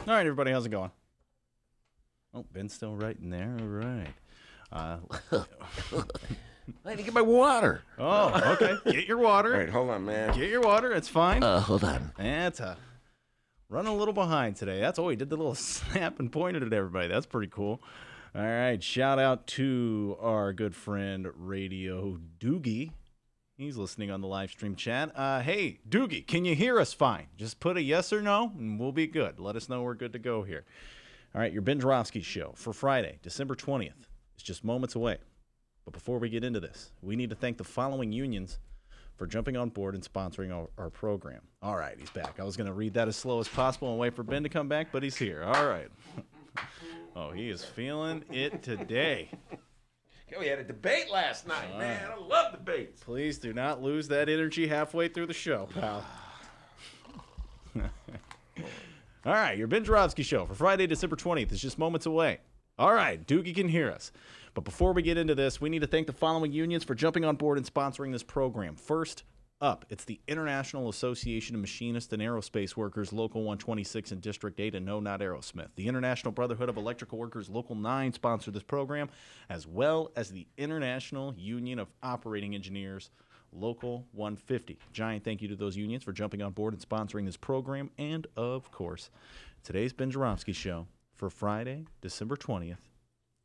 All right, everybody, how's it going? Oh, Ben's still writing there. All right. I need to get my water. Oh, okay. Get your water. All right, hold on, man. Get your water. It's fine. Hold on. That's running a little behind today. That's he did the little snap and pointed at everybody. That's pretty cool. All right. Shout out to our good friend Radio Doogie. He's listening on the live stream chat. Hey, Doogie, can you hear us fine? Just put a yes or no, and we'll be good. Let us know we're good to go here. All right, your Ben Joravsky show for Friday, December 20th. It's just moments away. But before we get into this, we need to thank the following unions for jumping on board and sponsoring our program. All right, he's back. I was going to read that as slow as possible and wait for Ben to come back, but he's here. All right. Oh, he is feeling it today. We had a debate last night, man. I love debates. Please do not lose that energy halfway through the show, pal. All right, your Ben Joravsky show for Friday, December 20th is just moments away. All right, Doogie can hear us. But before we get into this, we need to thank the following unions for jumping on board and sponsoring this program. First up, it's the International Association of Machinists and Aerospace Workers, Local 126 in District 8, and no, not Aerosmith. The International Brotherhood of Electrical Workers, Local 9, sponsor this program, as well as the International Union of Operating Engineers, Local 150. Giant thank you to those unions for jumping on board and sponsoring this program. And, of course, today's Ben Joravsky show for Friday, December 20th,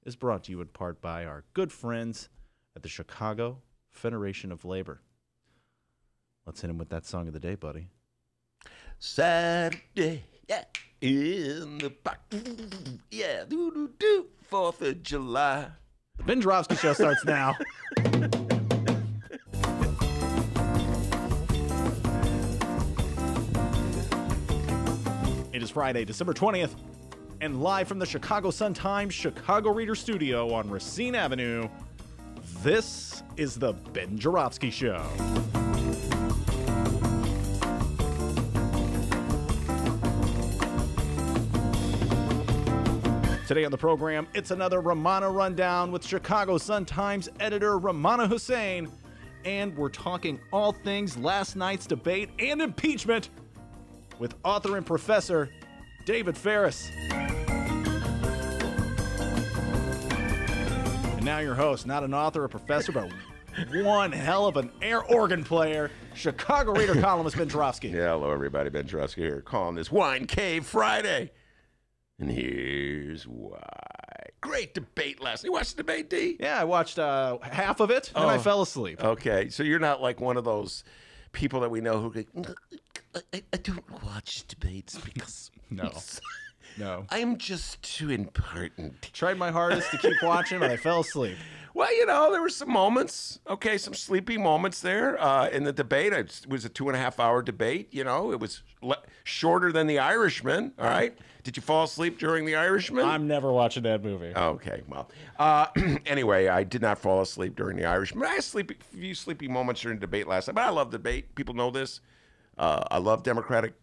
is brought to you in part by our good friends at the Chicago Federation of Labor. Let's hit him with that song of the day, buddy. Saturday, yeah, in the park, yeah, do 4th of July. The Ben Joravsky show starts now. It is Friday, December 20th, and live from the Chicago Sun-Times Chicago Reader Studio on Racine Avenue, this is the Ben Joravsky Show. Today on the program, it's another Rummana Rundown with Chicago Sun-Times editor Rummana Hussainn, and we're talking all things last night's debate and impeachment with author and professor David Faris. And now your host, not an author or professor, but one hell of an air organ player, Chicago Reader columnist Ben Joravsky. Yeah, hello everybody, Ben Joravsky here, calling this Wine Cave Friday. And here's why. Great debate last night. You watched the debate, D? Yeah, I watched half of it, and I fell asleep. Okay, so you're not like one of those people that we know who go, I don't watch debates because... No. I'm just too important. Tried my hardest to keep watching, but I fell asleep. Well, you know, there were some moments, okay, some sleepy moments there in the debate. It was a 2.5-hour debate, you know. It was shorter than The Irishman, all right? Did you fall asleep during The Irishman? I'm never watching that movie. Okay, well. Anyway, I did not fall asleep during The Irishman. I had a few sleepy moments during the debate last night, but I love debate. People know this. I love Democratic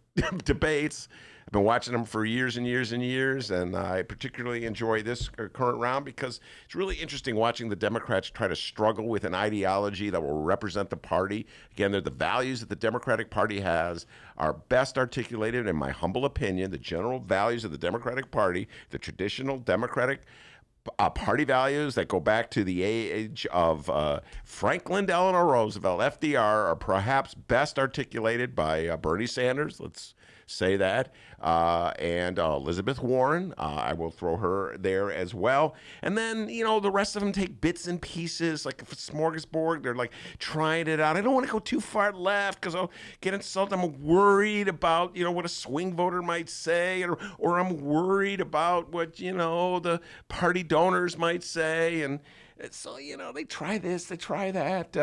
debates. I've been watching them for years and years and years, and I particularly enjoy this current round because it's really interesting watching the Democrats try to struggle with an ideology that will represent the party. Again, they're the values that the Democratic Party has are best articulated, in my humble opinion, the general values of the Democratic Party, the traditional Democratic party values that go back to the age of Franklin Delano Roosevelt, FDR, are perhaps best articulated by Bernie Sanders. Let's say that, and Elizabeth Warren. I will throw her there as well. And then, you know, the rest of them take bits and pieces, like a smorgasbord. They're like trying it out. I don't want to go too far left because I'll get insulted. I'm worried about, you know, what a swing voter might say, or I'm worried about what, you know, the party donors might say. And so, you know, they try this, they try that.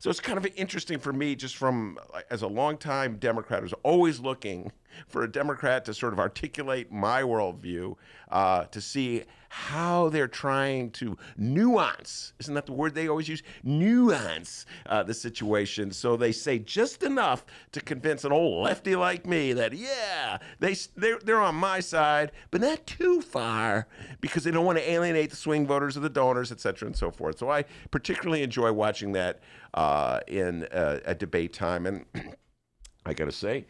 So it's kind of interesting for me, just from, as a longtime Democrat who's always looking for a Democrat to sort of articulate my worldview, to see how they're trying to nuance, isn't that the word they always use? Nuance the situation. So they say just enough to convince an old lefty like me that, yeah, they're on my side, but not too far, because they don't want to alienate the swing voters or the donors, et cetera, and so forth. So I particularly enjoy watching that in a debate time. And I got to say,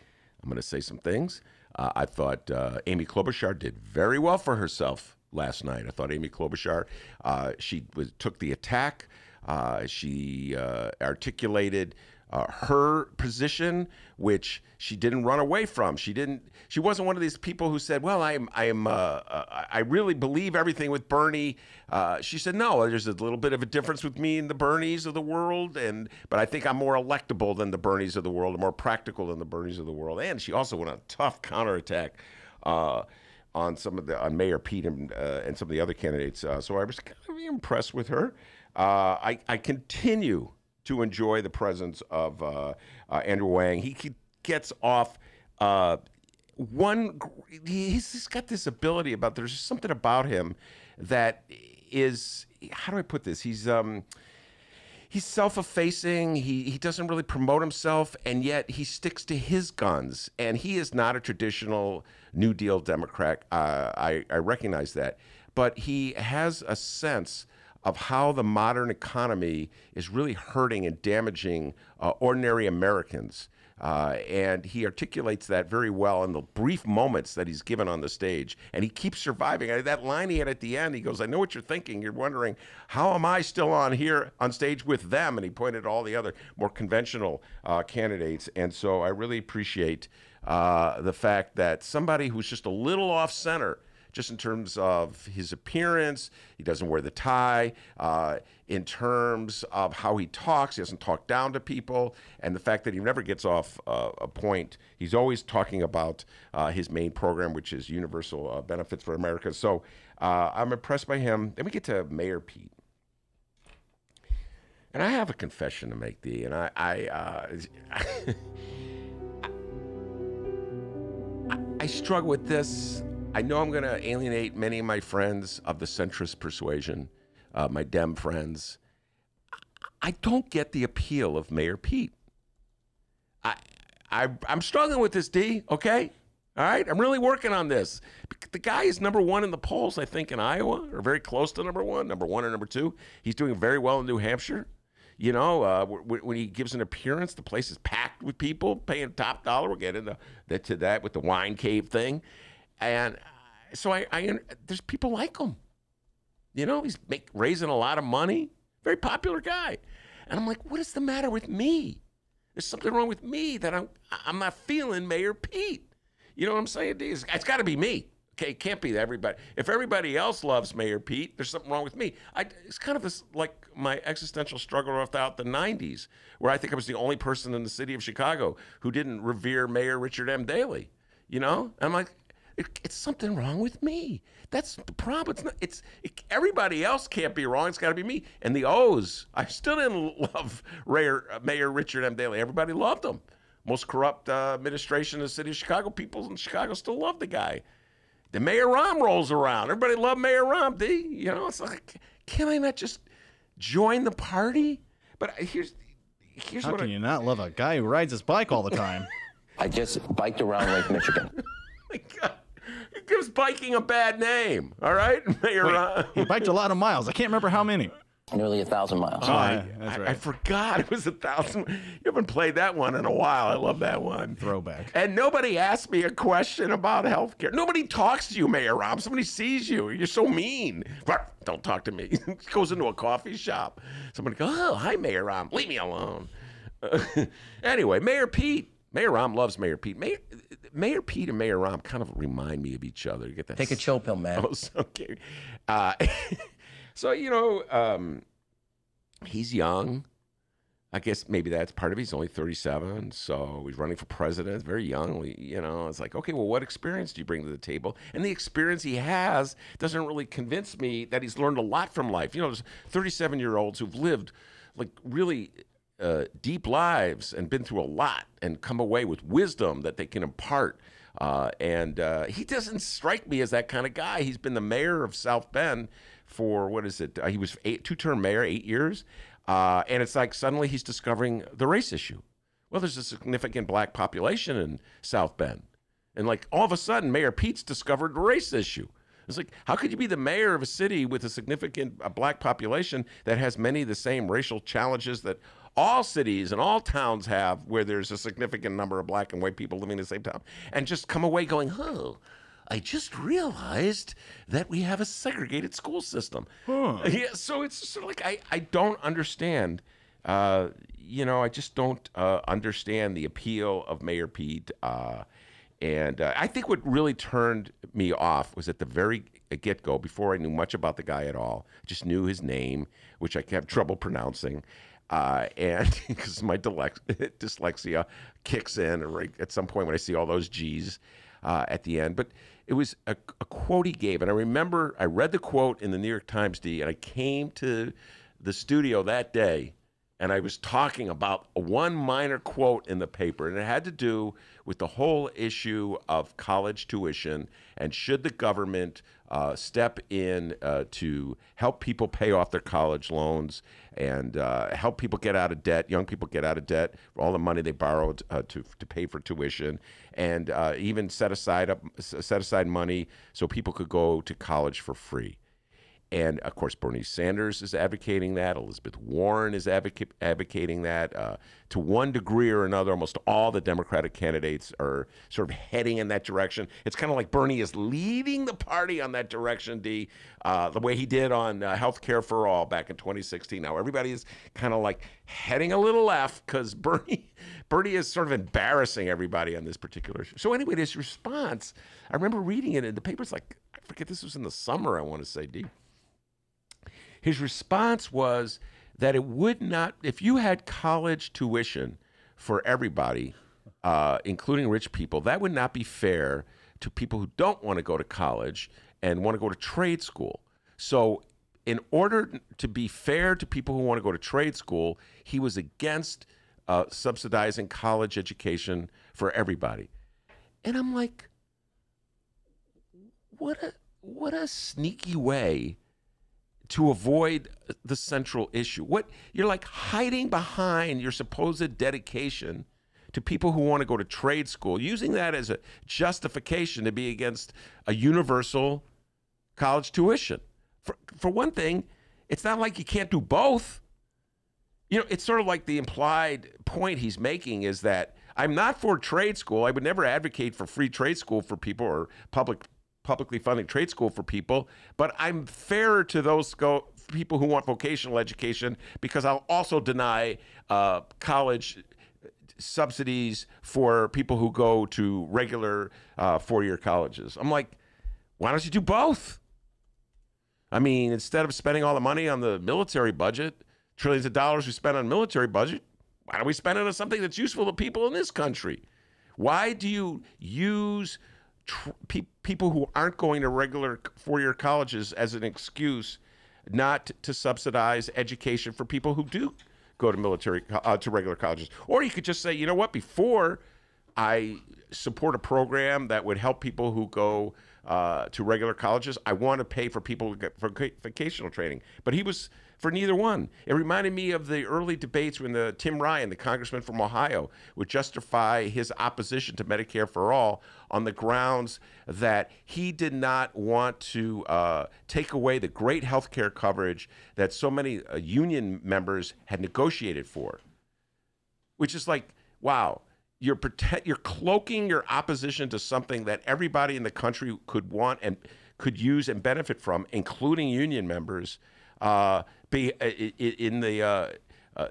I'm going to say some things. I thought Amy Klobuchar did very well for herself last night. I thought Amy Klobuchar, she took the attack. She articulated her position, which she didn't run away from. She wasn't one of these people who said, "Well, I really believe everything with Bernie." She said, "No, there's a little bit of a difference with me and the Bernies of the world, but I think I'm more electable than the Bernies of the world, and more practical than the Bernies of the world." And she also went on a tough counterattack on Mayor Pete and some of the other candidates. So I was kind of impressed with her. I continue to enjoy the presence of Andrew Wang. He gets off he's got this ability about, there's just something about him that is, how do I put this? He's self-effacing. He doesn't really promote himself, and yet he sticks to his guns. And he is not a traditional New Deal Democrat. I recognize that. But he has a sense of how the modern economy is really hurting and damaging ordinary Americans. And he articulates that very well in the brief moments that he's given on the stage. And he keeps surviving. That line he had at the end, he goes, "I know what you're thinking. You're wondering, how am I still on stage with them?" And he pointed to all the other more conventional candidates. And so I really appreciate the fact that somebody who's just a little off center, just in terms of his appearance, he doesn't wear the tie, in terms of how he talks, he doesn't talk down to people, and the fact that he never gets off a point. He's always talking about his main program, which is universal benefits for America. So I'm impressed by him. Then we get to Mayor Pete. And I have a confession to make, D, and I struggle with this. I know I'm going to alienate many of my friends of the centrist persuasion, my Dem friends. I don't get the appeal of Mayor Pete. I'm struggling with this, D, okay? All right? I'm really working on this. The guy is #1 in the polls, I think, in Iowa, or very close to #1 or #2. He's doing very well in New Hampshire. You know, when he gives an appearance, the place is packed with people paying top dollar. We'll get into to that with the wine cave thing. And so there's people like him. You know, he's raising a lot of money. Very popular guy. And I'm like, what is the matter with me? There's something wrong with me that I'm not feeling Mayor Pete. You know what I'm saying? It's got to be me. Okay, it can't be everybody. If everybody else loves Mayor Pete, there's something wrong with me. It's kind of this, like my existential struggle without the 90s, where I think I was the only person in the city of Chicago who didn't revere Mayor Richard M. Daley. You know? And I'm like, it's something wrong with me. That's the problem. Everybody else can't be wrong. It's got to be me. And the O's, I still didn't love Mayor Richard M. Daley. Everybody loved him. Most corrupt administration in the city of Chicago. People in Chicago still love the guy. The Mayor Rahm rolls around. Everybody loved Mayor Rahm, D. You know, it's like, can I not just join the party? But here's How what can you not love a guy who rides his bike all the time? I just biked around Lake Michigan. My God. It gives biking a bad name, all right? Mayor Rahm. He biked a lot of miles. I can't remember how many. Nearly 1,000 miles. Oh, yeah, that's right. I forgot it was 1,000. You haven't played that one in a while. I love that one. Throwback. And nobody asked me a question about health care. Nobody talks to you, Mayor Rahm. Somebody sees you. You're so mean. Don't talk to me. Goes into a coffee shop. Somebody goes, oh, hi, Mayor Rahm. Leave me alone. Anyway, Mayor Pete. Mayor Rahm loves Mayor Pete. Mayor Pete and Mayor Rahm kind of remind me of each other. You get that? Take a chill pill, man. Oh, okay. So, you know, he's young. I guess maybe that's part of it. He's only 37, so he's running for president. Very young. You know, it's like, okay, well, what experience do you bring to the table? And the experience he has doesn't really convince me that he's learned a lot from life. You know, there's 37-year-olds who've lived, like, really deep lives and been through a lot and come away with wisdom that they can impart. And he doesn't strike me as that kind of guy. He's been the mayor of South Bend for, what is it? He was two-term mayor, 8 years. And it's like suddenly he's discovering the race issue. Well, there's a significant black population in South Bend. And like all of a sudden, Mayor Pete's discovered the race issue. It's like, how could you be the mayor of a city with a significant black population that has many of the same racial challenges that all cities and all towns have, where there's a significant number of black and white people living in the same town, and just come away going, oh, I just realized that we have a segregated school system. Yeah, so it's sort of like, I don't understand. You know, I just don't understand the appeal of Mayor Pete. And I think what really turned me off was at the very get-go, before I knew much about the guy at all. I just knew his name, which I have trouble pronouncing. And because my dyslexia kicks in right at some point when I see all those G's at the end. But it was a quote he gave. And I remember I read the quote in the New York Times, D, and I came to the studio that day, and I was talking about one minor quote in the paper, and it had to do with the whole issue of college tuition and should the government step in to help people pay off their college loans and help people get out of debt, young people get out of debt for all the money they borrowed to pay for tuition, and even set aside money so people could go to college for free. And, of course, Bernie Sanders is advocating that. Elizabeth Warren is advocating that. To one degree or another, almost all the Democratic candidates are sort of heading in that direction. It's kind of like Bernie is leading the party on that direction, D, the way he did on health care for all back in 2016. Now, everybody is kind of like heading a little left because Bernie is sort of embarrassing everybody on this particular issue. So anyway, his response, I remember reading it in the papers, like, I forget, this was in the summer, I want to say, D. His response was that it would not, if you had college tuition for everybody, including rich people, that would not be fair to people who don't want to go to college and want to go to trade school. So in order to be fair to people who want to go to trade school, he was against subsidizing college education for everybody. And I'm like, what a sneaky way to avoid the central issue. What you're like hiding behind your supposed dedication to people who want to go to trade school, using that as a justification to be against a universal college tuition. For one thing, it's not like you can't do both. You know, it's sort of like the implied point he's making is that I'm not for trade school. I would never advocate for free trade school for people or publicly funding trade school for people, but I'm fairer to those people who want vocational education because I'll also deny college subsidies for people who go to regular four-year colleges. I'm like, why don't you do both? I mean, instead of spending all the money on the military budget, trillions of dollars we spend on military budget, why don't we spend it on something that's useful to people in this country? Why do you use people who aren't going to regular four-year colleges as an excuse not to subsidize education for people who do go to regular colleges? Or you could just say, you know what, before I support a program that would help people who go to regular colleges, I want to pay for people who get vocational training. But he was for neither one. It reminded me of the early debates when Tim Ryan, the congressman from Ohio, would justify his opposition to Medicare for All on the grounds that he did not want to take away the great health care coverage that so many union members had negotiated for. Which is like, wow, you're cloaking your opposition to something that everybody in the country could want and could use and benefit from, including union members,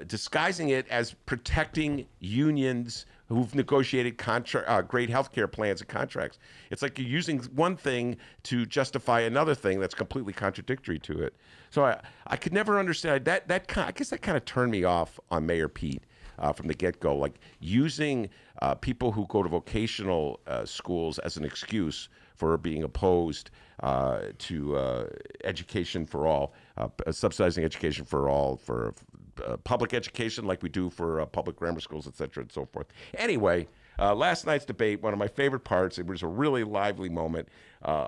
disguising it as protecting unions who've negotiated great health care plans and contracts. It's like you're using one thing to justify another thing that's completely contradictory to it. So I could never understand that. I guess that kind of turned me off on Mayor Pete from the get-go, like using people who go to vocational schools as an excuse for being opposed to education for all, subsidizing education for all, for public education like we do for public grammar schools, et cetera, and so forth. Anyway, last night's debate, one of my favorite parts, it was a really lively moment.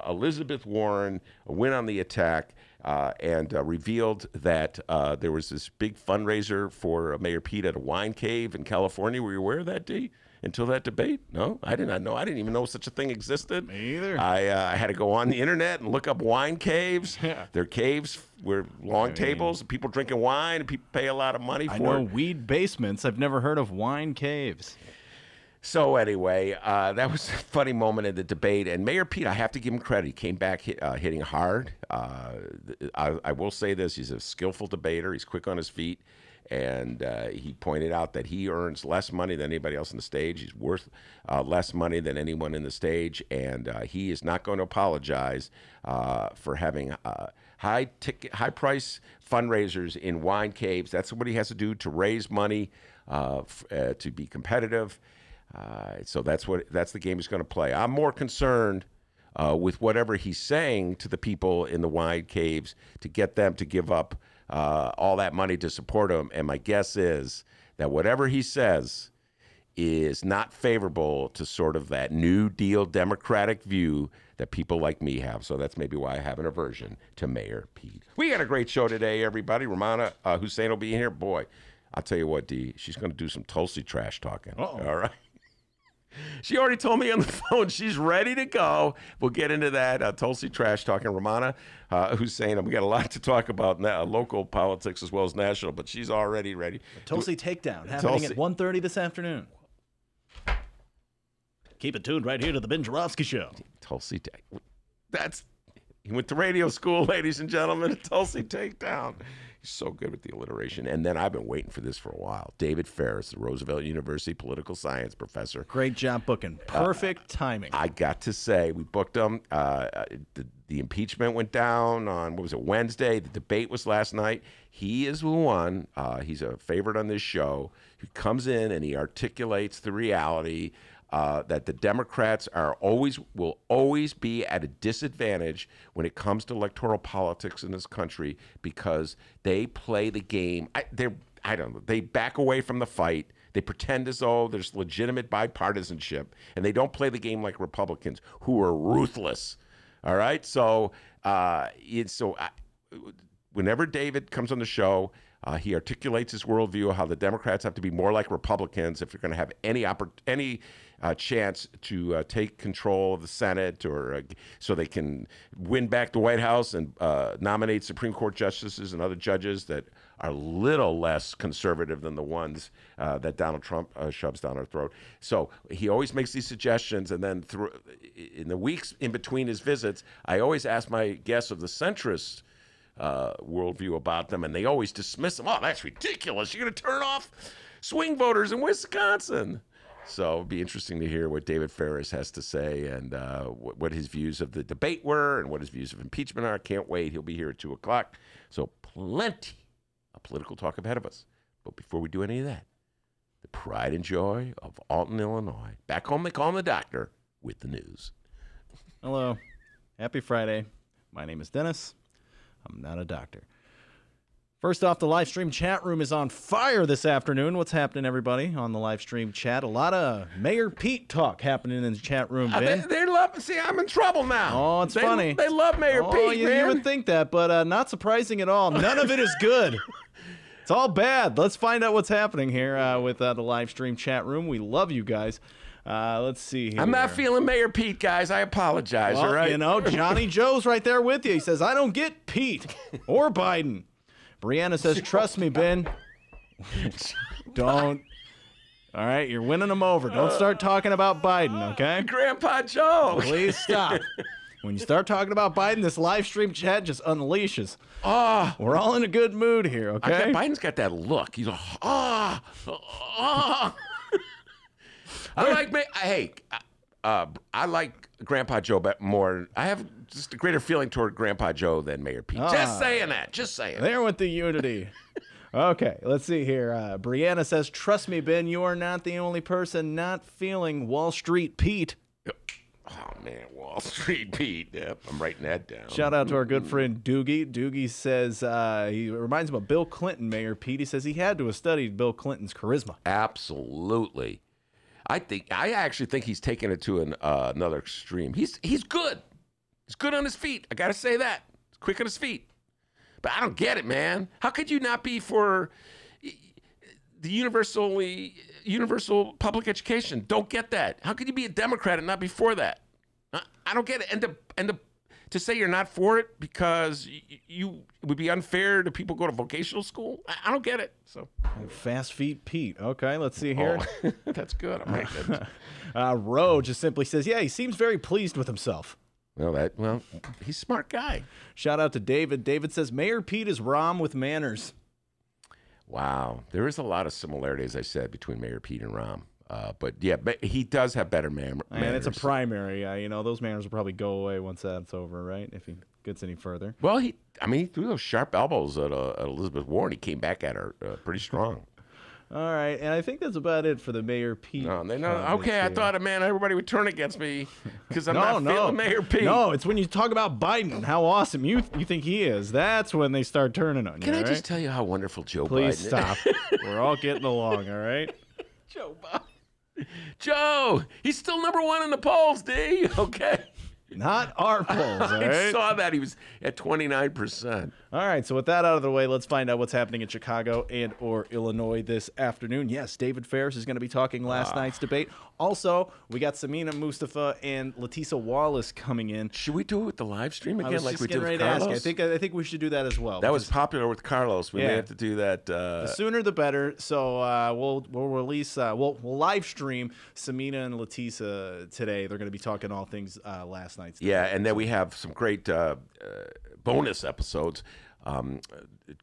Elizabeth Warren went on the attack and revealed that there was this big fundraiser for Mayor Pete at a wine cave in California. Were you aware of that, D? Until that debate? No, I did not know. I didn't even know such a thing existed. Me either. I had to go on the internet and look up wine caves. Yeah. Their caves were long tables, people drinking wine, and people pay a lot of money for it. I know weed basements. I've never heard of wine caves. So anyway, that was a funny moment in the debate. And Mayor Pete, I have to give him credit. He came back hitting hard. I will say this. He's a skillful debater. He's quick on his feet. And he pointed out that he earns less money than anybody else on the stage. He's worth less money than anyone in the stage. And he is not going to apologize for having high-price fundraisers in wine caves. That's what he has to do to raise money, to be competitive. So that's the game he's going to play. I'm more concerned with whatever he's saying to the people in the wine caves to get them to give up all that money to support him. And my guess is that whatever he says is not favorable to sort of that New Deal Democratic view that people like me have. So that's maybe why I have an aversion to Mayor Pete. We got a great show today, everybody. Rummana Hussainn will be here. Boy, I'll tell you what, D, she's going to do some Tulsi trash talking. Uh-oh. All right. She already told me on the phone she's ready to go. We'll get into that. Tulsi trash talking. Rummana Hussainn. We got a lot to talk about local politics as well as national, but she's already ready. Tulsi takedown happening at 1:30 this afternoon. Keep it tuned right here to the Ben Joravsky Show. Tulsi he went to radio school, ladies and gentlemen. A Tulsi takedown. He's so good with the alliteration. And then I've been waiting for this for a while. David Faris, the Roosevelt University political science professor. Great job booking. Perfect timing. I got to say, we booked him. The impeachment went down on, Wednesday. The debate was last night. He is the one. He's a favorite on this show. He comes in and he articulates the reality that the Democrats will always be at a disadvantage when it comes to electoral politics in this country because they play the game. I don't know. They back away from the fight. They pretend as though there's legitimate bipartisanship, and they don't play the game like Republicans, who are ruthless. All right. So, whenever David comes on the show, he articulates his worldview of how the Democrats have to be more like Republicans if you're going to have any chance to take control of the Senate, or so they can win back the White House and nominate Supreme Court justices and other judges that are a little less conservative than the ones that Donald Trump shoves down our throat. So he always makes these suggestions, and then in the weeks in between his visits, I always ask my guests of the centrist worldview about them, and they always dismiss them. Oh, that's ridiculous. You're going to turn off swing voters in Wisconsin. So it'd be interesting to hear what David Faris has to say and what his views of the debate were and what his views of impeachment are. Can't wait. He'll be here at 2 o'clock. So plenty of political talk ahead of us. But before we do any of that, the pride and joy of Alton, Illinois. Back home, they call him the doctor with the news. Hello. Happy Friday. My name is Dennis. I'm not a doctor. First off, the live stream chat room is on fire this afternoon. What's happening, everybody, on the live stream chat? A lot of Mayor Pete talk happening in the chat room, Ben. They love. See, I'm in trouble now. Oh, it's funny. They love Mayor Pete, man. You would think that, but not surprising at all. None of it is good. It's all bad. Let's find out what's happening here with the live stream chat room. We love you guys. Let's see here. I'm not feeling Mayor Pete, guys. I apologize, well, all right? You know, Johnny Joe's right there with you. He says, I don't get Pete or Biden. Brianna says, trust me, Ben. Don't. All right, you're winning them over. Don't start talking about Biden, okay? Grandpa Joe. Please stop. When you start talking about Biden, this live stream chat just unleashes. We're all in a good mood here, okay? Biden's got that look. He's I like Grandpa Joe more. I have just a greater feeling toward Grandpa Joe than Mayor Pete. Just saying that. Just saying. There with the unity. Okay, let's see here. Brianna says, trust me, Ben, you are not the only person not feeling Wall Street Pete. Oh, man, Wall Street Pete. Yep, I'm writing that down. Shout out to our good friend Doogie. Doogie says he reminds him of Bill Clinton, Mayor Pete. He says he had to have studied Bill Clinton's charisma. Absolutely. I actually think he's taking it to another extreme. He's good. He's good on his feet. I got to say that. He's quick on his feet. But I don't get it, man. How could you not be for the universal public education? Don't get that. How could you be a Democrat and not be for that? I don't get it. And to say you're not for it because it would be unfair to people who go to vocational school, I don't get it. So Fast Feet Pete. Okay, let's see here. Oh, that's good. I'm writing it. Ro just simply says, yeah, he seems very pleased with himself. Well, he's a smart guy. Shout out to David. David says, Mayor Pete is Rom with manners. Wow. There is a lot of similarity, as I said, between Mayor Pete and Rom. But yeah, he does have better manners. And it's a primary. You know, those manners will probably go away once that's over, right? If he gets any further. Well, he threw those sharp elbows at Elizabeth Warren. He came back at her pretty strong. All right, and I think that's about it for the Mayor Pete. Okay, I thought, man, everybody would turn against me because I'm not feeling Mayor Pete. No, it's when you talk about Biden and how awesome you think he is. That's when they start turning on you. Can I just tell you how wonderful Joe Biden Please is? stop. We're all getting along, all right? Joe Biden. Joe, he's still number one in the polls, D. Okay. Not our polls, all right? I saw that. He was at 29%. All right, so with that out of the way, let's find out what's happening in Chicago and or Illinois this afternoon. Yes, David Faris is going to be talking last night's debate. Also, we got Samina Mustafa and Letisa Wallace coming in. Should we do it with the live stream again, like we did with Carlos? Carlos? I think we should do that as well. That was popular with Carlos. We may have to do that. The sooner the better. So we'll release we'll live stream Samina and Letisa today. They're going to be talking all things last night's debate. Yeah, and then we have some great bonus episodes.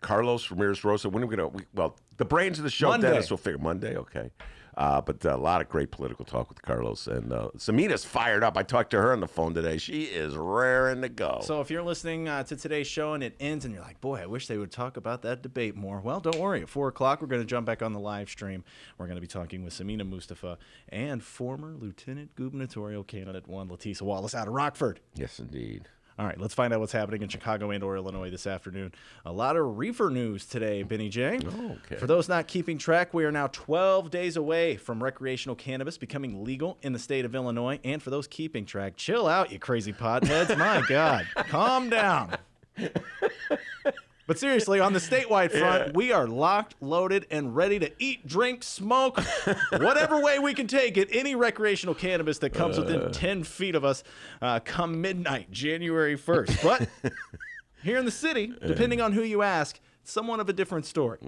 Carlos Ramirez Rosa. When are we going to? The brains of the show. Monday. Dennis will figure Monday. Okay. But a lot of great political talk with Carlos. And Samina's fired up. I talked to her on the phone today. She is raring to go. So if you're listening to today's show and it ends and you're like, boy, I wish they would talk about that debate more. Well, don't worry. At 4 o'clock, we're going to jump back on the live stream. We're going to be talking with Samina Mustafa and former lieutenant gubernatorial candidate Letisa Wallace out of Rockford. Yes, indeed. All right, let's find out what's happening in Chicago and or Illinois this afternoon. A lot of reefer news today, Benny J. Oh, okay. For those not keeping track, we are now 12 days away from recreational cannabis becoming legal in the state of Illinois. And for those keeping track, chill out, you crazy potheads. My God, calm down. But seriously, on the statewide front, we are locked, loaded, and ready to eat, drink, smoke, whatever way we can take it. Any recreational cannabis that comes within 10 feet of us come midnight, January 1st. But here in the city, depending on who you ask, somewhat of a different story.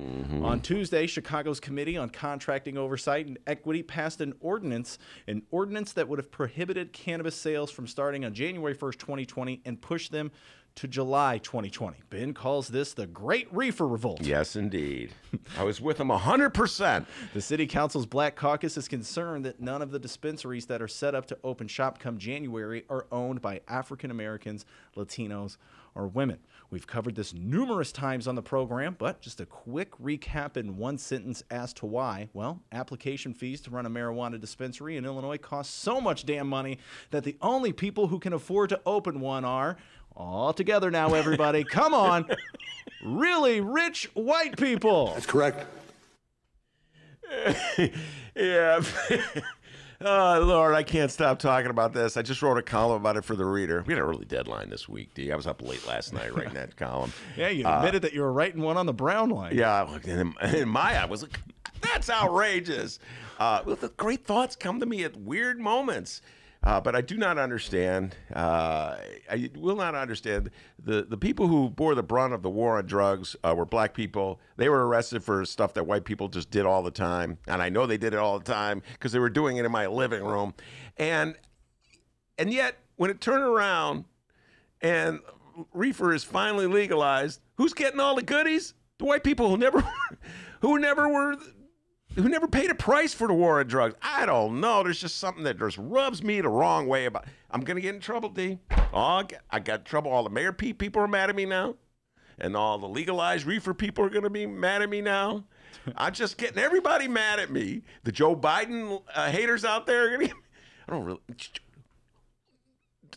On Tuesday, Chicago's Committee on Contracting Oversight and Equity passed an ordinance that would have prohibited cannabis sales from starting on January 1st, 2020 and pushed them to July 2020. Ben calls this the Great Reefer Revolt. Yes, indeed. I was with him 100%. The City Council's Black Caucus is concerned that none of the dispensaries that are set up to open shop come January are owned by African Americans, Latinos, or women. We've covered this numerous times on the program, but just a quick recap in one sentence as to why. Well, application fees to run a marijuana dispensary in Illinois cost so much damn money that the only people who can afford to open one are, all together now, everybody, come on, really rich white people. That's correct. Yeah. Oh, Lord, I can't stop talking about this. I just wrote a column about it for the Reader. We had an early deadline this week, D. I was up late last night writing that column. Yeah, you admitted that you were writing one on the Brown line. Yeah, in my eye, I was like, that's outrageous. Well, the great thoughts come to me at weird moments. But I do not understand. I will not understand the people who bore the brunt of the war on drugs were black people. They were arrested for stuff that white people just did all the time, and I know they did it all the time because they were doing it in my living room. And yet, when it turned around and reefer is finally legalized, who's getting all the goodies? The white people who never paid a price for the war on drugs. I don't know. There's just something that just rubs me the wrong way about. I'm gonna get in trouble, D. Oh, I got in trouble. All the Mayor Pete people are mad at me now, and all the legalized reefer people are gonna be mad at me now. I'm just getting everybody mad at me. The Joe Biden haters out there are gonna. I don't really.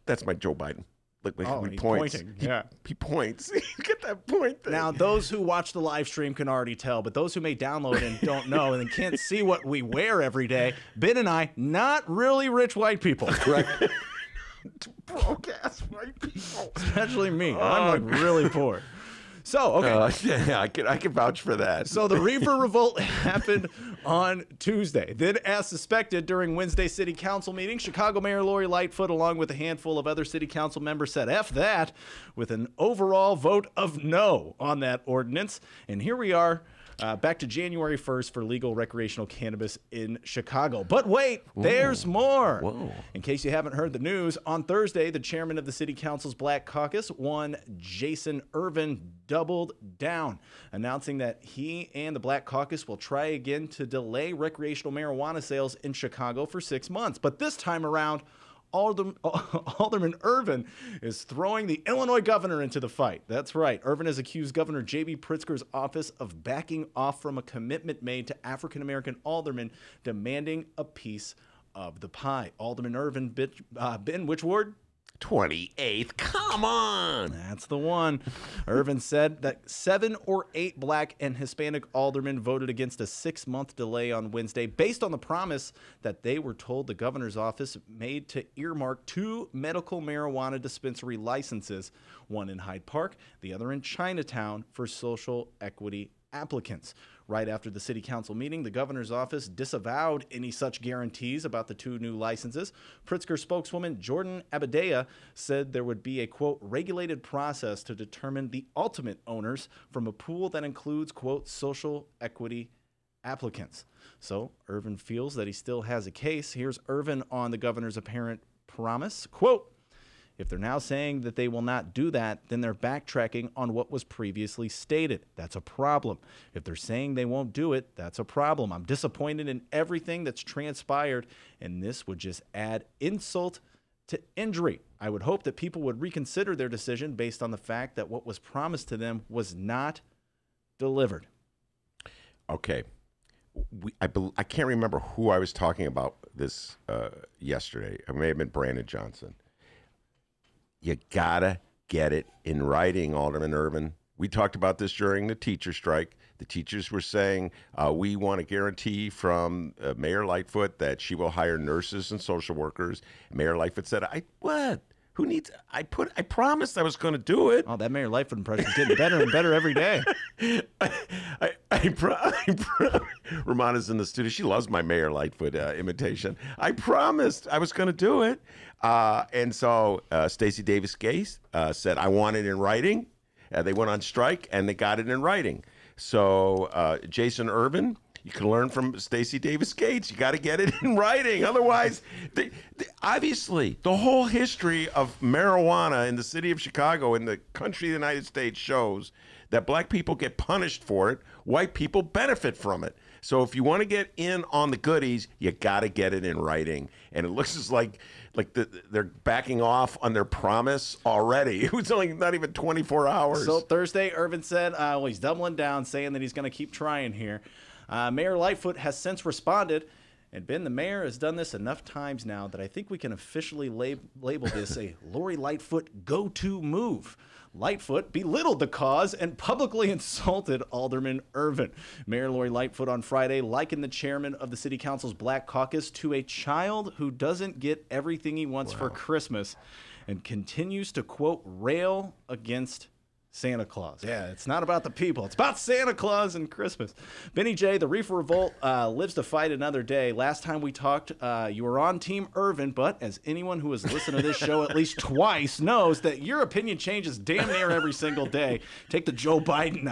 That's my Joe Biden. Look, he points. Pointing. Yeah. He points. Get that point thing. Now, those who watch the live stream can already tell, but those who may download and don't know and can't see what we wear every day, Ben and I, not really rich white people. Correct. Broke-ass white people. Especially me. I'm like really poor. So, okay. Yeah, I can vouch for that. So the Reefer Revolt happened on Tuesday. Then, as suspected, during Wednesday's city council meeting, Chicago Mayor Lori Lightfoot, along with a handful of other city council members, said F that with an overall vote of no on that ordinance. And here we are. Back to January 1st for legal recreational cannabis in Chicago. But wait, there's more. Whoa. In case you haven't heard the news, on Thursday, the chairman of the City Council's Black Caucus, one Jason Irvin, doubled down, announcing that he and the Black Caucus will try again to delay recreational marijuana sales in Chicago for 6 months. But this time around, Alderman Irvin is throwing the Illinois governor into the fight. That's right. Irvin has accused Governor J.B. Pritzker's office of backing off from a commitment made to African-American aldermen demanding a piece of the pie. Alderman Irvin, Ben, which ward? 28th. Come on. That's the one. Irvin said that 7 or 8 black and Hispanic aldermen voted against a 6-month delay on Wednesday based on the promise that they were told the governor's office made to earmark 2 medical marijuana dispensary licenses, one in Hyde Park, the other in Chinatown, for social equity applicants. Right after the city council meeting, the governor's office disavowed any such guarantees about the 2 new licenses. Pritzker spokeswoman Jordan Abadea said there would be a, quote, regulated process to determine the ultimate owners from a pool that includes, quote, social equity applicants. So Irvin feels that he still has a case. Here's Irvin on the governor's apparent promise, quote, if they're now saying that they will not do that, then they're backtracking on what was previously stated. That's a problem. If they're saying they won't do it, that's a problem. I'm disappointed in everything that's transpired, and this would just add insult to injury. I would hope that people would reconsider their decision based on the fact that what was promised to them was not delivered. Okay. I can't remember who I was talking about this yesterday. It may have been Brandon Johnson. You gotta get it in writing, Alderman Irvin. We talked about this during the teacher strike. The teachers were saying, we want a guarantee from Mayor Lightfoot that she will hire nurses and social workers. Mayor Lightfoot said, what? Who needs, I promised I was going to do it. Oh, that Mayor Lightfoot impression is getting better and better every day. Rummana's in the studio. She loves my Mayor Lightfoot imitation. I promised I was going to do it. And so Stacey Davis Gase said, I want it in writing. They went on strike, and they got it in writing. So Jason Irvin, you can learn from Stacey Davis Gates. You got to get it in writing. Otherwise, obviously, the whole history of marijuana in the city of Chicago and the country of the United States shows that black people get punished for it. White people benefit from it. So if you want to get in on the goodies, you got to get it in writing. And it looks as like they're backing off on their promise already. It was only not even 24 hours. So Thursday, Irvin said, well, he's doubling down, saying that he's going to keep trying here. Mayor Lightfoot has since responded, and Ben, the mayor, has done this enough times now that I think we can officially label this a Lori Lightfoot go-to move. Lightfoot belittled the cause and publicly insulted Alderman Irvin. Mayor Lori Lightfoot on Friday likened the chairman of the city council's Black Caucus to a child who doesn't get everything he wants for Christmas and continues to, quote, rail against Santa Claus. Yeah, it's not about the people. It's about Santa Claus and Christmas. Benny J., the Reefer Revolt lives to fight another day. Last time we talked, you were on Team Irvin, but as anyone who has listened to this show at least twice knows that your opinion changes damn near every single day. Take the Joe Biden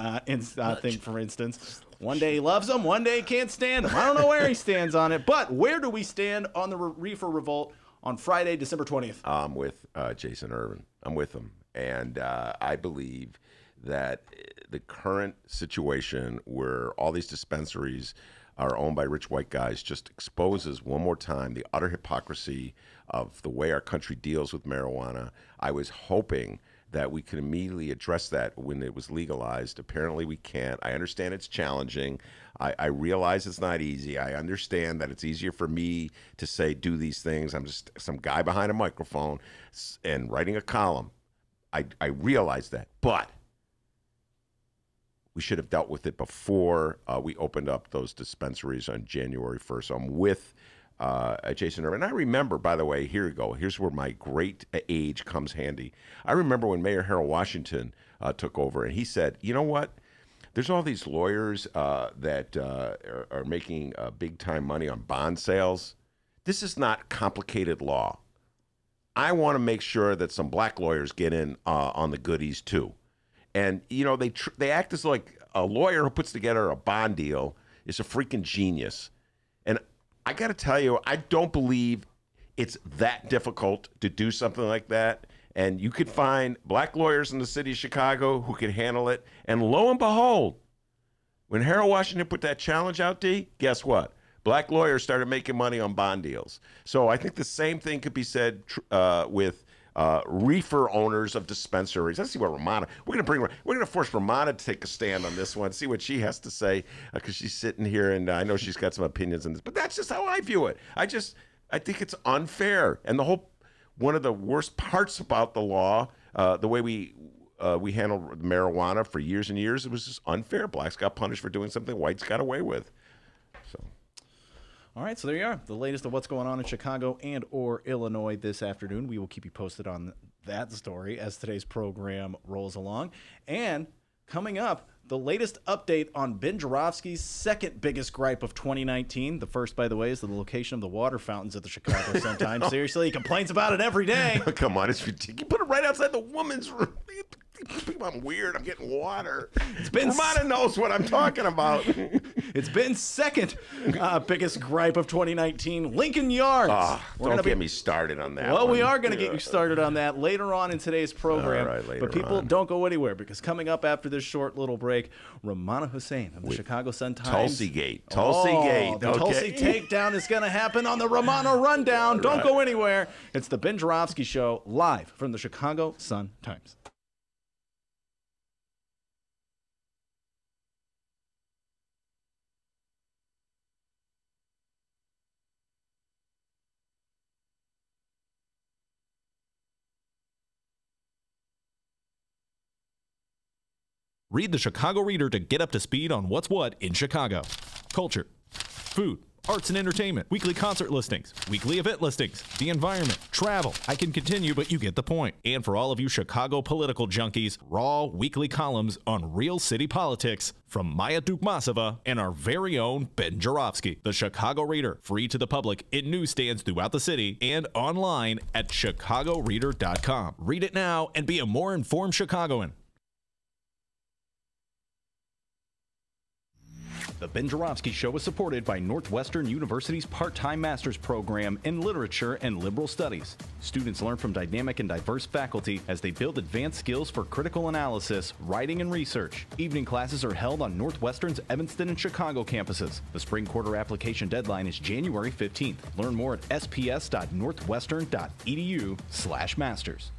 thing, for instance. One day he loves him, one day he can't stand him. I don't know where he stands on it, but where do we stand on the Reefer Revolt on Friday, December 20th? I'm with Jason Irvin. I'm with him. And I believe that the current situation where all these dispensaries are owned by rich white guys just exposes one more time the utter hypocrisy of the way our country deals with marijuana. I was hoping that we could immediately address that when it was legalized. Apparently we can't. I understand it's challenging. I realize it's not easy. I understand that it's easier for me to say, do these things. I'm just some guy behind a microphone and writing a column. I realize that, but we should have dealt with it before we opened up those dispensaries on January 1st. So I'm with Jason Irvin. And I remember, by the way, here you go. Here's where my great age comes handy. I remember when Mayor Harold Washington took over, and he said, you know what? There's all these lawyers that are making big-time money on bond sales. This is not complicated law. I want to make sure that some black lawyers get in on the goodies too. And, you know, they act as like a lawyer who puts together a bond deal is a freaking genius. And I got to tell you, I don't believe it's that difficult to do something like that. And you could find black lawyers in the city of Chicago who could handle it. And lo and behold, when Harold Washington put that challenge out, D, guess what? Black lawyers started making money on bond deals. So I think the same thing could be said with reefer owners of dispensaries. Let's see what Rummana. We're gonna force Rummana to take a stand on this one. See what she has to say because she's sitting here and I know she's got some opinions on this. But that's just how I view it. I think it's unfair. And one of the worst parts about the law, the way we handled marijuana for years and years, it was just unfair. Blacks got punished for doing something whites got away with. So. All right, so there you are. The latest of what's going on in Chicago and or Illinois this afternoon. We will keep you posted on that story as today's program rolls along. And coming up, the latest update on Ben Joravsky's second biggest gripe of 2019. The first, by the way, is the location of the water fountains at the Chicago Sun-Times. Seriously, he complains about it every day. Come on, it's ridiculous. You put it right outside the woman's room. I'm weird. I'm getting water. Rummana knows what I'm talking about. It's Ben's second biggest gripe of 2019. Lincoln Yards. Don't get me started on that. Well, we are going to get you started on that later on in today's program. All right, later but people, on. don't go anywhere because coming up after this short little break, Rummana Hussainn of the Chicago Sun-Times. Tulsi Gate. The Tulsi takedown is going to happen on the Rummana Rundown. Don't go anywhere. It's the Ben Joravsky Show live from the Chicago Sun-Times. Read the Chicago Reader to get up to speed on what's what in Chicago. Culture, food, arts and entertainment, weekly concert listings, weekly event listings, the environment, travel. I can continue, but you get the point. And for all of you Chicago political junkies, raw weekly columns on real city politics from Maya Dukmasova and our very own Ben Joravsky. The Chicago Reader, free to the public in newsstands throughout the city and online at chicagoreader.com. Read it now and be a more informed Chicagoan. The Ben Joravsky Show is supported by Northwestern University's part-time master's program in literature and liberal studies. Students learn from dynamic and diverse faculty as they build advanced skills for critical analysis, writing, and research. Evening classes are held on Northwestern's Evanston and Chicago campuses. The spring quarter application deadline is January 15th. Learn more at sps.northwestern.edu/masters.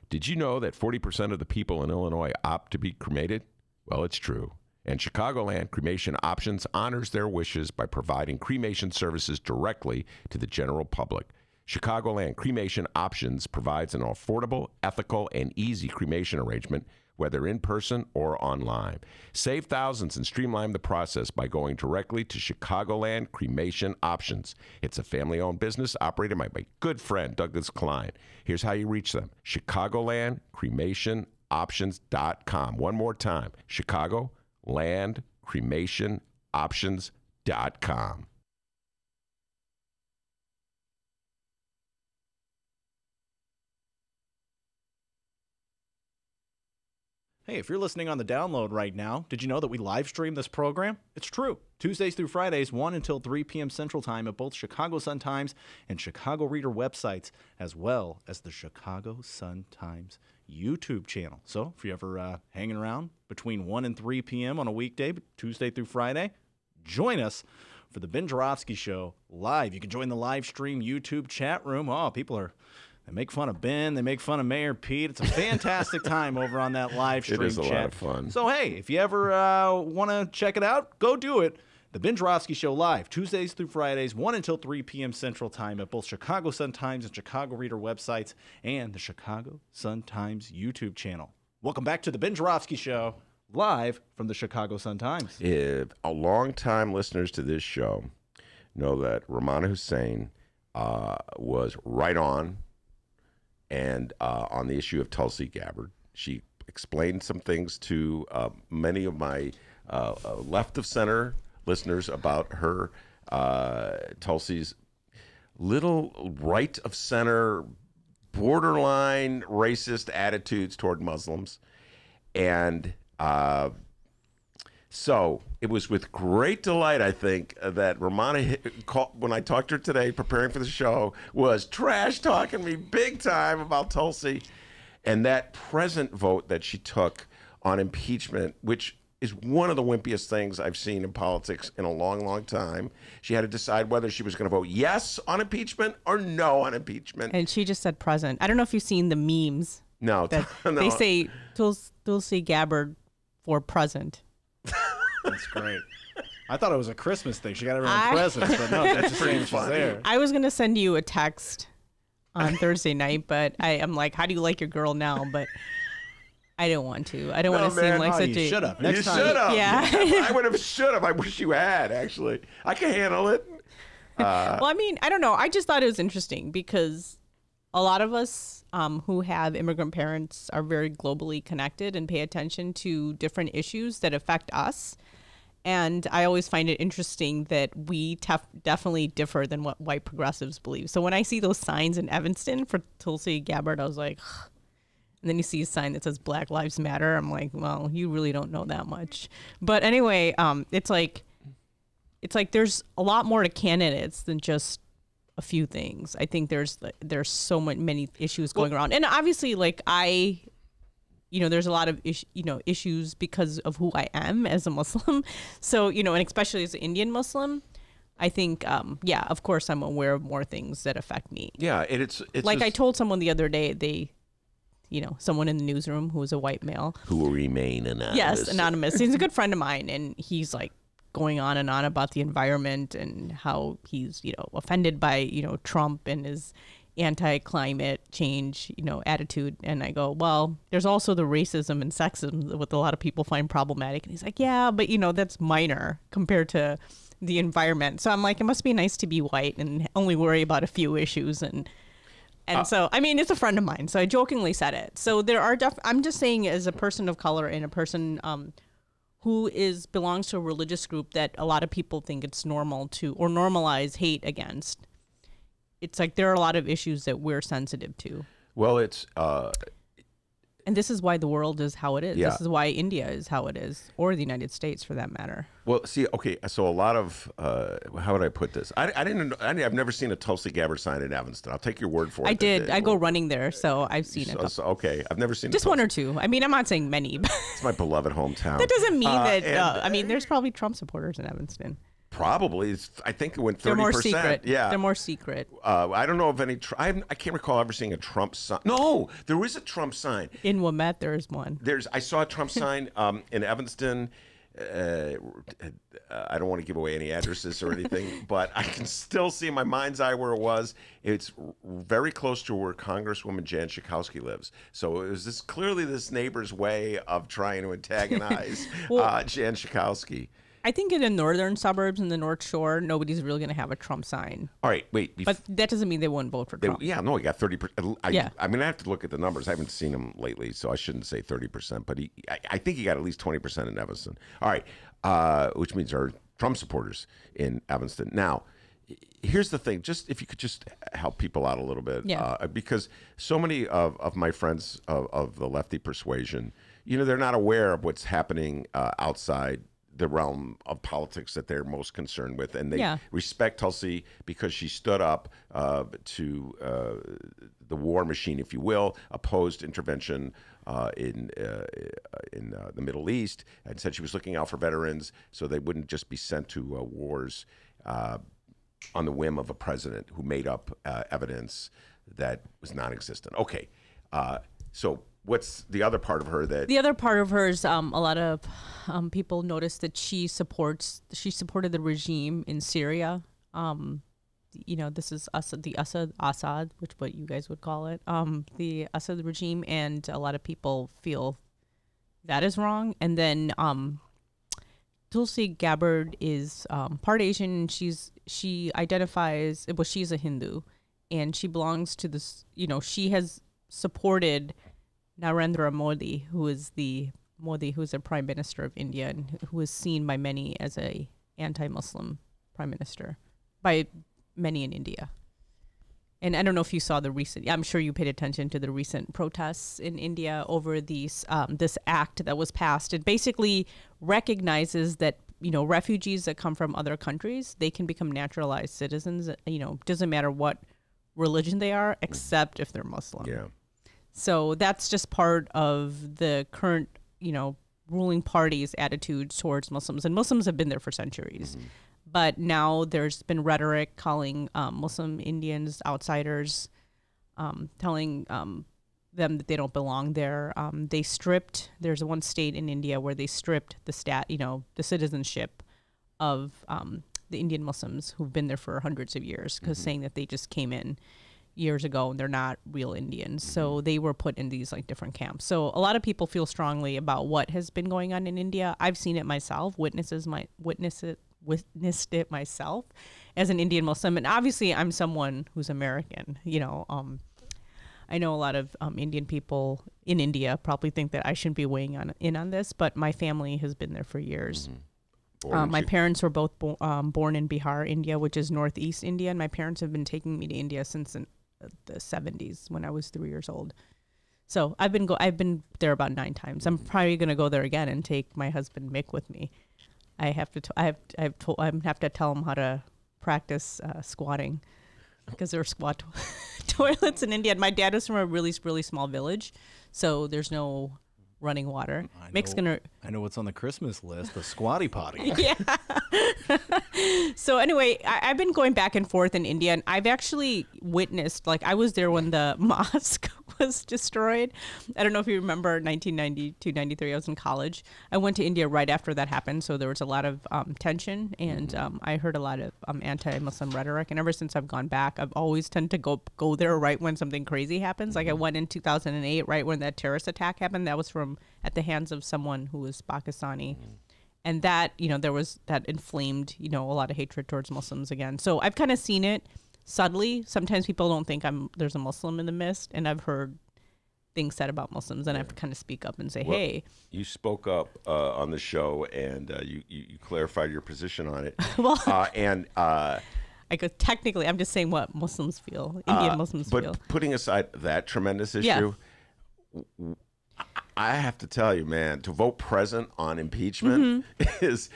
Did you know that 40% of the people in Illinois opt to be cremated? Well, it's true. And Chicagoland Cremation Options honors their wishes by providing cremation services directly to the general public. Chicagoland Cremation Options provides an affordable, ethical, and easy cremation arrangement, whether in person or online. Save thousands and streamline the process by going directly to Chicagoland Cremation Options. It's a family-owned business operated by my good friend Douglas Klein. Here's how you reach them: ChicagolandCremationOptions.com. One more time: ChicagolandCremationOptions.com. Hey, if you're listening on the download right now, did you know that we live stream this program? It's true. Tuesdays through Fridays, 1 until 3 p.m. Central Time at both Chicago Sun-Times and Chicago Reader websites, as well as the Chicago Sun-Times YouTube channel. So if you're ever hanging around between 1 and 3 p.m. on a weekday, Tuesday through Friday, join us for the Ben Joravsky Show live. You can join the live stream YouTube chat room. Oh, they make fun of Ben. They make fun of Mayor Pete. It's a fantastic time over on that live stream chat. It is a lot of fun. So, hey, if you ever want to check it out, go do it. The Ben Joravsky Show live, Tuesdays through Fridays, 1 until 3 p.m. Central Time at both Chicago Sun-Times and Chicago Reader websites and the Chicago Sun-Times YouTube channel. Welcome back to the Ben Joravsky Show, live from the Chicago Sun-Times. If long-time listeners to this show know that Rummana Hussainn was right on, and on the issue of Tulsi Gabbard, she explained some things to many of my left of center listeners about her, Tulsi's little right of center, borderline racist attitudes toward Muslims. And so it was with great delight, I think, that Rummana, when I talked to her today, preparing for the show, was trash talking me big time about Tulsi and that present vote that she took on impeachment, which is one of the wimpiest things I've seen in politics in a long, long time. She had to decide whether she was going to vote yes on impeachment or no on impeachment. And she just said present. I don't know if you've seen the memes. No. That no. They say Tulsi Gabbard for present. That's great. I thought it was a Christmas thing. She got everyone presents, but no, that's just saying she's there. I was going to send you a text on Thursday night, but I'm like, how do you like your girl now? But I don't want to. I don't want to seem like such you a... should have. Next time. Should have. Yeah. I would have should have. I wish you had, actually. I can handle it. Well, I mean, I don't know. I just thought it was interesting because a lot of us who have immigrant parents are very globally connected and pay attention to different issues that affect us. And I always find it interesting that we definitely differ than what white progressives believe. So when I see those signs in Evanston for Tulsi Gabbard, I was like, ugh. And then you see a sign that says Black Lives Matter. I'm like, well, you really don't know that much. But anyway, it's like there's a lot more to candidates than just a few things. I think there's so many issues going around. And obviously, like there's a lot of issues because of who I am as a Muslim. So, and especially as an Indian Muslim, I think, of course, I'm aware of more things that affect me. Yeah, it's like I told someone the other day, someone in the newsroom who was a white male. Who will remain anonymous. Yes, anonymous. He's a good friend of mine, and he's like going on and on about the environment and how he's, offended by, Trump and his anti-climate change, attitude. And I go, well, there's also the racism and sexism that a lot of people find problematic. And he's like, yeah, but that's minor compared to the environment. So I'm like, it must be nice to be white and only worry about a few issues. And so, I mean, it's a friend of mine, so I jokingly said it. So there are I'm just saying, as a person of color and a person who belongs to a religious group that a lot of people think it's normal to or normalize hate against, it's like there are a lot of issues that we're sensitive to. Well, it's And this is why the world is how it is. Yeah. This is why India is how it is, or the United States for that matter. Well, see, okay, so a lot of how would I put this? I've never seen a Tulsi Gabbard sign in Evanston. I'll take your word for it. I did. I go running there, so I've seen it. So, okay, I've never seen Just one or two. I mean, I'm not saying many. But It's my beloved hometown. that doesn't mean that. I mean, there's probably Trump supporters in Evanston. Probably. I think it went 30%. They're more secret. Yeah. They're more secret. I don't know of any. I can't recall ever seeing a Trump sign. No, there is a Trump sign. In Wilmette, there is one. I saw a Trump sign in Evanston. I don't want to give away any addresses or anything, but I can still see in my mind's eye where it was. It's very close to where Congresswoman Jan Schakowsky lives. So it was clearly this neighbor's way of trying to antagonize Jan Schakowsky. I think in the northern suburbs in the North Shore, nobody's really going to have a Trump sign. All right, wait. But that doesn't mean they wouldn't vote for Trump. He got 30%. Yeah. I mean, I have to look at the numbers. I haven't seen him lately, so I shouldn't say 30%. But I think he got at least 20% in Evanston. All right, which means there are Trump supporters in Evanston. Now, here's the thing. Just if you could just help people out a little bit. Yeah. Because so many of my friends of the lefty persuasion, they're not aware of what's happening outside the realm of politics that they're most concerned with, and they respect Tulsi because she stood up to the war machine, if you will, opposed intervention in the Middle East, and said she was looking out for veterans so they wouldn't just be sent to wars on the whim of a president who made up evidence that was non-existent. Okay, so. What's the other part of her that? The other part of her is a lot of people notice that she supported the regime in Syria. This is Assad, which what you guys would call it, the Assad regime, and a lot of people feel that is wrong. And then Tulsi Gabbard is part Asian. She identifies she's a Hindu, and she belongs to this. She has supported Narendra Modi, who's the Prime Minister of India, and who is seen by many as a anti-Muslim Prime Minister by many in India. And I don't know if you saw I'm sure you paid attention to the recent protests in India over this act that was passed. It basically recognizes that, refugees that come from other countries, they can become naturalized citizens. Doesn't matter what religion they are, except if they're Muslim. Yeah. So that's just part of the current, ruling party's attitude towards Muslims. And Muslims have been there for centuries. Mm-hmm. But now there's been rhetoric calling Muslim Indians outsiders, telling them that they don't belong there. There's one state in India where they stripped the citizenship of the Indian Muslims who've been there for hundreds of years, because saying that they just came in years ago and they're not real Indians. So they were put in these different camps. So a lot of people feel strongly about what has been going on in India. I've seen it myself, witnessed it myself as an Indian Muslim. And obviously I'm someone who's American, I know a lot of Indian people in India probably think that I shouldn't be weighing in on this, but my family has been there for years. My parents were both born in Bihar, India, which is northeast India, and my parents have been taking me to India since the 70s when I was 3 years old. So I've been there about 9 times. I'm probably going to go there again and take my husband Mick with me. I have to tell him how to practice squatting, because there are squat toilets in India. And my dad is from a really, really small village, so there's no running water. I know what's on the Christmas list, the squatty potty. Yeah. So anyway, I've been going back and forth in India, and I've actually witnessed, I was there when the mosque was destroyed. I don't know if you remember 1992, 93, I was in college. I went to India right after that happened, so there was a lot of tension, and I heard a lot of anti-Muslim rhetoric, and ever since I've gone back, I've always tend to go there right when something crazy happens. I went in 2008, right when that terrorist attack happened. That was at the hands of someone who was Pakistani. And that, there was that inflamed, a lot of hatred towards Muslims again. So I've kind of seen it subtly. Sometimes people don't think there's a Muslim in the midst, and I've heard things said about Muslims, and I have to kind of speak up and say, hey. You spoke up on the show, and you clarified your position on it. Well, I go, technically, I'm just saying what Muslims feel, Indian Muslims feel. But putting aside that tremendous issue, I have to tell you, man, to vote present on impeachment is.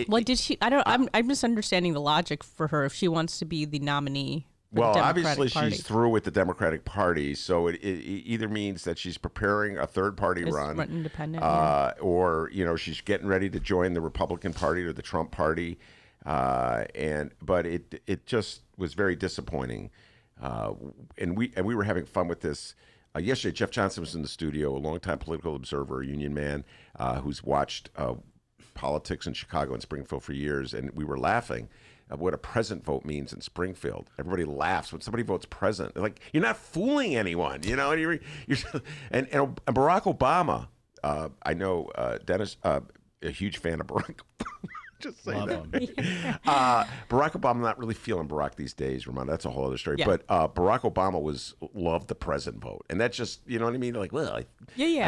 What did she? I don't. I'm misunderstanding the logic for her if she wants to be the nominee. For Well, the Democratic obviously Party. she's through with the Democratic Party, so it either means that she's preparing a third party run, independent, or she's getting ready to join the Republican Party or the Trump Party, but it just was very disappointing, and we were having fun with this. Yesterday, Jeff Johnson was in the studio, a longtime political observer, a union man who's watched politics in Chicago and Springfield for years, and we were laughing at what a present vote means in Springfield. Everybody laughs when somebody votes present. They're like, you're not fooling anyone, and Barack Obama. I know Dennis, a huge fan of Barack. Just say Love that. Barack Obama, not really feeling Barack these days, Rummana. That's a whole other story. Yeah. But Barack Obama loved the present vote, and that's just what I mean. Like, well, I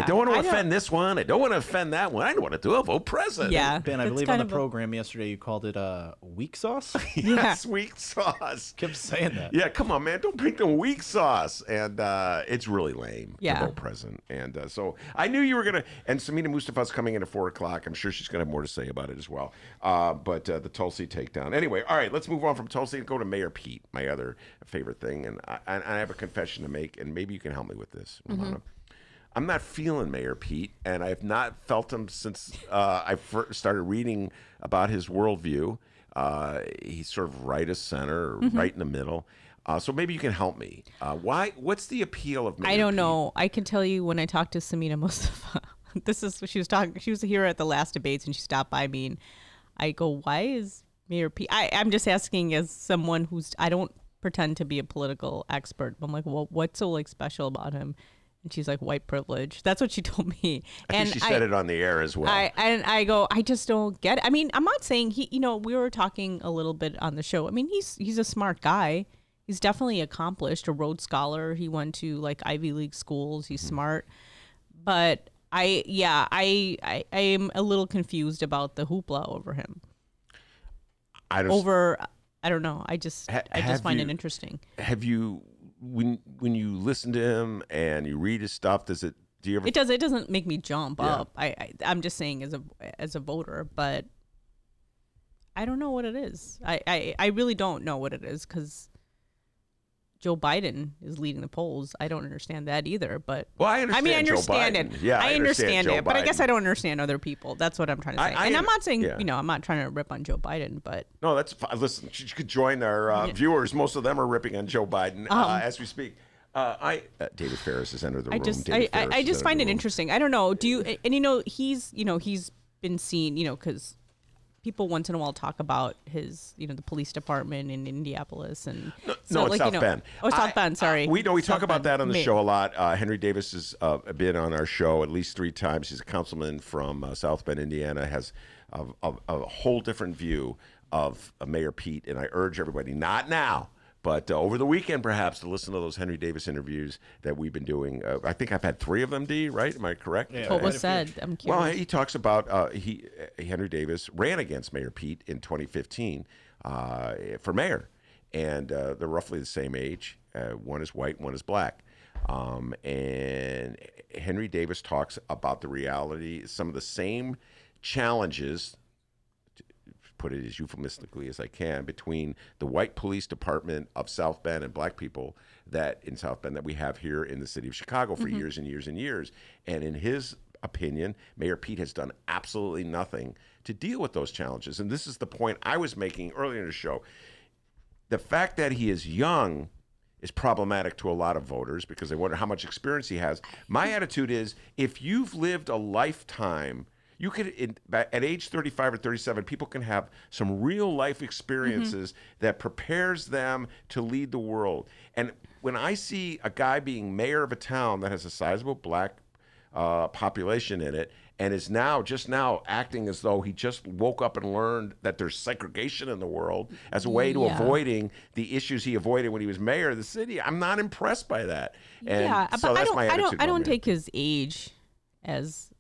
don't want to offend this one. I don't want to offend that one. I don't want to do a vote present. Yeah, Ben, I it's believe on kind the of program yesterday you called it weak sauce. Yes, weak sauce. Kept saying that. Yeah, come on, man. Don't bring the weak sauce. And it's really lame to Yeah. vote present. And so I knew you were going to. And Samina Mustafa's coming in at 4 o'clock. I'm sure she's going to have more to say about it as well. But the Tulsi takedown. Anyway, all right, let's move on from Tulsi and go to Mayor Pete, my other favorite thing. And I have a confession to make, and maybe you can help me with this, Rummana. I'm not feeling Mayor Pete, and I have not felt him since I first started reading about his worldview. He's sort of right of center, or right in the middle. So maybe you can help me. What's the appeal of Mayor I don't Pete? know. I can tell you when I talked to Samina Mustafa. This is what she was talking. She was here at the last debates, and she stopped by me, and I go, "Why is Mayor Pete?" I'm just asking as someone who's. I don't pretend to be a political expert. But I'm like, well, what's so special about him? And she's like, white privilege. That's what she told me. I think she said it on the air as well. I go, I just don't get it. I mean, I'm not saying he. We were talking a little bit on the show. I mean, he's a smart guy. He's definitely accomplished, a Rhodes Scholar. He went to Ivy League schools. He's smart, but I am a little confused about the hoopla over him. I don't know. I just find it interesting. Have you, when you listen to him and you read his stuff, do you ever? It doesn't make me jump up. I'm just saying as a voter, but I don't know what it is. I really don't know what it is because Joe Biden is leading the polls. I don't understand that either. But I understand. I understand Joe it. Biden. Yeah, I understand Joe it. But I guess Biden. I don't understand other people. That's what I'm trying to say. And I'm not saying I'm not trying to rip on Joe Biden, but no, that's fine. Listen, you could join our viewers. Most of them are ripping on Joe Biden as we speak. David Faris has entered the room. I just find it interesting. I don't know. Do you? And he's been seen. Because people once in a while talk about his, the police department in Indianapolis and it's South Bend. Oh, South Bend. Sorry. We talk about that on the show a lot. Henry Davis has been on our show at least 3 times. He's a councilman from South Bend, Indiana. Has a whole different view of Mayor Pete, and I urge everybody, not now, but over the weekend perhaps, to listen to those Henry Davis interviews that we've been doing. I think I've had 3 of them, D, right? Am I correct? Yeah, what was said? I'm curious. Well, he talks about Henry Davis ran against Mayor Pete in 2015 for mayor, and they're roughly the same age. One is white, one is black. And Henry Davis talks about the reality, some of the same challenges, put it as euphemistically as I can, between the white police department of South Bend and black people that in South Bend that we have here in the city of Chicago for years and years and years. And in his opinion, Mayor Pete has done absolutely nothing to deal with those challenges. And this is the point I was making earlier in the show. The fact that he is young is problematic to a lot of voters because they wonder how much experience he has. My attitude is, if you've lived a lifetime, you could, at age 35 or 37, people can have some real life experiences that prepares them to lead the world. And when I see a guy being mayor of a town that has a sizable black population in it, and is just now acting as though he just woke up and learned that there's segregation in the world as a way to avoiding the issues he avoided when he was mayor of the city, I'm not impressed by that. And so but that's my attitude. I don't take his age as.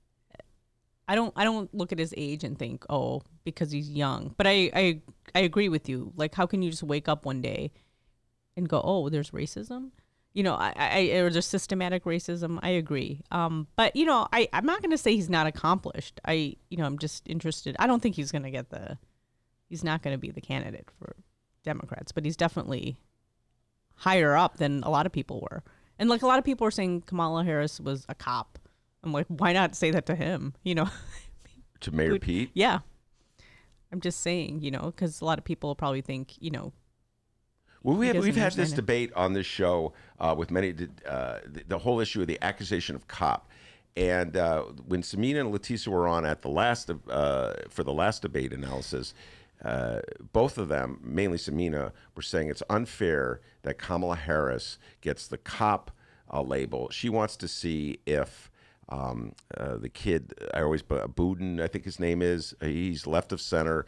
I don't look at his age and think, oh, because he's young. But I agree with you. Like, how can you just wake up one day and go, oh, there's racism? or just systematic racism. I agree. But I'm not going to say he's not accomplished. I'm just interested. I don't think he's going to get he's not going to be the candidate for Democrats, but he's definitely higher up than a lot of people were. And like a lot of people were saying Kamala Harris was a cop. I'm like, why not say that to him? To Mayor Pete? Yeah. I'm just saying, because a lot of people probably think, Well, we've had this debate on this show with many, the whole issue of the accusation of cop. And when Samina and Leticia were on at for the last debate analysis, both of them, mainly Samina, were saying it's unfair that Kamala Harris gets the cop label. She wants to see if the kid, Budin, I think his name is, he's left of center,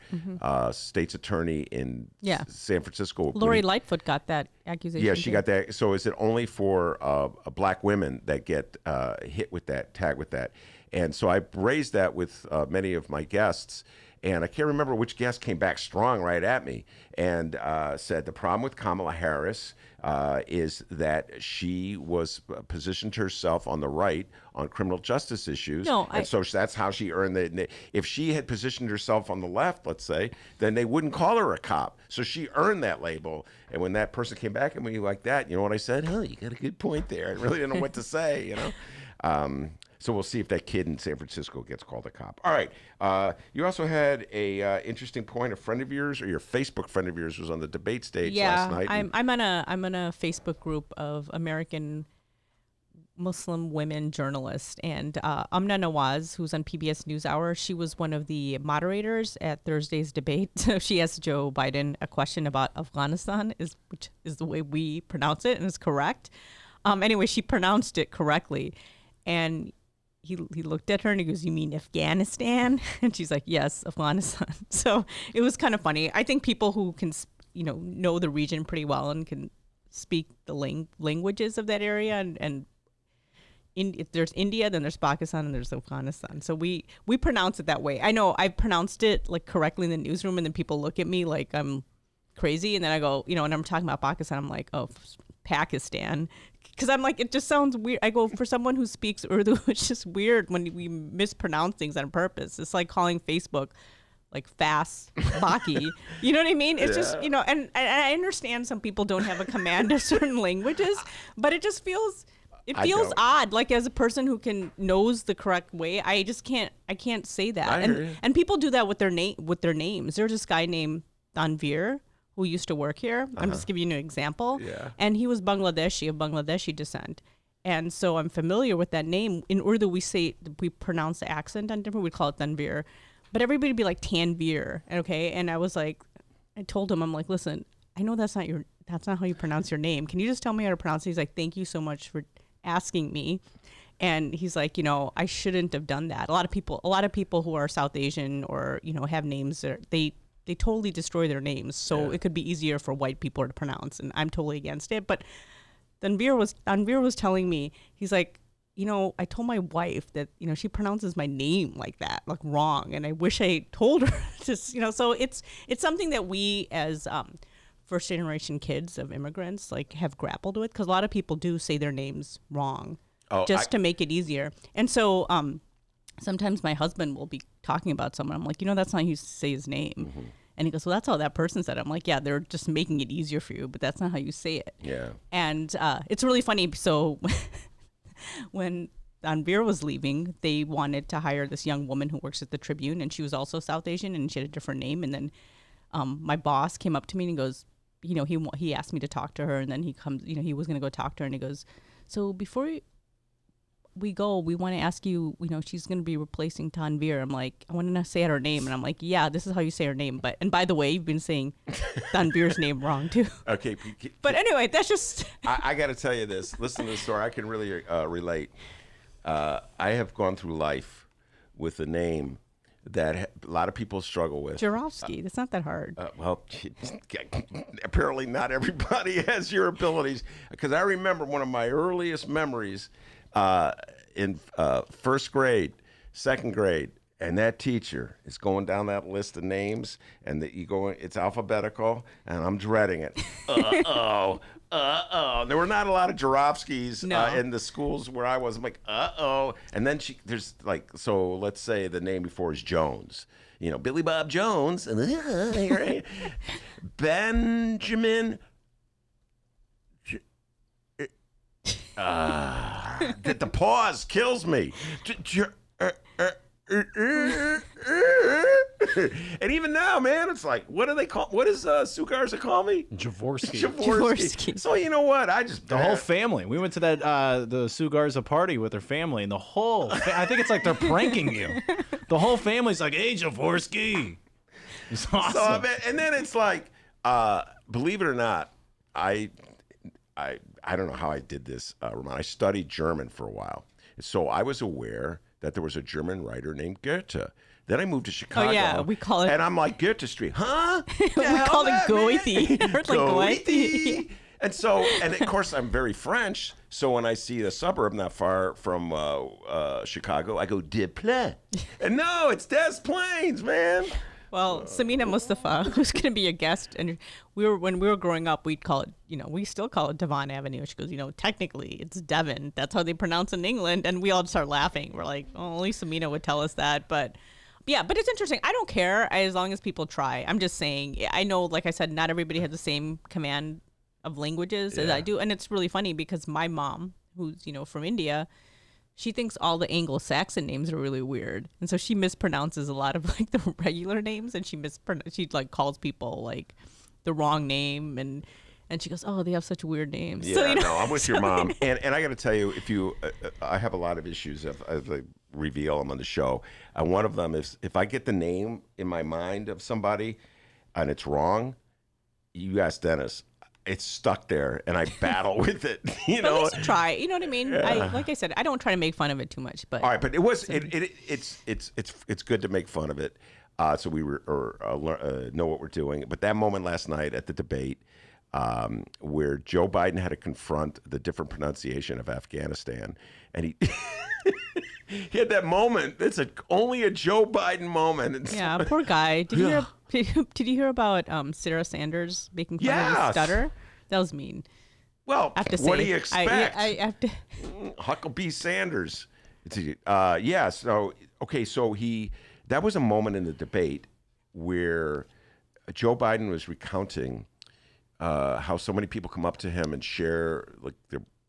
state's attorney in San Francisco. Lori Lightfoot got that accusation. Yeah, she got that. So is it only for black women that get hit with that, tagged with that? And so I raised that with many of my guests, and I can't remember which guest came back strong right at me and said the problem with Kamala Harris is that she was positioned herself on the right on criminal justice issues. So that's how she earned the. If she had positioned herself on the left, let's say, then they wouldn't call her a cop. So she earned that label. And when that person came back at me like that, you know what I said? Oh, you got a good point there. I really didn't know what to say, So we'll see if that kid in San Francisco gets called a cop. All right. You also had a interesting point. A friend of yours, or your Facebook friend of yours, was on the debate stage last night. I'm on a Facebook group of American Muslim women journalists, and Amna Nawaz, who's on PBS NewsHour, she was one of the moderators at Thursday's debate. She asked Joe Biden a question about Afghanistan, which is the way we pronounce it, and is correct. Anyway, she pronounced it correctly, and he looked at her and he goes, "You mean Afghanistan?" And she's like, "Yes, Afghanistan." So it was kind of funny. I think people who can, know the region pretty well and can speak the languages of that area, and if there's India, then there's Pakistan, and there's Afghanistan. So we pronounce it that way. I know I've pronounced it like correctly in the newsroom, and then people look at me like I'm crazy, and then I go, when I'm talking about Pakistan, I'm like, "Oh, Pakistan." Because I'm like, it just sounds weird. I go, for someone who speaks Urdu, it's just weird when we mispronounce things on purpose. It's like calling Facebook like fast Baki. You know what I mean? It's just, and I understand some people don't have a command of certain languages, but it just feels odd. Like as a person who knows the correct way, I can't say that. And people do that with their names. There's this guy named Tanvir who used to work here. I'm just giving you an example. Yeah. And he was Bangladeshi, of Bangladeshi descent. And so I'm familiar with that name. In Urdu, we pronounce the accent on different, we call it Tanvir. But everybody would be like Tanvir, okay? And I was like, I told him, I'm like, listen, I know that's not how you pronounce your name. Can you just tell me how to pronounce it? He's like, thank you so much for asking me. And he's like, I shouldn't have done that. A lot of people who are South Asian or, have names, they totally destroy their names. So it could be easier for white people to pronounce. And I'm totally against it. But Tanvir was telling me, he's like, I told my wife that, she pronounces my name like that, like wrong. And I wish I told her just, so it's something that we as first generation kids of immigrants like have grappled with, because a lot of people do say their names wrong to make it easier. And so sometimes my husband will be talking about someone. I'm like, that's not how you say his name. Mm-hmm. And he goes, well, that's how that person said it. I'm like, yeah, they're just making it easier for you, but that's not how you say it. Yeah. And it's really funny. So when Tanvir was leaving, they wanted to hire this young woman who works at the Tribune, and she was also South Asian, and she had a different name. And then my boss came up to me and he goes, he asked me to talk to her, and then he comes, he was going to go talk to her, and he goes, so before we go, we want to ask you, she's going to be replacing Tanvir. I'm like, I want to say her name. And I'm like, yeah, this is how you say her name. And by the way, you've been saying Tanvir's name wrong too. Okay. But anyway, that's just. I got to tell you this. Listen to the story. I can really relate. I have gone through life with a name that a lot of people struggle with. Joravsky. That's not that hard. Well, apparently not everybody has your abilities. Because I remember one of my earliest memories in first grade, second grade, And that teacher is going down that list of names, and it's alphabetical, and I'm dreading it. There were not a lot of Joravskys in the schools where I was. I'm like, and then there's like, so let's say the name before is Jones. You know, Billy Bob Jones, and Benjamin. The pause kills me. And even now, man, it's like, what do they call? What does Sugarza call me? Joravsky. So you know what? The whole family. We went to that the Sugarza party with their family, and the whole. I think it's like they're pranking you. The whole family's like, "Hey, Joravsky." It's awesome. And then it's like, believe it or not, I don't know how I did this, Rummana. I studied German for a while, so I was aware that there was a German writer named Goethe. Then I moved to Chicago. Oh yeah, we call it. And I'm like, Goethe Street, huh? We call it Goethe. Goethe. And so, and of course, I'm very French. So when I see a suburb not far from Chicago, I go Des Plaines. And no, it's Des Plaines, man. Well, Samina Mustafa, who's going to be a guest, and when we were growing up, we'd call it, we still call it Devon Avenue. She goes, technically it's Devon. That's how they pronounce in England. And we all start laughing. We're like, oh, only Samina would tell us that. But yeah, but it's interesting. I don't care as long as people try. I'm just saying, I know, like I said, not everybody has the same command of languages as I do. And it's really funny because my mom, who's, from India, she thinks all the Anglo-Saxon names are really weird, and so she mispronounces a lot of like the regular names, and she like calls people like the wrong name, and she goes, "Oh, they have such weird names." Yeah, so, no, I'm with your mom, and I got to tell you, I have a lot of issues if I reveal them on the show, and one of them is if I get the name in my mind of somebody, and it's wrong, you ask Dennis. It's stuck there, and I battle with it. But at least try. You know what I mean? Yeah. Like I said, I don't try to make fun of it too much. But all right, but it's good to make fun of it, so we know what we're doing. But that moment last night at the debate, where Joe Biden had to confront the different pronunciation of Afghanistan, and he he had that moment. It's only a Joe Biden moment. Yeah, poor guy. Did you hear about Sarah Sanders making fun of his stutter? That was mean. Well, what do you expect? I have to. Huckabee Sanders. Yeah. So okay. So that was a moment in the debate where Joe Biden was recounting how so many people come up to him and share like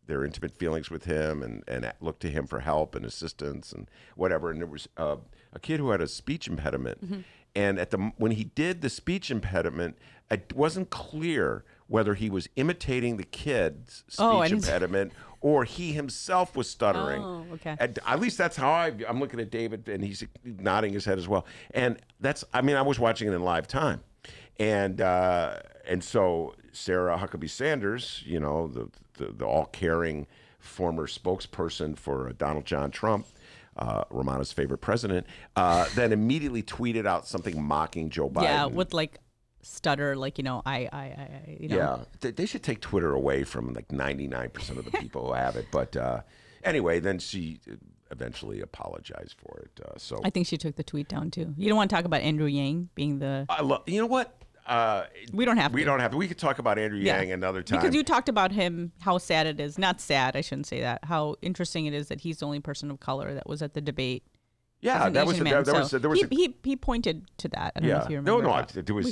their intimate feelings with him and look to him for help and assistance and whatever. And there was a kid who had a speech impediment. Mm-hmm. And when he did the speech impediment, it wasn't clear whether he was imitating the kid's speech impediment or he himself was stuttering. Oh, okay. At least that's how I'm looking at David, and he's nodding his head as well. And I was watching it in live time. And so Sarah Huckabee Sanders, the all-caring former spokesperson for Donald John Trump, Rummana's favorite president, then immediately tweeted out something mocking Joe Biden. Yeah, with like stutter, like, Yeah, they should take Twitter away from like 99% of the people who have it. But anyway, then she eventually apologized for it. So I think she took the tweet down too. You don't want to talk about Andrew Yang being the... you know what? We don't have to. We don't have to. We could talk about Andrew Yang another time. Because you talked about him, how sad it is. Not sad, I shouldn't say that. How interesting it is that he's the only person of color that was at the debate. Yeah, he pointed to that. I don't know if you remember.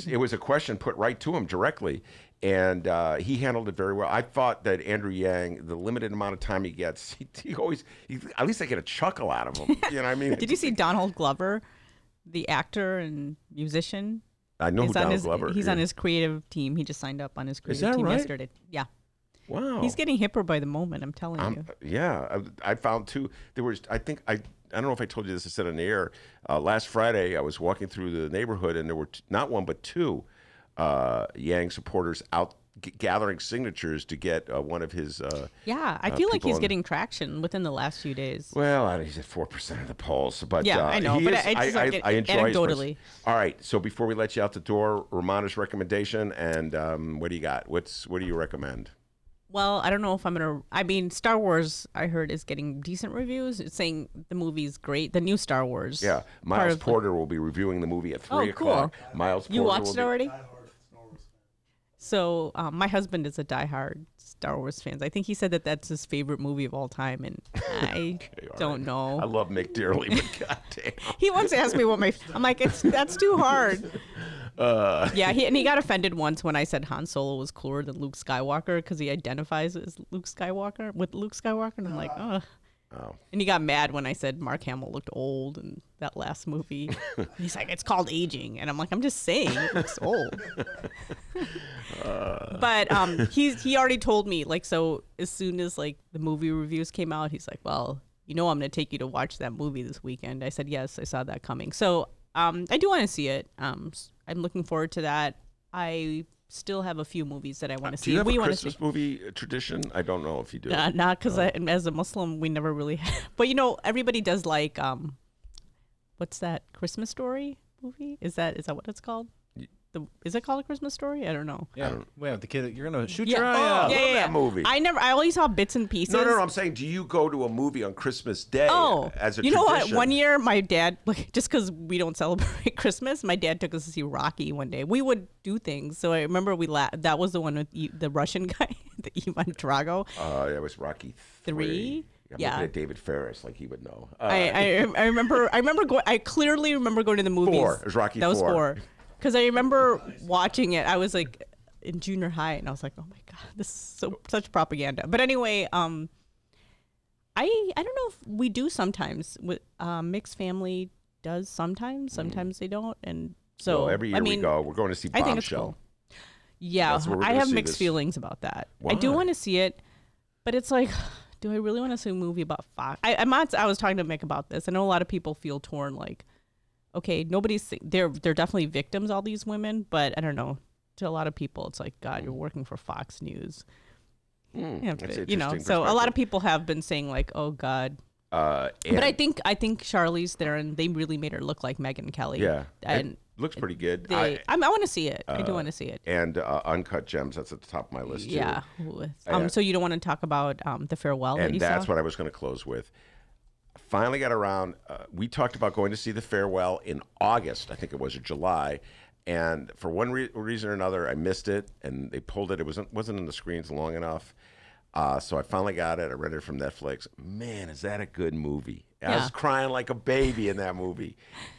It was a question put right to him directly, and he handled it very well. I thought that Andrew Yang, the limited amount of time he gets, he always at least I get a chuckle out of him. You know what I mean? Did you see Donald Glover, the actor and musician? I know who Donald Glover is. He's on his creative team. He just signed up on his creative team yesterday. Yeah. Wow. He's getting hipper by the moment, I'm telling you. Yeah. I found too, I don't know if I told you this, I said on the air. Last Friday, I was walking through the neighborhood, and there were not one but two Yang supporters out gathering signatures to get one of his. I feel like he's getting traction within the last few days. Well, he's at 4% of the polls, but yeah, I know. But I enjoy anecdotally. All right, so before we let you out the door, Rummana's recommendation, and what do you got? What do you recommend? Well, I don't know if I'm gonna. I mean, Star Wars, I heard, is getting decent reviews. It's saying the movie's great. The new Star Wars. Yeah, Miles Porter will be reviewing the movie at 3 o'clock. Cool. Miles Porter You watched it be... already? So my husband is a diehard Star Wars fan. I think he said that that's his favorite movie of all time, and I don't know. I love Mick dearly, but goddamn. He once asked me what my. I'm like, that's too hard. Yeah, he got offended once when I said Han Solo was cooler than Luke Skywalker because he identifies as Luke Skywalker and I'm like, oh. And he got mad when I said Mark Hamill looked old in that last movie. He's like, it's called aging, and I'm like, I'm just saying it looks old. But he already told me, like, so as soon as like the movie reviews came out, he's like, well, I'm gonna take you to watch that movie this weekend. I said, yes, I saw that coming. So I do want to see it. I'm looking forward to that. I still have a few movies that I want to see. Do you have a Christmas movie tradition? I don't know if you do. Not because as a Muslim, we never really have. But, everybody does like, what's that Christmas Story movie? Is that what it's called? Is it called A Christmas Story? I don't know. Yeah, we have the kid. You're gonna shoot your eye out. I love that movie. I only saw bits and pieces. No. I'm saying, do you go to a movie on Christmas Day as a tradition? You know what? One year, my dad, just because we don't celebrate Christmas, my dad took us to see Rocky one day. We would do things. So I remember that was the one with the Russian guy, the Ivan Drago. It was Rocky 3. I'm looking at David Faris, like he would know. I remember going. I clearly remember going to the movies. 4. It was Rocky 4. That was 4. Because I remember watching it. I was like in junior high, and I was like, "Oh my god, this is such propaganda." But anyway, I don't know if we do sometimes. With mixed family does sometimes. Sometimes they don't, and so every year we go. We're going to see Bombshell. I think it's cool. Yeah, I have mixed feelings about that. Why? I do want to see it, but it's like, do I really want to see a movie about Fox? I was talking to Mick about this. I know a lot of people feel torn, like. Okay, they're definitely victims, all these women, but I don't know. To a lot of people, it's like, God, you're working for Fox News. So a lot of people have been saying like, oh God. But I think Charlize Theron, they really made her look like Megyn Kelly. Yeah, and it looks pretty good. I want to see it. I do want to see it. And Uncut Gems, that's at the top of my list too. Yeah. So you don't want to talk about The Farewell? And that's what I was going to close with. Finally got around. We talked about going to see The Farewell in August, I think it was, or July, and for one reason or another, I missed it, and they pulled it. It wasn't in the screens long enough, so I finally got it. I rented it from Netflix. Man, is that a good movie? I was crying like a baby in that movie,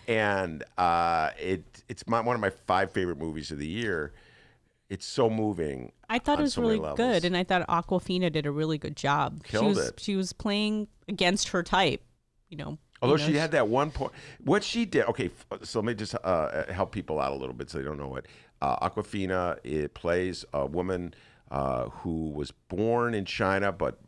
and it's one of my 5 favorite movies of the year. It's so moving. I thought it was really good, and I thought Awkwafina did a really good job. She was playing against her type. Although she had that one point. What she did, okay, so let me just help people out a little bit so they don't know it. Awkwafina plays a woman who was born in China but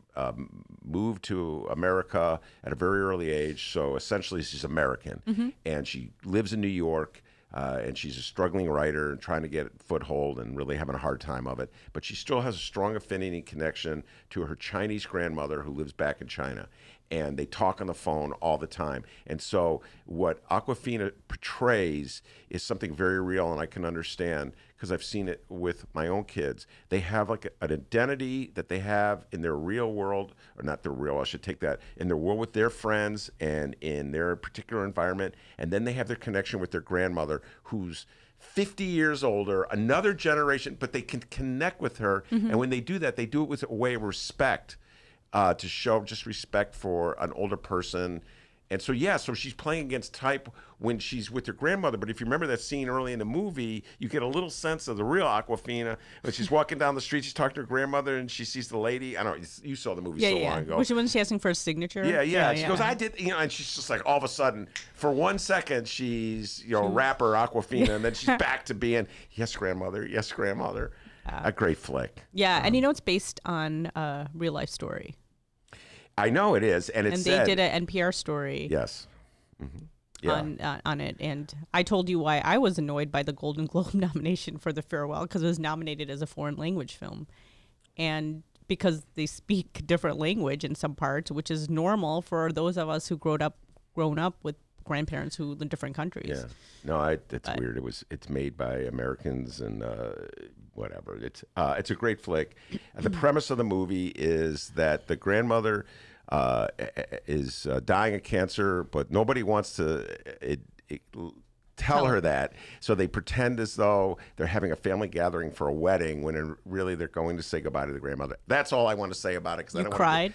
moved to America at a very early age. So essentially she's American. And she lives in New York. And she's a struggling writer and trying to get a foothold and really having a hard time of it. But she still has a strong affinity and connection to her Chinese grandmother who lives back in China. And they talk on the phone all the time. And so what Awkwafina portrays is something very real, and I can understand because I've seen it with my own kids. They have like an identity that they have in their real world, or not their real, I should take that, in their world with their friends and in their particular environment. And then they have their connection with their grandmother who's 50 years older, another generation, but they can connect with her. And when they do that, they do it with a way of respect. To show just respect for an older person. And so, so she's playing against type when she's with her grandmother. But if you remember that scene early in the movie, you get a little sense of the real Awkwafina. When she's walking down the street, she's talking to her grandmother, and she sees the lady. I don't know, you saw the movie long ago. Which one she asking for a signature? Yeah. She goes, I did, and she's just like, all of a sudden, for 1 second, she's, rapper Awkwafina, and then she's back to being, yes, grandmother. A great flick. Yeah, and it's based on a real life story. I know it is, and they did an NPR story. Yes. On it, and I told you why I was annoyed by the Golden Globe nomination for The Farewell because it was nominated as a foreign language film, and because they speak different language in some parts, which is normal for those of us who grown up with grandparents who live in different countries. Yeah, no, it's weird. It's made by Americans and whatever. It's a great flick. The premise of the movie is that the grandmother is dying of cancer, but nobody wants to tell her that. So they pretend as though they're having a family gathering for a wedding when really they're going to say goodbye to the grandmother. That's all I want to say about it. You cried?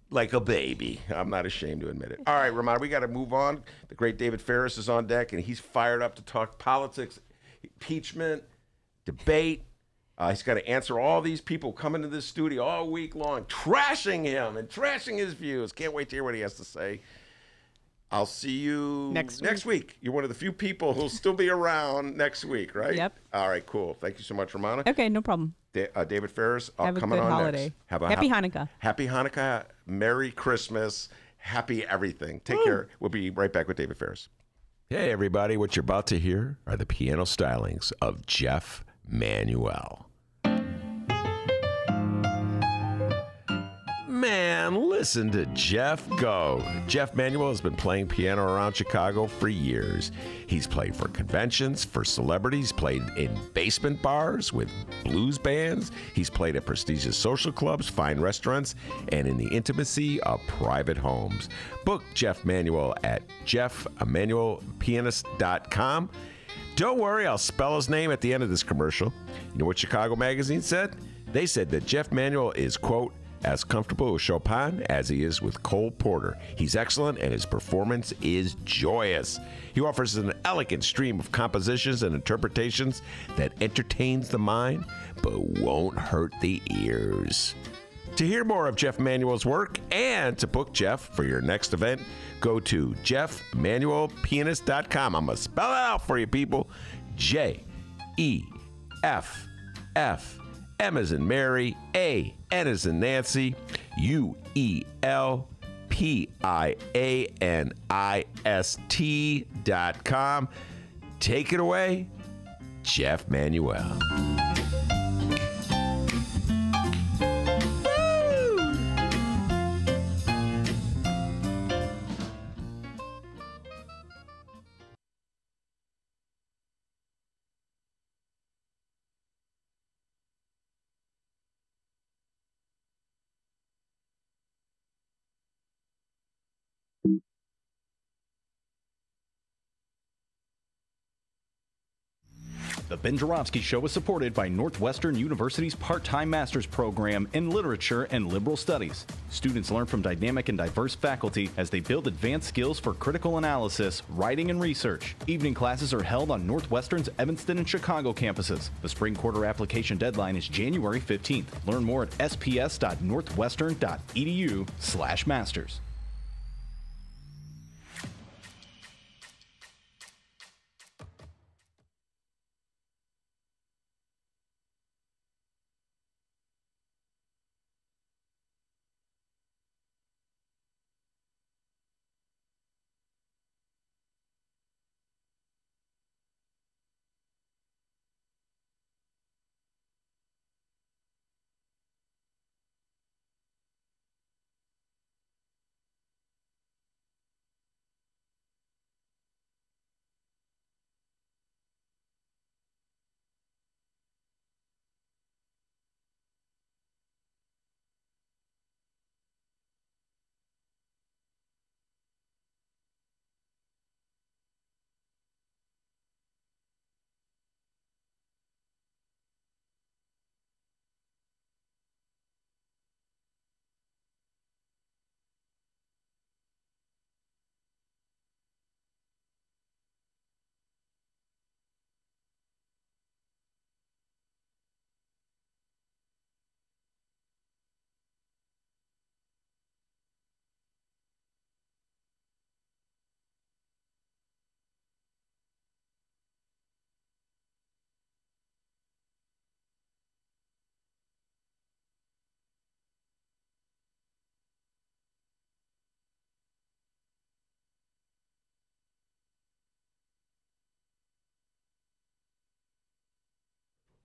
Like a baby. I'm not ashamed to admit it. All right, Rummana, we got to move on. The great David Faris is on deck, and he's fired up to talk politics, impeachment, debate. He's got to answer all these people coming to this studio all week long, trashing him and trashing his views. Can't wait to hear what he has to say. I'll see you next week. You're one of the few people who'll still be around next week, right? Yep. All right, cool. Thank you so much, Rummana. Okay, no problem. David Faris, Have a coming good on holiday. next. Happy Hanukkah. Happy Hanukkah. Merry Christmas. Happy everything. Take care. We'll be right back with David Faris. Hey, everybody. What you're about to hear are the piano stylings of Jeff Manuel. Man, listen to Jeff go. Jeff Manuel has been playing piano around Chicago for years. He's played for conventions, for celebrities, played in basement bars with blues bands. He's played at prestigious social clubs, fine restaurants, and in the intimacy of private homes. Book Jeff Manuel at jeffemanuelpianist.com. Don't worry, I'll spell his name at the end of this commercial. You know what Chicago Magazine said? They said that Jeff Manuel is, quote, as comfortable with Chopin as he is with Cole Porter. He's excellent and his performance is joyous. He offers an elegant stream of compositions and interpretations that entertains the mind but won't hurt the ears. To hear more of Jeff Manuel's work and to book Jeff for your next event, go to jeffmanuelpianist.com. I'm going to spell it out for you, people. J-E-F-F. M as in Mary, A, N as in Nancy, UELPIANIST.com. Take it away, Jeff Manuel. The Ben Joravsky Show is supported by Northwestern University's part-time master's program in literature and liberal studies. Students learn from dynamic and diverse faculty as they build advanced skills for critical analysis, writing, and research. Evening classes are held on Northwestern's Evanston and Chicago campuses. The spring quarter application deadline is January 15th. Learn more at sps.northwestern.edu/masters.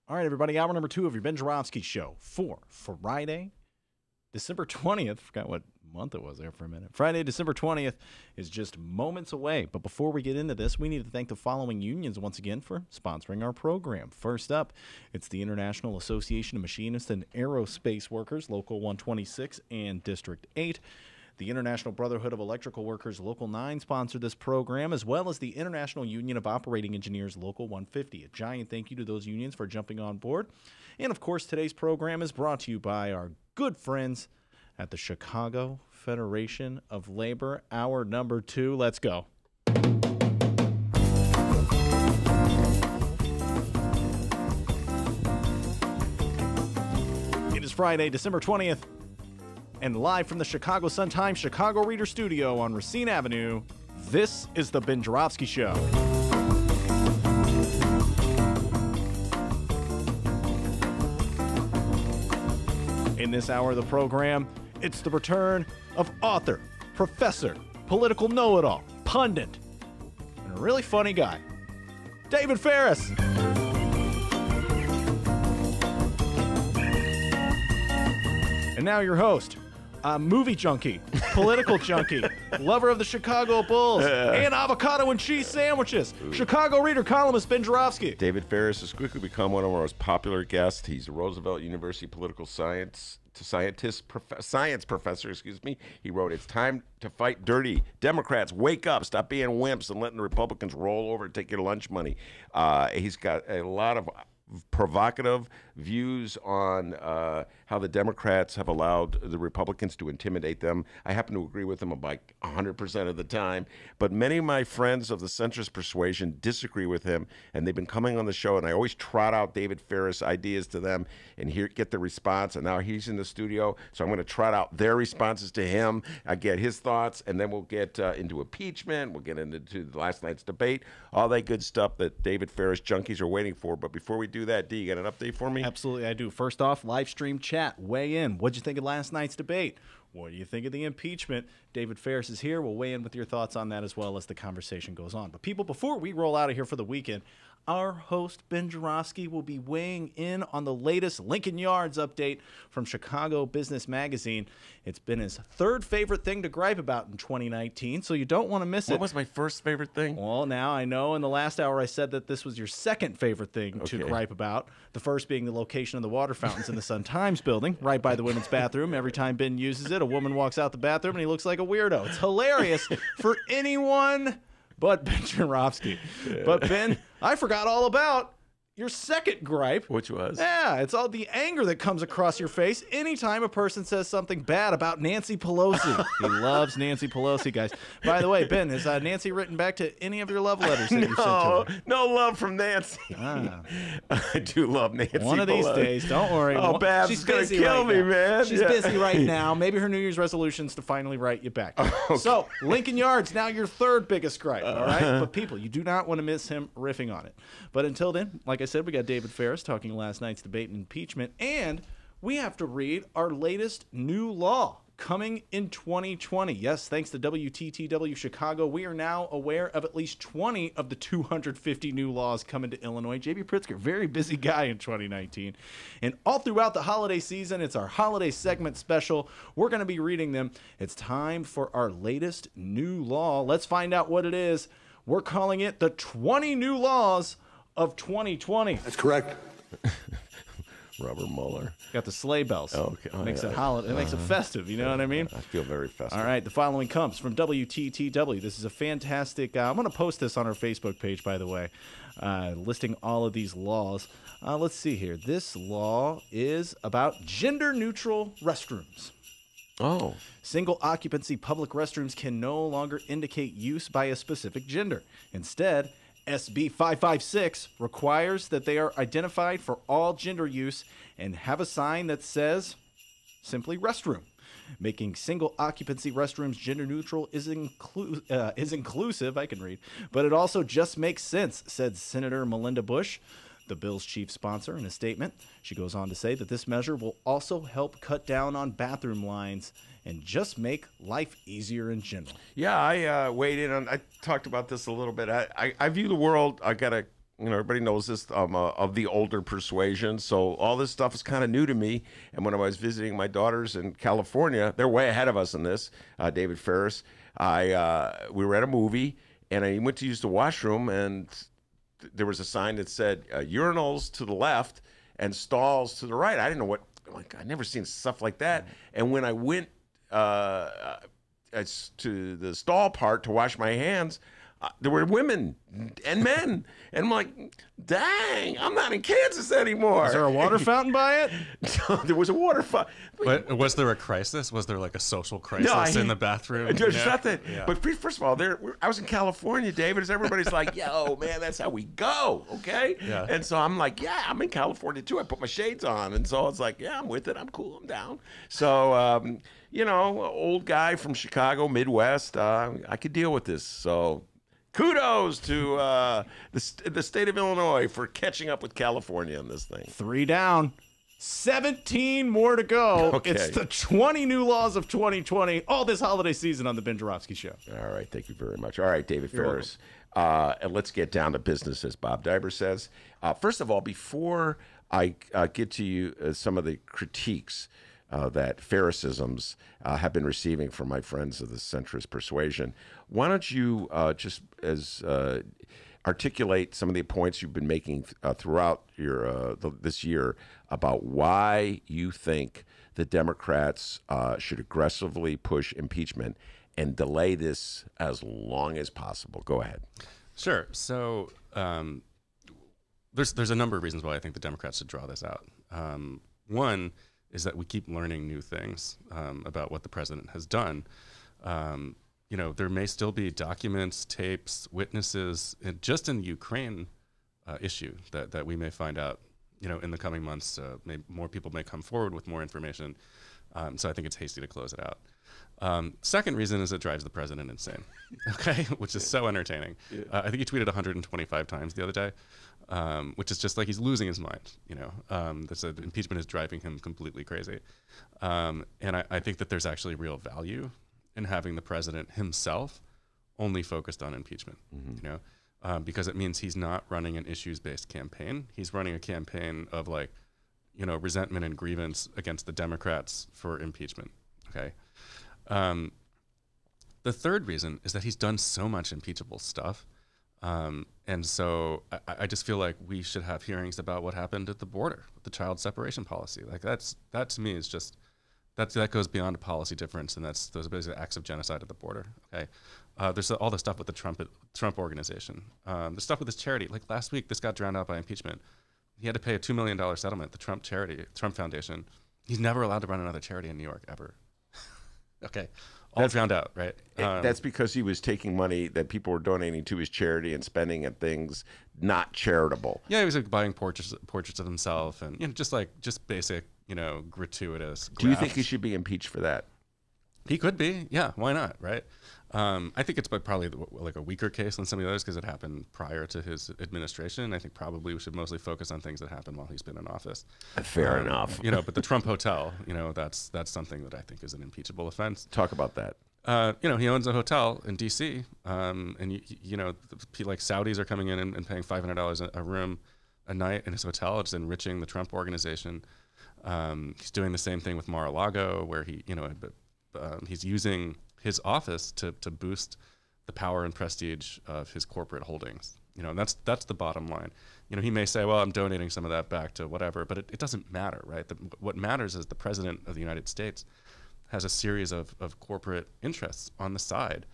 All right, everybody, hour number 2 of your Ben Joravsky Show for Friday, December 20th. Forgot what month it was there for a minute. Friday, December 20th is just moments away. But before we get into this, we need to thank the following unions once again for sponsoring our program. First up, it's the International Association of Machinists and Aerospace Workers, Local 126 and District 8. The International Brotherhood of Electrical Workers, Local 9, sponsored this program, as well as the International Union of Operating Engineers, Local 150. A giant thank you to those unions for jumping on board. And, of course, today's program is brought to you by our good friends at the Chicago Federation of Labor. Hour number 2. Let's go. It is Friday, December 20th, and live from the Chicago Sun-Times Chicago Reader Studio on Racine Avenue, this is the Ben Joravsky Show. In this hour of the program, it's the return of author, professor, political know-it-all, pundit, and a really funny guy, David Faris. And now your host, movie junkie, political junkie, lover of the Chicago Bulls, and avocado and cheese sandwiches, Chicago Reader columnist Ben Joravsky. David Faris has quickly become one of our most popular guests. He's a Roosevelt University political science professor. He wrote, "It's time to fight dirty. Democrats, wake up. Stop being wimps and letting the Republicans roll over and take your lunch money." He's got a lot of provocative views on how the Democrats have allowed the Republicans to intimidate them. I happen to agree with him about 100% of the time, but many of my friends of the centrist persuasion disagree with him, and they've been coming on the show, and I always trot out David Faris ideas to them and get the response, and now he's in the studio, so I'm going to trot out their responses to him. I get his thoughts, and then we'll get into impeachment, we'll get into last night's debate, all that good stuff that David Faris junkies are waiting for. But before we do that, D, you got an update for me? Absolutely, I do. First off, live stream chat. Weigh in. What'd you think of last night's debate? What do you think of the impeachment? David Faris is here. We'll weigh in with your thoughts on that as well as the conversation goes on. But people, before we roll out of here for the weekend, our host, Ben Joravsky, will be weighing in on the latest Lincoln Yards update from Chicago Business Magazine. It's been his third favorite thing to gripe about in 2019, so you don't want to miss it. What was my first favorite thing? Well, now I know in the last hour I said that this was your second favorite thing to gripe about. The first being the location of the water fountains in the Sun-Times building, right by the women's bathroom. Every time Ben uses it, a woman walks out the bathroom and he looks like a weirdo. It's hilarious for anyone but Ben Joravsky. But Ben, I forgot all about your second gripe. Which was? Yeah, it's all the anger that comes across your face anytime a person says something bad about Nancy Pelosi. He loves Nancy Pelosi, guys. By the way, Ben, has Nancy written back to any of your love letters that you sent to her? No love from Nancy. I do love Nancy One of these days, don't worry. Oh, Babs, she's she's going to busy kill right me, now. man. She's busy right now. Maybe her New Year's resolution's to finally write you back. Okay. So, Lincoln Yards, now your third biggest gripe, all right? But people, you do not want to miss him riffing on it. But until then, like I said, we got David Faris talking last night's debate and impeachment, and we have to read our latest new law coming in 2020. Yes, thanks to WTTW Chicago, we are now aware of at least 20 of the 250 new laws coming to Illinois. J.B. Pritzker, very busy guy in 2019. And all throughout the holiday season, it's our holiday segment special. We're going to be reading them. It's time for our latest new law. Let's find out what it is. We're calling it the 20 new laws of 2020. That's correct. Robert Mueller. Got the sleigh bells. Okay. Makes it holiday. It makes it festive. You know what I mean? I feel very festive. All right. The following comes from WTTW. This is a fantastic. I'm going to post this on our Facebook page, by the way, listing all of these laws. Let's see here. This law is about gender-neutral restrooms. Oh. Single occupancy public restrooms can no longer indicate use by a specific gender. Instead, SB 556 requires that they are identified for all gender use and have a sign that says simply restroom. Making single occupancy restrooms gender neutral is inclusive, I can read, but it also just makes sense, said Senator Melinda Bush, the bill's chief sponsor, in a statement. She goes on to say that this measure will also help cut down on bathroom lines and just make life easier in general. Yeah, I weighed in on. I talked about this a little bit. I view the world. I got a everybody knows this, of the older persuasion. So all this stuff is kind of new to me. And when I was visiting my daughters in California, they're way ahead of us in this. David Faris, we were at a movie, and I went to use the washroom, and there was a sign that said urinals to the left and stalls to the right. I didn't know what. Like, I'd never seen stuff like that. And when I went to the stall part to wash my hands, there were women and men. And I'm like, dang, I'm not in Kansas anymore. Is there a water fountain by it? There was a water fountain. But was there a crisis? Was there like a social crisis in the bathroom? There's nothing. Yeah. But first of all, I was in California, David. Everybody's like, yo, man, that's how we go, okay? Yeah. And so I'm like, yeah, I'm in California too. I put my shades on. And so it's like, yeah, I'm with it. I'm cool. I'm down. So, old guy from Chicago, Midwest, I could deal with this. So kudos to the state of Illinois for catching up with California on this thing. 3 down. 17 more to go. Okay. It's the 20 new laws of 2020 all this holiday season on the Ben Joravsky Show. All right. Thank you very much. All right, David Faris. And let's get down to business, as Bob Diber says. First of all, before I get to you some of the critiques that Farisisms have been receiving from my friends of the centrist persuasion, why don't you just articulate some of the points you've been making throughout your this year about why you think the Democrats should aggressively push impeachment and delay this as long as possible. Go ahead. Sure. So there's a number of reasons why I think the Democrats should draw this out. One is that we keep learning new things about what the president has done. There may still be documents, tapes, witnesses, just in the Ukraine issue that we may find out, in the coming months. More people may come forward with more information. So I think it's hasty to close it out. Second reason is it drives the president insane, okay, which is so entertaining. I think he tweeted 125 times the other day, which is just like he's losing his mind. Impeachment is driving him completely crazy. And I think that there's actually real value in having the president himself only focused on impeachment, because it means he's not running an issues-based campaign. He's running a campaign of resentment and grievance against the Democrats for impeachment, okay? The third reason is that he's done so much impeachable stuff. And so I just feel like we should have hearings about what happened at the border with the child separation policy. Like that to me is just, that goes beyond a policy difference, and those are basically acts of genocide at the border. Okay, there's all the stuff with the Trump organization, the stuff with his charity. Like last week, this got drowned out by impeachment. He had to pay a $2 million settlement. The Trump Foundation. He's never allowed to run another charity in New York ever. Okay, all drowned out, right? That's because he was taking money that people were donating to his charity and spending at things not charitable. Yeah, he was buying portraits of himself, and just basic. Gratuitous graft. Do you think he should be impeached for that? He could be. Yeah, why not, right? I think it's probably like a weaker case than some of the others because it happened prior to his administration. I think probably we should mostly focus on things that happened while he's been in office. Fair enough. But the Trump Hotel, that's something that I think is an impeachable offense. Talk about that. He owns a hotel in D.C., and like Saudis are coming in and paying $500 a room a night in his hotel. It's enriching the Trump organization. He's doing the same thing with Mar-a-Lago, where he's using his office to boost the power and prestige of his corporate holdings. And that's the bottom line. He may say, well, I'm donating some of that back to whatever, but it doesn't matter, right? What matters is the president of the United States has a series of corporate interests on the side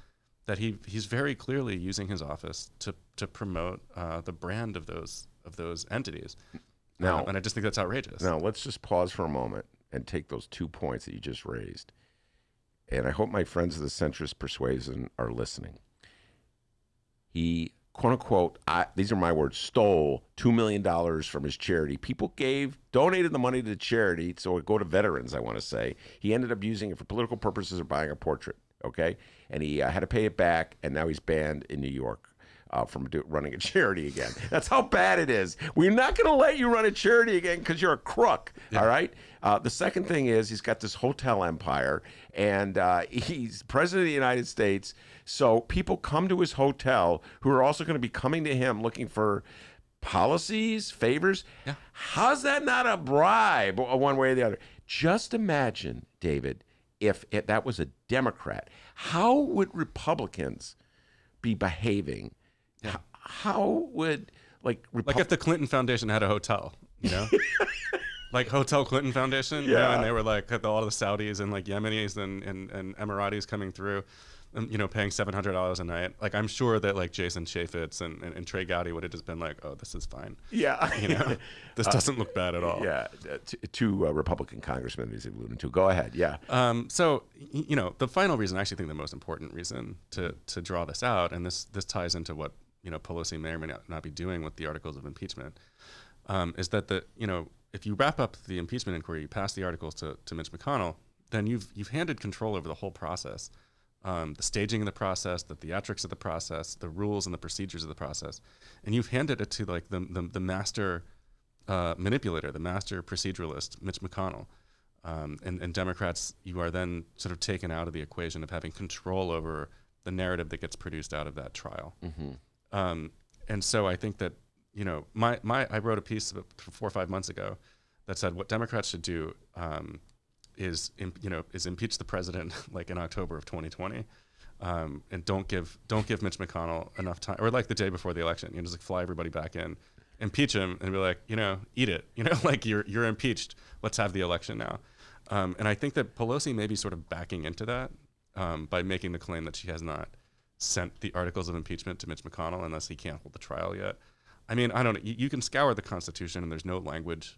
that he's very clearly using his office to promote the brand of those entities. Now, and I just think that's outrageous. Now, let's just pause for a moment and take those 2 points that you just raised. And I hope my friends of the centrist persuasion are listening. He, quote unquote, these are my words, stole $2 million from his charity. People donated the money to the charity, so it would go to veterans, I want to say. He ended up using it for political purposes or buying a portrait, okay? And he had to pay it back, and now he's banned in New York. From running a charity again. That's how bad it is. We're not going to let you run a charity again because you're a crook, all right? The second thing is he's got this hotel empire, and he's president of the United States, so people come to his hotel who are also going to be coming to him looking for policies, favors. Yeah. How's that not a bribe, one way or the other? Just imagine, David, if that was a Democrat. How would Republicans be behaving? Yeah. How would, like if the Clinton Foundation had a hotel, you know? Like Hotel Clinton Foundation, you know, and they were like, had all the Saudis and like Yemenis and Emiratis coming through, and, you know, paying $700 a night. Like, I'm sure that like Jason Chaffetz and Trey Gowdy would have just been like, oh, this is fine. Yeah. You know, this doesn't look bad at all. Yeah. Two Republican congressmen he's alluding to. Go ahead. Yeah. So, you know, the final reason, I actually think the most important reason to draw this out, and this ties into what, you know, Pelosi may or may not be doing with the articles of impeachment, is that you know, if you wrap up the impeachment inquiry, you pass the articles to Mitch McConnell, then you've handed control over the whole process, the staging of the process, the theatrics of the process, the rules and the procedures of the process, and you've handed it to like the master manipulator, the master proceduralist, Mitch McConnell, and Democrats. You are then sort of taken out of the equation of having control over the narrative that gets produced out of that trial. Mm-hmm. And so I think that, you know, I wrote a piece 4 or 5 months ago that said what Democrats should do is impeach the president like in October of 2020, and don't give Mitch McConnell enough time, or like the day before the election, you know, just like fly everybody back in, impeach him, and be like, you know, eat it, you know, like you're impeached. Let's have the election now. And I think that Pelosi may be sort of backing into that by making the claim that she has not sent the articles of impeachment to Mitch McConnell unless he can't hold the trial yet. I mean, I don't know. You can scour the Constitution, and there's no language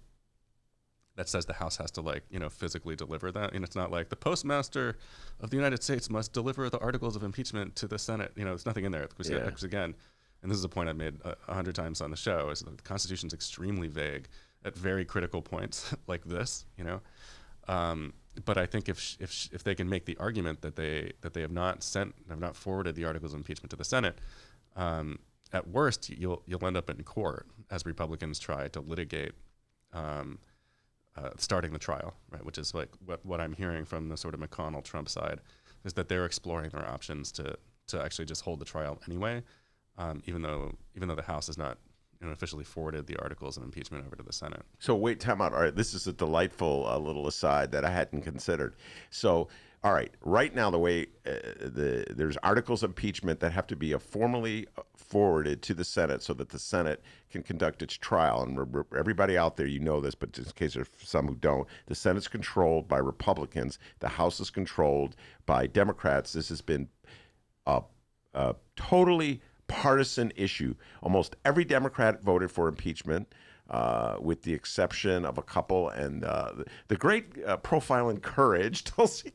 that says the House has to, like, you know, physically deliver that. And it's not like the Postmaster of the United States must deliver the articles of impeachment to the Senate. You know, there's nothing in there. Because again, and this is a point I've made 100 times on the show, is that the Constitution is extremely vague at very critical points like this. You know, but I think if they can make the argument that they have not forwarded the articles of impeachment to the Senate. At worst, you'll end up in court as Republicans try to litigate starting the trial, right? Which is like what I'm hearing from the sort of McConnell-Trump side, is that they're exploring their options to actually just hold the trial anyway, even though the House has not, you know, officially forwarded the articles of impeachment over to the Senate. So wait, time out. All right, this is a delightful little aside that I hadn't considered. So. All right. Right now, the way there's articles of impeachment that have to be formally forwarded to the Senate so that the Senate can conduct its trial. And everybody out there, you know this, but just in case there's some who don't, the Senate's controlled by Republicans. The House is controlled by Democrats. This has been a totally partisan issue. Almost every Democrat voted for impeachment. With the exception of a couple, and the great profile and courage, Tulsi.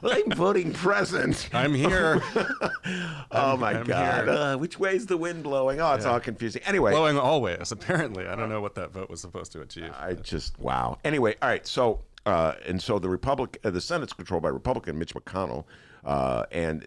I'm voting present. I'm here. Oh my God! Which way's the wind blowing? Oh, it's all confusing. Anyway, blowing always. Apparently, I don't know what that vote was supposed to achieve. Wow. Anyway, all right. So the Senate's controlled by Republican Mitch McConnell, and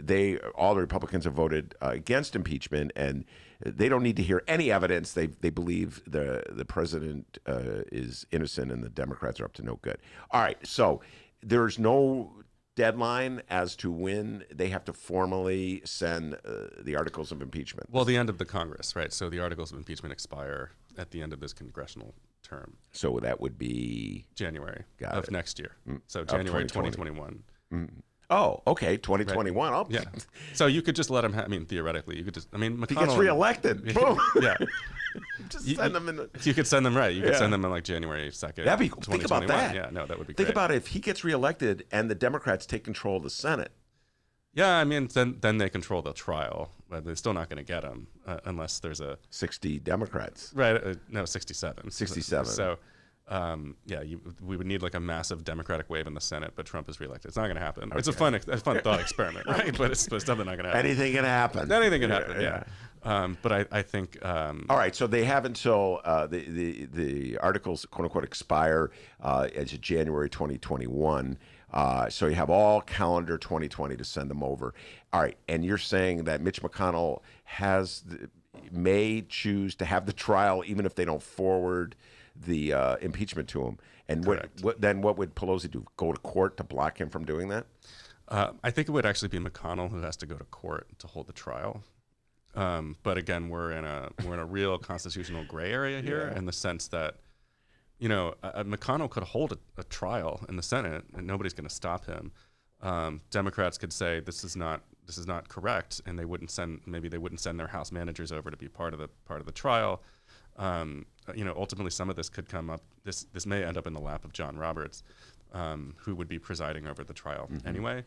all the Republicans have voted against impeachment, and they don't need to hear any evidence. They believe the president is innocent, and the Democrats are up to no good. All right, so there's no deadline as to when they have to formally send the articles of impeachment. Well, the end of the Congress, right? So the articles of impeachment expire at the end of this congressional term. So that would be January of next year. So January 2021. Oh, okay, 2021. Right. Oh. Yeah. So you could just let him. I mean, theoretically, you could just. I mean, McConnell, he gets reelected. Boom. Yeah. Just send them in. You could send them right. You could send them in like January 2nd. That'd be cool. Think about that. Yeah. No, that would be. Think great. about it if he gets reelected and the Democrats take control of the Senate. Yeah, I mean, then they control the trial, but they're still not going to get him unless there's a 60 Democrats. Right? No, 67. 67. So. We would need like a massive Democratic wave in the Senate, but Trump is reelected. It's not going to happen. Okay. It's a fun thought experiment, right? But it's definitely not going to happen. Anything can happen. Anything can happen. Yeah. But I think. All right. So they have until the articles, quote unquote, expire as of January 2021. So you have all calendar 2020 to send them over. All right. And you're saying that Mitch McConnell may choose to have the trial even if they don't forward the impeachment to him. And what would Pelosi do? Go to court to block him from doing that? I think it would actually be McConnell who has to go to court to hold the trial. But again, we're in a real constitutional gray area here in the sense that, McConnell could hold a trial in the Senate and nobody's going to stop him. Democrats could say this is not correct, and they wouldn't send their House managers over to be part of the trial. Ultimately, some of this could come up. This may end up in the lap of John Roberts, who would be presiding over the trial anyway.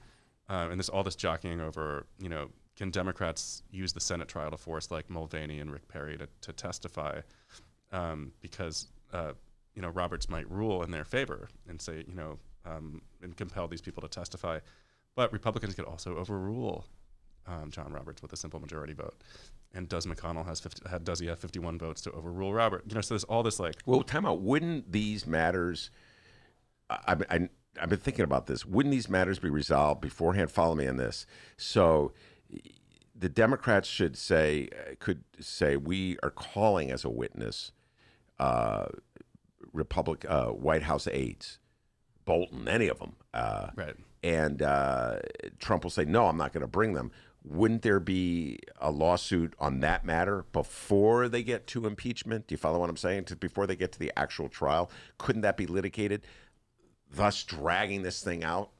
And all this jockeying over, can Democrats use the Senate trial to force like Mulvaney and Rick Perry to testify, because Roberts might rule in their favor and say and compel these people to testify, but Republicans could also overrule John Roberts with a simple majority vote. And does McConnell does he have 51 votes to overrule Robert? So there's all this like. Well, time out. Wouldn't these matters? I've been thinking about this. Wouldn't these matters be resolved beforehand? Follow me on this. So the Democrats could say we are calling as a witness White House aides, Bolton, any of them, right? And Trump will say, no, I'm not going to bring them. Wouldn't there be a lawsuit on that matter before they get to impeachment? Do you follow what I'm saying? Before they get to the actual trial, couldn't that be litigated, thus dragging this thing out?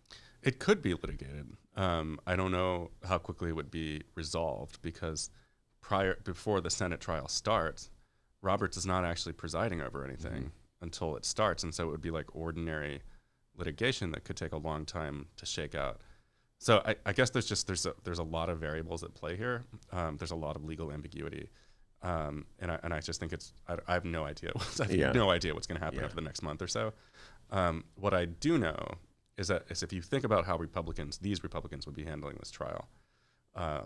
It could be litigated. I don't know how quickly it would be resolved, because before the Senate trial starts, Roberts is not actually presiding over anything until it starts, and so it would be like ordinary litigation that could take a long time to shake out. So I guess there's a lot of variables at play here. There's a lot of legal ambiguity, and I just think I have no idea. I have no idea what's going to happen over the next month or so. What I do know is if you think about how these Republicans would be handling this trial, the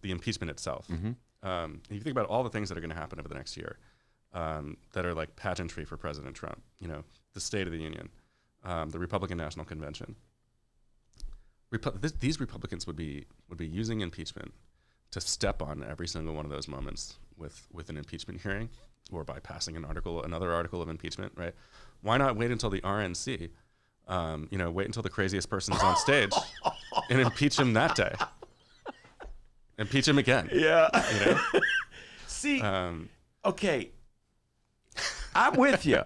impeachment itself. If you think about all the things that are going to happen over the next year, that are like pageantry for President Trump, the State of the Union, the Republican National Convention. These Republicans would be using impeachment to step on every single one of those moments with an impeachment hearing, or by passing another article of impeachment, right? Why not wait until the RNC? Wait until the craziest person is on stage and impeach him that day. Impeach him again. Yeah. See, okay, I'm with you.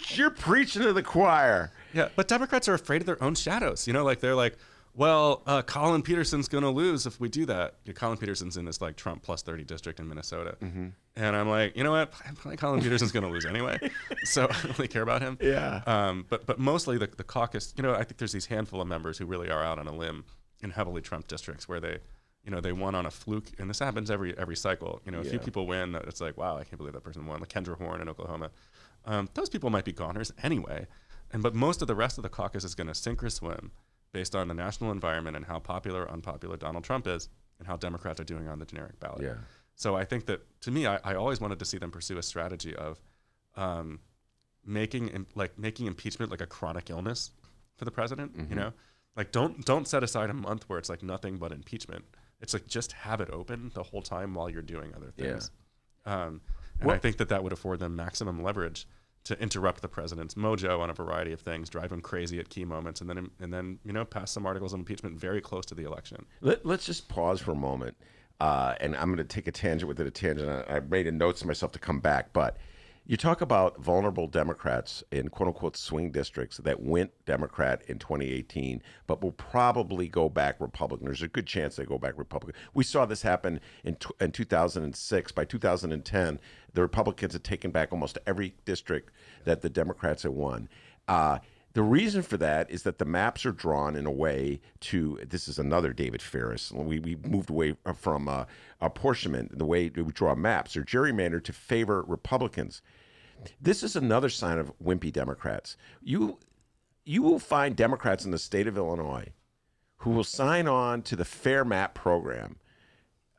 You're preaching to the choir. Yeah, but Democrats are afraid of their own shadows. They're like, well, Colin Peterson's going to lose if we do that. Colin Peterson's in this like Trump plus 30 district in Minnesota. And I'm like, you know what? Probably Colin Peterson's going to lose anyway. So I don't really care about him. Yeah. But mostly the caucus, I think there's these handful of members who really are out on a limb in heavily Trump districts where they won on a fluke. And this happens every cycle. A few people win. It's like, wow, I can't believe that person won. Like Kendra Horn in Oklahoma. Those people might be goners anyway. But most of the rest of the caucus is going to sink or swim based on the national environment and how popular or unpopular Donald Trump is and how Democrats are doing on the generic ballot. Yeah. So I think that, to me, I always wanted to see them pursue a strategy of making impeachment like a chronic illness for the president. Like don't set aside a month where it's like nothing but impeachment. It's like just have it open the whole time while you're doing other things. I think that would afford them maximum leverage to interrupt the president's mojo on a variety of things, drive him crazy at key moments, and then pass some articles of impeachment very close to the election. Let's just pause for a moment, and I'm going to take a tangent within a tangent. I made a note to myself to come back, but you talk about vulnerable Democrats in quote-unquote swing districts that went Democrat in 2018, but will probably go back Republican. There's a good chance they go back Republican. We saw this happen in 2006. By 2010, the Republicans had taken back almost every district that the Democrats had won. The reason for that is that the maps are drawn in a way to, this is another David Faris, we moved away from apportionment, the way we draw maps, are gerrymandered to favor Republicans. This is another sign of wimpy Democrats. You will find Democrats in the state of Illinois who will sign on to the Fair Map program,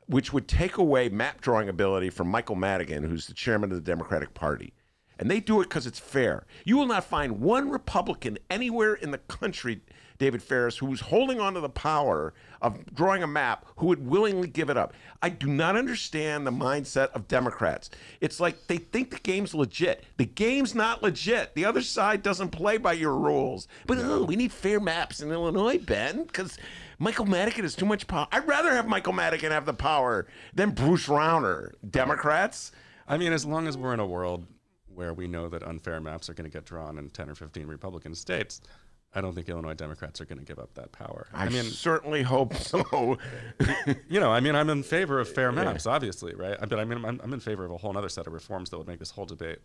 which would take away map drawing ability from Michael Madigan, who's the chairman of the Democratic Party. And they do it because it's fair. You will not find one Republican anywhere in the country, David Faris, who's holding on to the power of drawing a map, who would willingly give it up. I do not understand the mindset of Democrats. It's like they think the game's legit. The game's not legit. The other side doesn't play by your rules. But we need fair maps in Illinois, Ben, because Michael Madigan has too much power. I'd rather have Michael Madigan have the power than Bruce Rauner. Democrats? I mean, as long as we're in a world where we know that unfair maps are going to get drawn in 10 or 15 Republican states, I don't think Illinois Democrats are going to give up that power. I mean, certainly hope so. I mean, I'm in favor of fair maps, obviously, right? But I mean, I'm in favor of a whole other set of reforms that would make this whole debate,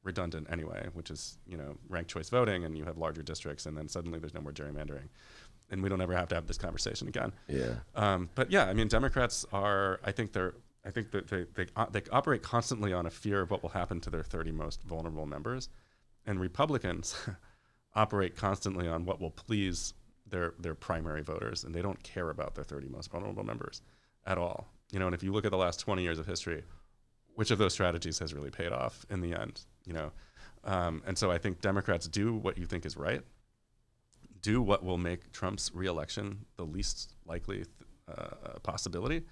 redundant anyway, which is, ranked choice voting, and you have larger districts, and then suddenly there's no more gerrymandering, and we don't ever have to have this conversation again. Yeah. But yeah, I mean, Democrats are, I think that they operate constantly on a fear of what will happen to their 30 most vulnerable members, and Republicans operate constantly on what will please their primary voters, and they don't care about their 30 most vulnerable members at all. And if you look at the last 20 years of history, which of those strategies has really paid off in the end? And so I think Democrats do what you think is right, do what will make Trump's reelection the least likely possibility.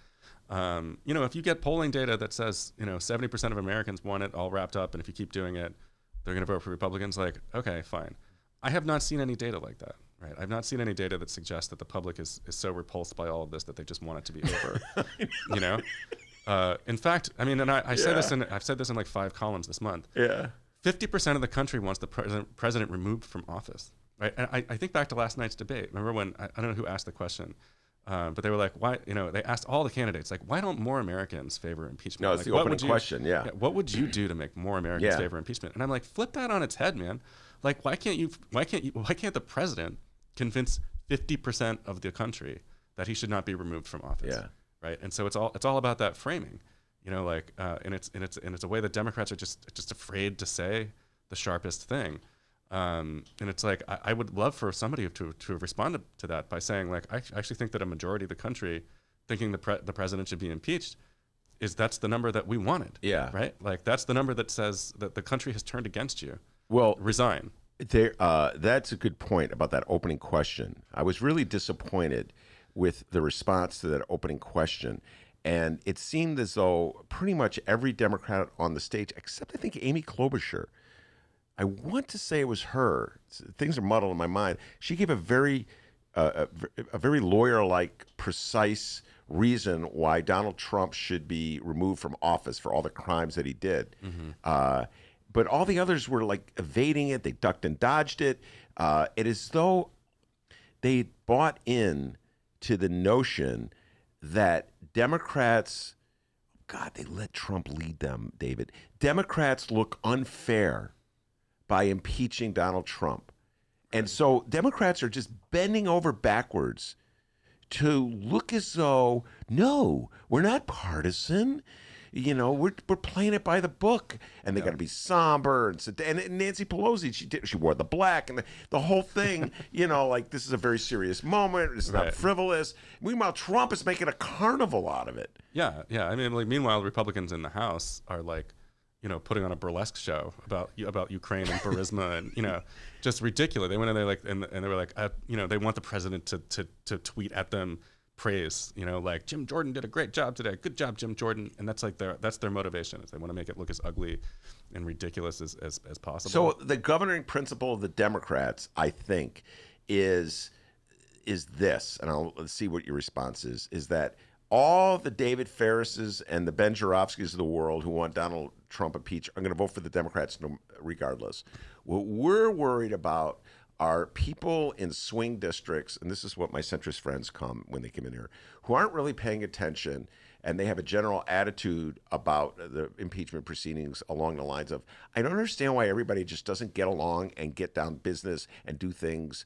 If you get polling data that says 70% of Americans want it all wrapped up, and if you keep doing it, they're going to vote for Republicans. Like, okay, fine. I have not seen any data like that, right? I've not seen any data that suggests that the public is so repulsed by all of this that they just want it to be over. In fact, I mean, and I've said this in like 5 columns this month. Yeah. 50% of the country wants the president removed from office, right? And I think back to last night's debate. Remember when, I don't know who asked the question, but they were like, why, they asked all the candidates, like, why don't more Americans favor impeachment? No, it's like, the opening question, yeah. What would you do to make more Americans favor impeachment? And I'm like, flip that on its head, man. Like, why can't the president convince 50% of the country that he should not be removed from office? Yeah. Right. And so it's all about that framing, and it's a way that Democrats are just afraid to say the sharpest thing. And it's like, I would love for somebody to have responded to that by saying, like, I actually think that a majority of the country thinking the president should be impeached that's the number that we wanted. Yeah. Right. Like, that's the number that says that the country has turned against you. Well, resign. That's a good point about that opening question. I was really disappointed with the response to that opening question. And it seemed as though pretty much every Democrat on the stage, except I think Amy Klobuchar, I want to say it was her. Things are muddled in my mind. She gave a very lawyer-like, precise reason why Donald Trump should be removed from office for all the crimes that he did. Mm-hmm. But all the others were like evading it. They ducked and dodged it. It is as though they bought in to the notion that Democrats, God, they let Trump lead them, David. Democrats look unfair by impeaching Donald Trump. And so Democrats are just bending over backwards to look as though, no, we're not partisan. We're playing it by the book, and they got to be somber. And Nancy Pelosi, she wore the black, and the whole thing. Like, this is a very serious moment. It's not frivolous. Meanwhile, Trump is making a carnival out of it. Yeah. I mean, like, meanwhile, Republicans in the House are like, putting on a burlesque show about Ukraine and Burisma, and just ridiculous. They went in there like, and they were like, they want the president to tweet at them praise, like, Jim Jordan did a great job today. Good job, Jim Jordan. And that's like that's their motivation, is they want to make it look as ugly and ridiculous as possible. So the governing principle of the Democrats, I think, is this, and I'll see what your response is that all the David Farises and the Ben Joravskys of the world who want Donald Trump impeached are going to vote for the Democrats regardless. What we're worried about are people in swing districts, and this is what my centrist friends come when they come in here, who aren't really paying attention, and they have a general attitude about the impeachment proceedings along the lines of, I don't understand why everybody just doesn't get along and get down business and do things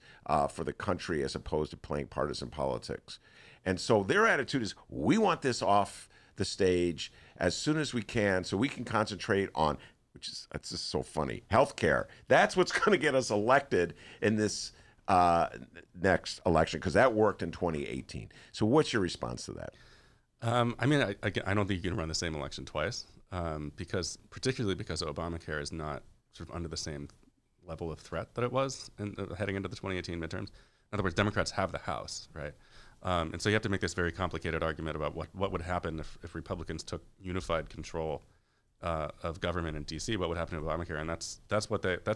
for the country as opposed to playing partisan politics. And so their attitude is, we want this off the stage as soon as we can so we can concentrate on, that's just so funny, healthcare. That's what's going to get us elected in this next election, because that worked in 2018. So what's your response to that? I mean, I don't think you can run the same election twice, particularly because Obamacare is not sort of under the same level of threat that it was heading into the 2018 midterms. In other words, Democrats have the House, right? And so you have to make this very complicated argument about what would happen if Republicans took unified control of government in D.C. What would happen to Obamacare? And that's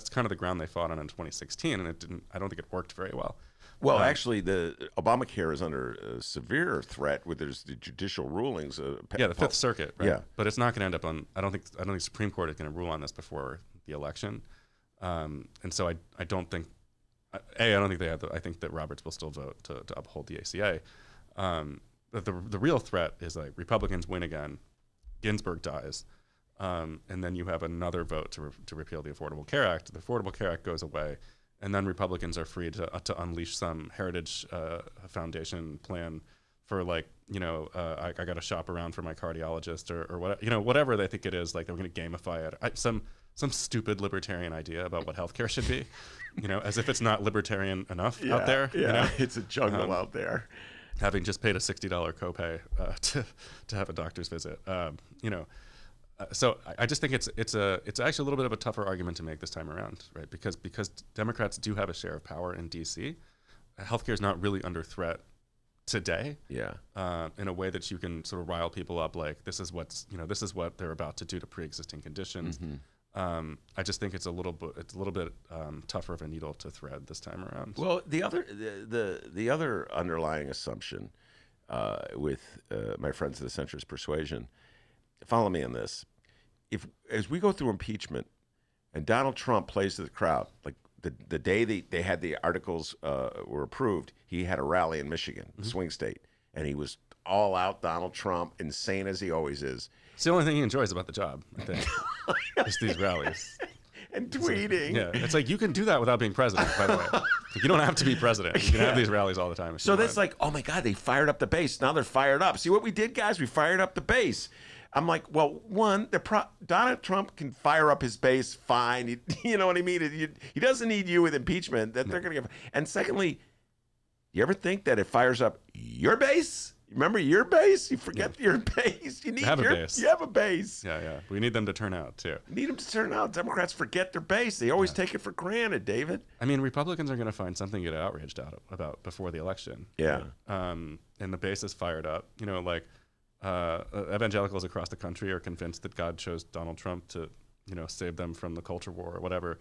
kind of the ground they fought on in 2016, and I don't think it worked very well. Well, actually, the Obamacare is under a severe threat with there's the judicial rulings. The Fifth Circuit, right? Yeah. But it's not going to end up on. I don't think the Supreme Court is going to rule on this before the election, and so I don't think. I don't think they have. I think that Roberts will still vote to uphold the ACA. But the real threat is like Republicans win again, Ginsburg dies, and then you have another vote to repeal the Affordable Care Act. The Affordable Care Act goes away. And then Republicans are free to unleash some Heritage Foundation plan for I got to shop around for my cardiologist or whatever they think it is. Like they're going to gamify it. Some stupid libertarian idea about what healthcare should be, as if it's not libertarian enough out there. Yeah, it's a jungle out there. Having just paid a $60 copay to have a doctor's visit, So I just think it's actually a little bit of a tougher argument to make this time around, right? Because Democrats do have a share of power in D.C. Healthcare is not really under threat today. Yeah. In a way that you can sort of rile people up, like this is what they're about to do to pre-existing conditions. Mm-hmm. I just think it's a little bit tougher of a needle to thread this time around. Well, the other underlying assumption with my friends of the centrist persuasion, follow me on this. As we go through impeachment and Donald Trump plays to the crowd, like the day they had the articles were approved, he had a rally in Michigan, the swing state, and he was all out Donald Trump, insane as he always is. It's the only thing he enjoys about the job, I think, is these rallies. And tweeting. It's like you can do that without being president, by the way. Like, you don't have to be president. You can have these rallies all the time. So that's like, oh my God, they fired up the base. Now they're fired up. See what we did, guys? We fired up the base. I'm like, well, one, Donald Trump can fire up his base fine. You know what I mean? He doesn't need you with impeachment. That they're going to get. And secondly, you ever think that it fires up your base? Remember your base? You forget your base. You have a base. You have a base. Yeah. We need them to turn out too. Need them to turn out. Democrats forget their base. They always take it for granted, David. I mean, Republicans are going to find something to get outraged about before the election. Yeah. And the base is fired up. Evangelicals across the country are convinced that God chose Donald Trump to, save them from the culture war or whatever.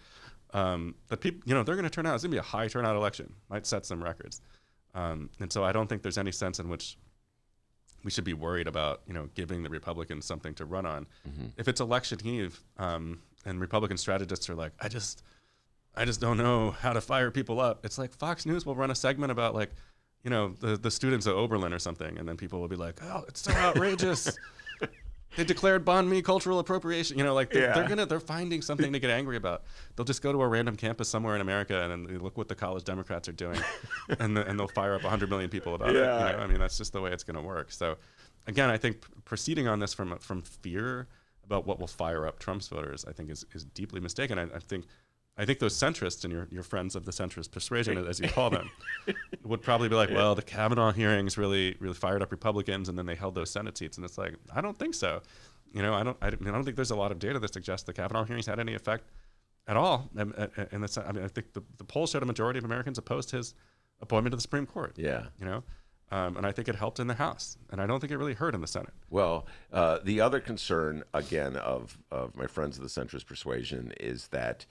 But people, they're going to turn out. It's going to be a high turnout election. Might set some records. And so I don't think there's any sense in which we should be worried about, giving the Republicans something to run on. Mm-hmm. If it's election eve, and Republican strategists are like, I just don't know how to fire people up. It's like Fox News will run a segment about the students at Oberlin or something, and then people will be like, oh, it's so outrageous. They declared banh mi cultural appropriation. They're finding something to get angry about. They'll just go to a random campus somewhere in America and then they look what the college Democrats are doing, and they'll fire up 100 million people about it. I mean, that's just the way it's going to work. So, again, I think proceeding on this from fear about what will fire up Trump's voters, I think is deeply mistaken. I think those centrists and your friends of the centrist persuasion, as you call them, would probably be like, well, the Kavanaugh hearings really fired up Republicans, and then they held those Senate seats. And it's like, I don't think so. I don't think there's a lot of data that suggests the Kavanaugh hearings had any effect at all. And I think the polls showed a majority of Americans opposed his appointment to the Supreme Court. Yeah. And I think it helped in the House, and I don't think it really hurt in the Senate. Well, the other concern, again, of my friends of the centrist persuasion is that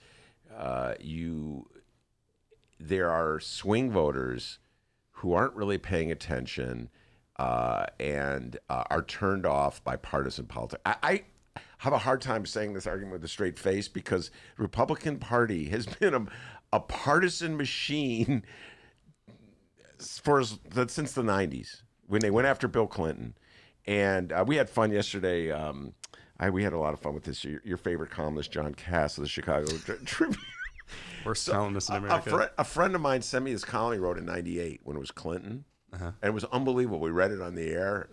there are swing voters who aren't really paying attention and are turned off by partisan politics. I have a hard time saying this argument with a straight face because the Republican Party has been a partisan machine since the 90s when they went after Bill Clinton. And we had fun yesterday. We had a lot of fun with this. Your favorite columnist, John Cass of the Chicago Tribune. Worst columnist in America. A friend of mine sent me his column he wrote in '98 when it was Clinton. And it was unbelievable. We read it on the air.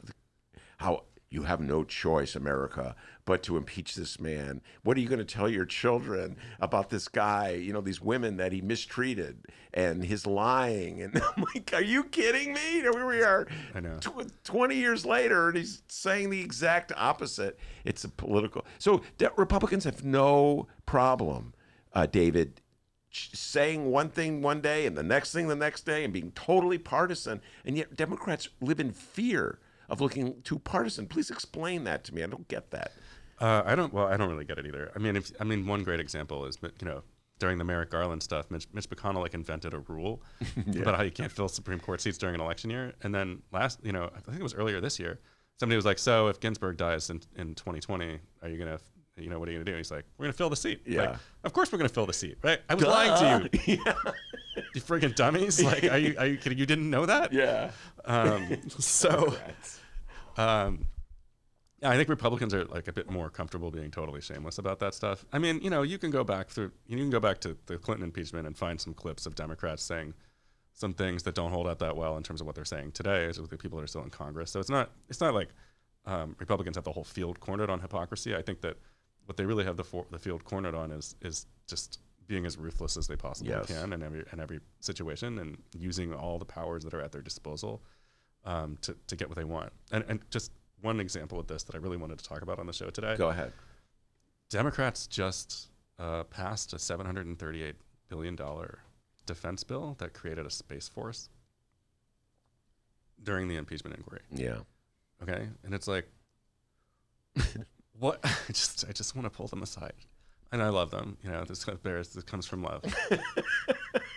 How you have no choice, America, but to impeach this man. What are you going to tell your children about this guy, you know, these women that he mistreated and his lying? And I'm like, are you kidding me? Here we are, I know. 20 years later, and he's saying the exact opposite. It's a political. So Republicans have no problem, David, saying one thing one day and the next thing the next day and being totally partisan. And yet Democrats live in fear of looking too partisan. Please explain that to me. I don't get that. I don't really get it either. I mean, one great example is, you know, during the Merrick Garland stuff, Mitch McConnell like invented a rule about how you can't fill Supreme Court seats during an election year. And then I think it was earlier this year, somebody was like, so if Ginsburg dies in 2020, are you going to, you know, what are you going to do? He's like, we're going to fill the seat. Yeah. Like, of course we're going to fill the seat, right? I was lying to you. Yeah. You freaking dummies. Like, are you kidding? You didn't know that? Yeah. Yeah, I think Republicans are like a bit more comfortable being totally shameless about that stuff. I mean, you know, you can go back to the Clinton impeachment and find some clips of Democrats saying some things that don't hold up that well in terms of what they're saying today, as with the people that are still in Congress. So it's not like Republicans have the whole field cornered on hypocrisy. I think that what they really have the field cornered on is just being as ruthless as they possibly can in every situation, and using all the powers that are at their disposal to get what they want. And just one example of this that I really wanted to talk about on the show today. Go ahead. Democrats just passed a $738 billion defense bill that created a space force during the impeachment inquiry. Yeah. Okay, and it's like, what? I just want to pull them aside, and I love them. You know, this comes from love.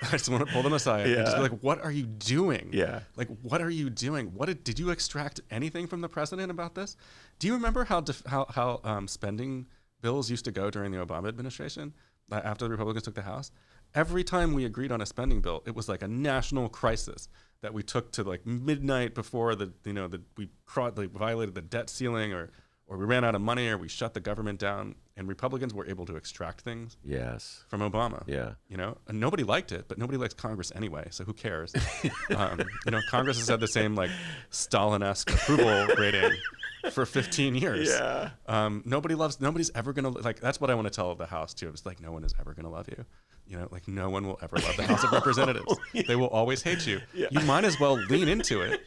I just want to pull them aside and just be like, what are you doing? Yeah. Like, what are you doing? Did you extract anything from the president about this? Do you remember how spending bills used to go during the Obama administration after the Republicans took the House? Every time we agreed on a spending bill, it was like a national crisis that we took to like midnight before we violated the debt ceiling, or we ran out of money, or we shut the government down, and Republicans were able to extract things from Obama. Yeah. You know, and nobody liked it, but nobody likes Congress anyway, so who cares? You know, Congress has had the same like Stalin-esque approval rating for 15 years. Yeah. Nobody's ever gonna like. That's what I want to tell the House too. It's like, no one is ever gonna love you. You know, like no one will ever love the House of Representatives. They will always hate you. Yeah. You might as well lean into it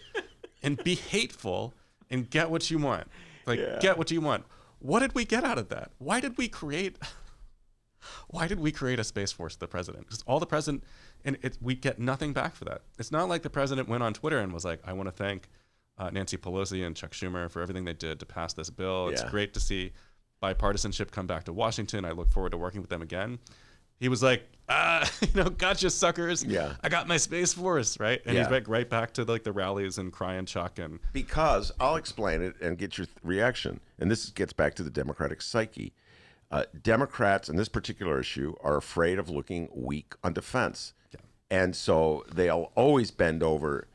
and be hateful and get what you want. Like, get what you want. What did we get out of that? Why did we create a space force for the president? Because all the president, we get nothing back for that. It's not like the president went on Twitter and was like, I want to thank Nancy Pelosi and Chuck Schumer for everything they did to pass this bill. It's great to see bipartisanship come back to Washington. I look forward to working with them again. He was like, gotcha, suckers. Yeah. I got my space force, right? And he's like right back to like the rallies and crying Chuck. And because I'll explain it and get your reaction. And this gets back to the Democratic psyche. Democrats in this particular issue are afraid of looking weak on defense. Yeah. And so they'll always bend over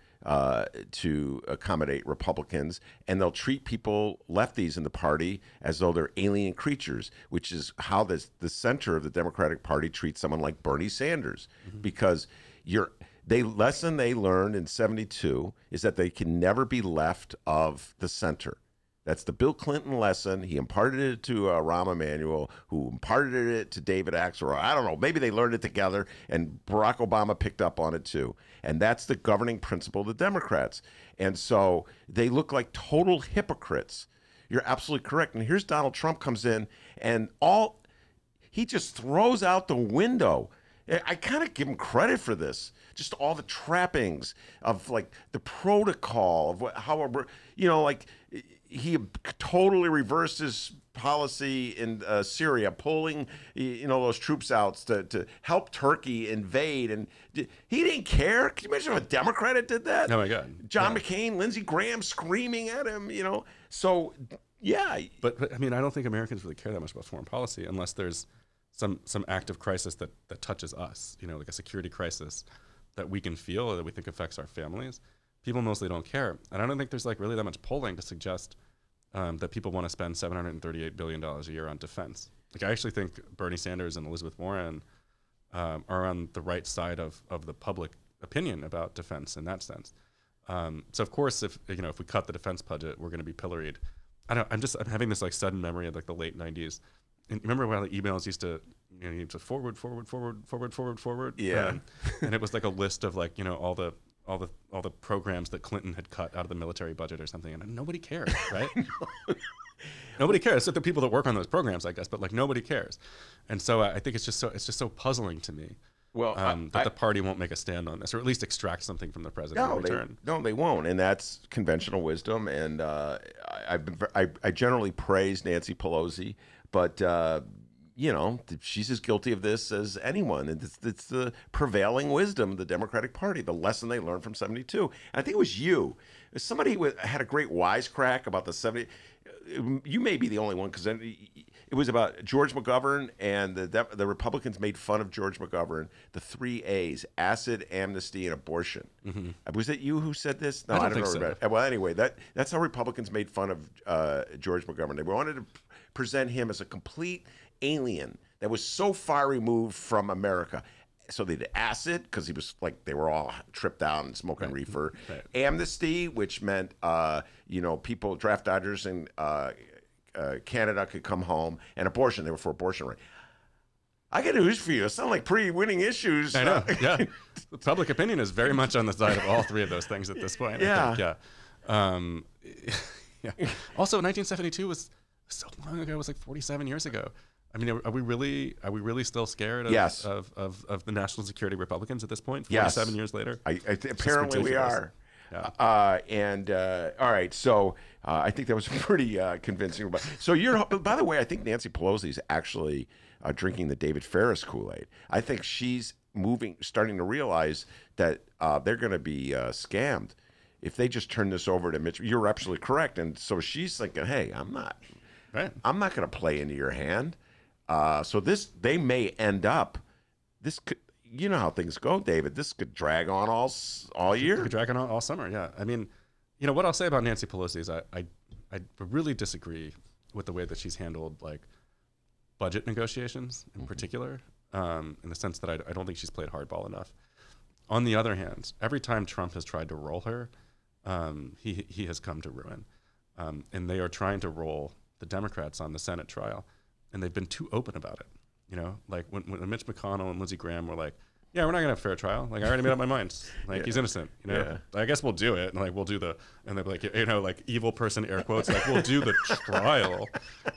to accommodate Republicans, and they'll treat people, lefties in the party, as though they're alien creatures, which is how the center of the Democratic Party treats someone like Bernie Sanders, because the lesson they learned in '72 is that they can never be left of the center. That's the Bill Clinton lesson. He imparted it to Rahm Emanuel, who imparted it to David Axelrod. I don't know. Maybe they learned it together, and Barack Obama picked up on it too. And that's the governing principle of the Democrats. And so they look like total hypocrites. You're absolutely correct. And here's Donald Trump comes in, and he just throws out the window. I kind of give him credit for this. Just all the trappings of like the protocol of how, like he totally reversed his policy in Syria, pulling those troops out to help Turkey invade, and he didn't care. Can you imagine if a Democrat had did that? Oh my God, John McCain, Lindsey Graham screaming at him, So yeah, but I mean, I don't think Americans really care that much about foreign policy unless there's some active crisis that touches us, like a security crisis that we can feel or that we think affects our families. People mostly don't care. And I don't think there's like really that much polling to suggest that people want to spend $738 billion a year on defense. Like, I actually think Bernie Sanders and Elizabeth Warren are on the right side of the public opinion about defense in that sense. So of course, if we cut the defense budget, we're going to be pilloried I'm having this like sudden memory of like the late 90s. And remember when the emails used to, you used to forward. Yeah. And it was like a list of like, all the programs that Clinton had cut out of the military budget or something, and nobody cared, right? Nobody cares. Except the people that work on those programs, I guess, but like nobody cares. And so I think it's just so puzzling to me. Well, that the party won't make a stand on this, or at least extract something from the president in return. They won't, and that's conventional wisdom. And I generally praise Nancy Pelosi, but she's as guilty of this as anyone. And it's the prevailing wisdom of the Democratic Party, the lesson they learned from '72. I think it was you. Somebody had a great wisecrack about the '70s. You may be the only one, because it was about George McGovern, and the Republicans made fun of George McGovern. The 3 A's: acid, amnesty, and abortion. Mm-hmm. Was it you who said this? No, I don't know. So. Well, anyway, that's how Republicans made fun of George McGovern. They wanted to present him as a complete alien that was so far removed from America. So they did acid, because he was like, they were all tripped out and smoking reefer. Right. Amnesty, which meant people, draft dodgers in Canada could come home, and abortion. They were for abortion right. I got news for you. It sounds like pretty winning issues. I know. Yeah, the public opinion is very much on the side of all three of those things at this point. Yeah. I think. Yeah. Also, 1972 was so long ago. It was like 47 years ago. I mean, are we really still scared of, yes. of the national security Republicans at this point? 47 years later? Apparently we are. Yeah. All right. So I think that was pretty convincing. So by the way, I think Nancy Pelosi is actually drinking the David Faris Kool-Aid. I think she's starting to realize that they're going to be scammed if they just turn this over to Mitch. You're absolutely correct. And so she's thinking, hey, I'm not going to play into your hand. So they may end up, this could, you know how things go, David, this could drag on all year. It could drag on all summer, yeah. I mean, what I'll say about Nancy Pelosi is I really disagree with the way that she's handled like budget negotiations in particular, in the sense that I don't think she's played hardball enough. On the other hand, every time Trump has tried to roll her, he has come to ruin. And they are trying to roll the Democrats on the Senate trial, and they've been too open about it. Like when Mitch McConnell and Lindsey Graham were like, yeah, we're not gonna have a fair trial. Like, I already made up my mind. Like, he's innocent. I guess we'll do it. And like, we'll do and they'll be like, like evil person air quotes, like, we'll do the trial,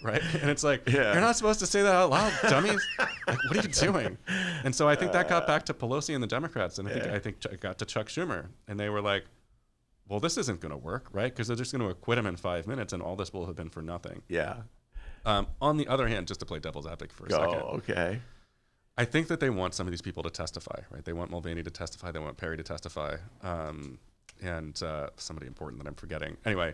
right? And it's like, you're not supposed to say that out loud, dummies. Like, what are you doing? And so I think that got back to Pelosi and the Democrats, and I think it got to Chuck Schumer, and they were like, well, this isn't going to work, right? Because they're just going to acquit him in 5 minutes, and all this will have been for nothing. Yeah. On the other hand, just to play devil's advocate for a second. Okay. I think that they want some of these people to testify, right? They want Mulvaney to testify. They want Perry to testify. And somebody important that I'm forgetting. Anyway,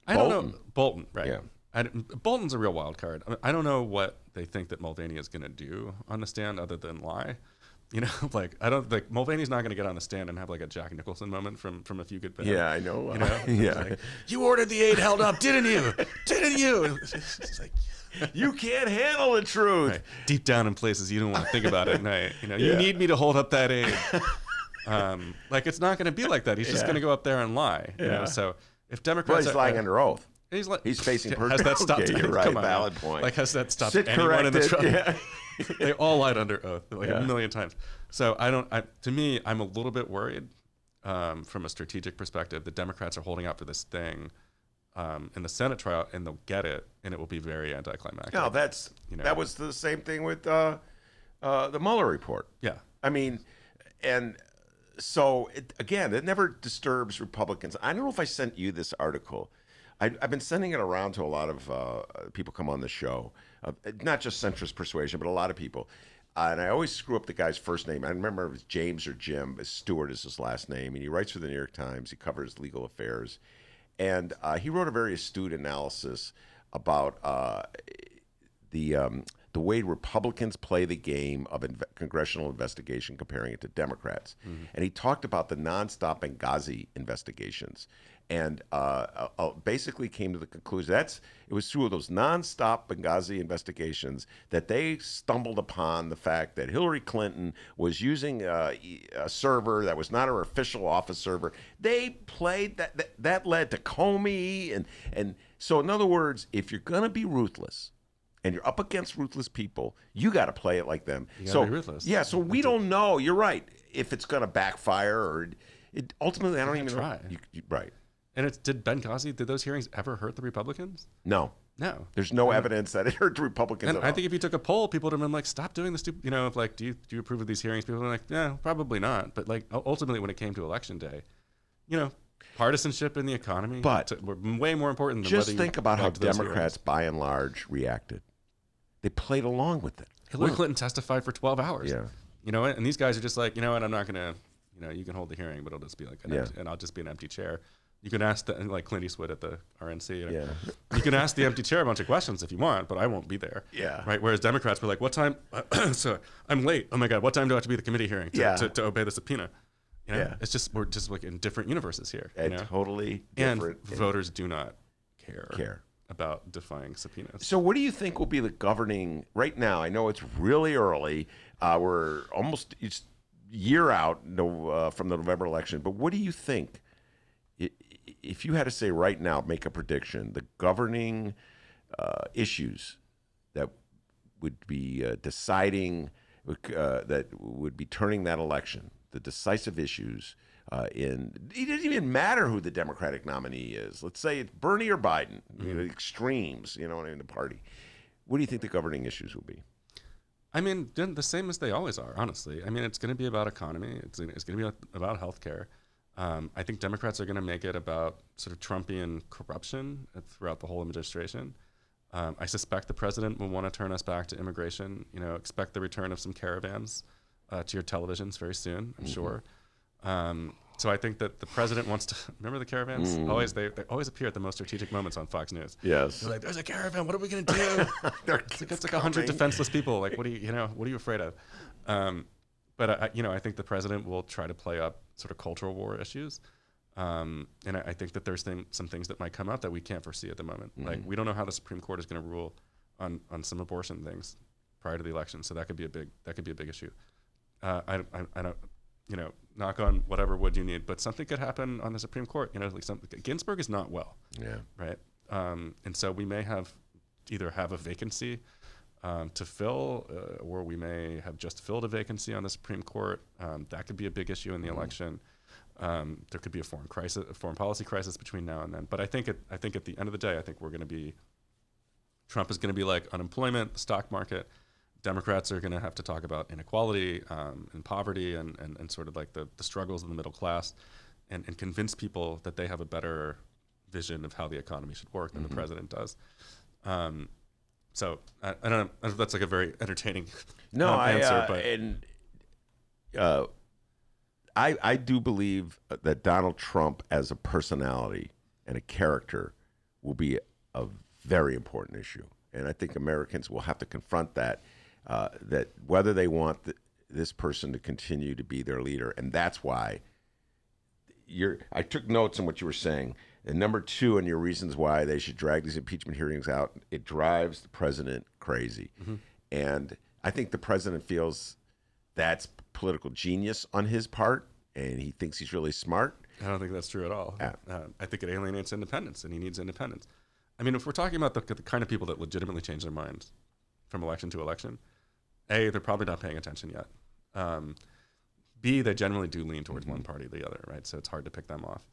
I don't know. Bolton, right. Yeah. Bolton's a real wild card. I don't know what they think that Mulvaney is going to do on the stand other than lie. Like, I don't think Mulvaney's not going to get on the stand and have like a Jack Nicholson moment from A Few Good Men. Yeah, I know. Yeah. Like, you ordered the aid held up, didn't you? Didn't you? It's like, you can't handle the truth. Right. Deep down in places you don't want to think about at night. You need me to hold up that aid. Like, it's not going to be like that. He's just going to go up there and lie. So if Democrats, he's lying under oath. He's facing person. Has that stopped? Okay, you're right. Come on, valid point. Like, has that stopped Sit anyone in the corrected. trouble? Yeah. They all lied under oath like a million times. So to me, I'm a little bit worried from a strategic perspective. The Democrats are holding out for this thing in the Senate trial, and they'll get it, and it will be very anticlimactic. No, that was the same thing with the Mueller report. Yeah. I mean, and so it never disturbs Republicans. I don't know if I sent you this article. I've been sending it around to a lot of people come on the show, not just centrist persuasion, but a lot of people. And I always screw up the guy's first name. I remember if it's James or Jim. Stewart is his last name. And he writes for the New York Times. He covers legal affairs. And he wrote a very astute analysis about the the way Republicans play the game of congressional investigation, comparing it to Democrats. And he talked about the nonstop Benghazi investigations, and basically came to the conclusion it was through those nonstop Benghazi investigations that they stumbled upon the fact that Hillary Clinton was using a server that was not her official office server. They played that led to Comey, and so in other words, if you're going to be ruthless, and you're up against ruthless people, you got to play it like them. You gotta be ruthless. Yeah, so we don't know. You're right. If it's going to backfire or ultimately, I don't even try. know. Right. And did Benghazi, did those hearings ever hurt the Republicans? No. No. There's no evidence that it hurt the Republicans And at I all. think if you took a poll, people would have been like, stop doing the stupid, like, do you approve of these hearings? People are like, yeah, probably not. But like, ultimately, when it came to election day, partisanship in the economy were way more important than just whether think you about how liked those Democrats, hearings. by and large, reacted. They played along with it. Hillary Clinton testified for 12 hours. Yeah. You know what? And these guys are just like, you know what? I'm not going to, you can hold the hearing, but it'll just be like Yeah. and I'll just be an empty chair. You can ask like Clint Eastwood at the RNC. Yeah. You can ask the empty chair a bunch of questions if you want, but I won't be there. Yeah. Right. Whereas Democrats were like, what time? So I'm late. Oh my God. What time do I have to be at the committee hearing to obey the subpoena? Yeah. It's just, we're just like in different universes here. Totally And different. voters do not care Care. about defying subpoenas. So what do you think will be the governing right now? I know it's really early. We're almost it's year out from the November election. But what do you think, if you had to say right now, make a prediction, the governing issues that would be deciding, that would be turning that election, the decisive issues it doesn't even matter who the Democratic nominee is. Let's say it's Bernie or Biden, the extremes, in the party. What do you think the governing issues will be? I mean, the same as they always are, honestly. I mean, it's going to be about economy. It's going to be about healthcare. I think Democrats are going to make it about sort of Trumpian corruption throughout the whole administration. I suspect the president will want to turn us back to immigration. Expect the return of some caravans to your televisions very soon, I'm sure. So I think that the president wants to remember the caravans. They always appear at the most strategic moments on Fox News. Yes, they're like, "There's a caravan. What are we gonna do?" It's like 100 defenseless people. Like, what are you afraid of? But I think the president will try to play up sort of cultural war issues, and I think that there's some things that might come out that we can't foresee at the moment. Like, we don't know how the Supreme Court is going to rule on some abortion things prior to the election, so that could be a big issue. I don't. Knock on whatever wood you need, but something could happen on the Supreme Court. Ginsburg is not well. Yeah. Right. And so we may either have a vacancy to fill, or we may have just filled a vacancy on the Supreme Court. That could be a big issue in the election. There could be a foreign policy crisis between now and then. But I think at the end of the day, I think Trump is going to be like unemployment, the stock market. Democrats are going to have to talk about inequality and poverty and sort of like the struggles of the middle class and convince people that they have a better vision of how the economy should work than the president does. So I don't know if that's like a very entertaining answer. I do believe that Donald Trump as a personality and a character will be a very important issue. And I think Americans will have to confront that whether they want this person to continue to be their leader. And that's why I took notes on what you were saying. And number two, and your reasons why they should drag these impeachment hearings out, it drives the president crazy. And I think the president feels that's political genius on his part, and he thinks he's really smart. I don't think that's true at all. Yeah. I think it alienates independence, and he needs independence. I mean, if we're talking about the kind of people that legitimately change their minds from election to election, A, they're probably not paying attention yet. B, they generally do lean towards one party or the other, right? So it's hard to pick them off.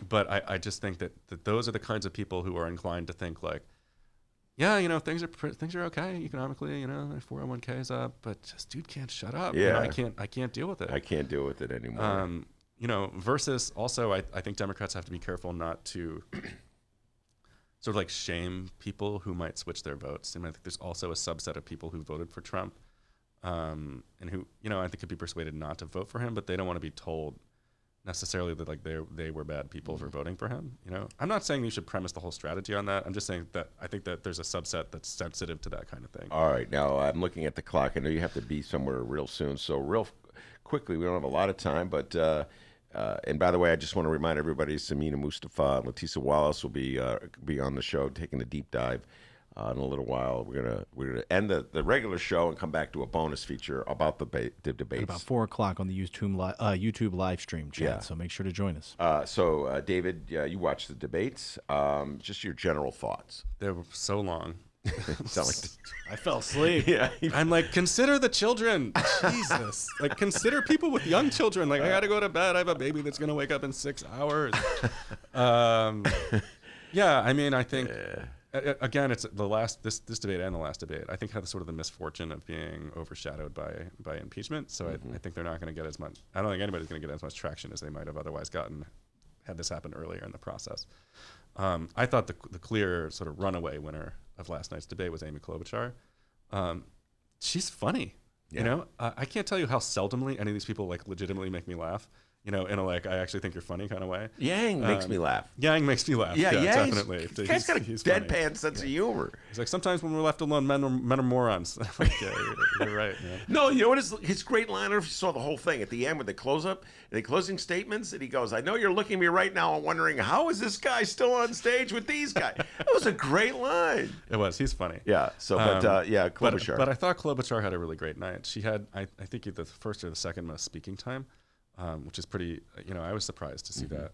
But I just think that those are the kinds of people who are inclined to think like, yeah, things are okay economically, 401k is up, but just dude can't shut up. Yeah. I can't deal with it. I can't deal with it anymore. Versus also I think Democrats have to be careful not to sort of like shame people who might switch their votes. I think there's also a subset of people who voted for Trump and who, I think could be persuaded not to vote for him, but they don't want to be told, necessarily that like they were bad people for voting for him. You know, I'm not saying you should premise the whole strategy on that. I'm just saying that I think that there's a subset that's sensitive to that kind of thing. All right, now I'm looking at the clock. I know you have to be somewhere real soon, so real quickly, we don't have a lot of time, but and by the way, I just want to remind everybody, Samina Mustafa and Letisa Wallace will be on the show taking a deep dive in a little while. We're gonna end the regular show and come back to a bonus feature about the debates. At about 4 o'clock on the YouTube live stream chat. Yeah. So make sure to join us. So David, you watched the debates. Just your general thoughts. They were so long. Sound like I fell asleep. yeah. I'm like, consider the children. Jesus. Like, consider people with young children. Like, I got to go to bed. I have a baby that's going to wake up in 6 hours. Yeah, I mean, I think, again, it's this debate and the last debate, I think had sort of the misfortune of being overshadowed by impeachment. So I think they're not going to get as much, I don't think anybody's going to get as much traction as they might have otherwise gotten had this happened earlier in the process. I thought the clear sort of runaway winner of last night's debate was Amy Klobuchar. She's funny, you know. I can't tell you how seldomly any of these people like legitimately make me laugh. You know, in a like I actually think you're funny kind of way. Yang makes me laugh. Yang makes me laugh. Yeah, definitely. He's got a he's deadpan funny. sense of humor. He's like, sometimes when we're left alone, men are morons. I'm like, yeah, you're right. Man. No, you know what his great line? I don't know if you saw the whole thing at the end with the close-up, the closing statements, and he goes, I know you're looking at me right now and wondering, how is this guy still on stage with these guys? That was a great line. It was. He's funny. Yeah, so, yeah, Klobuchar. But I thought Klobuchar had a really great night. She had, I think, the first or the second most speaking time. Which is pretty, you know, I was surprised to see that.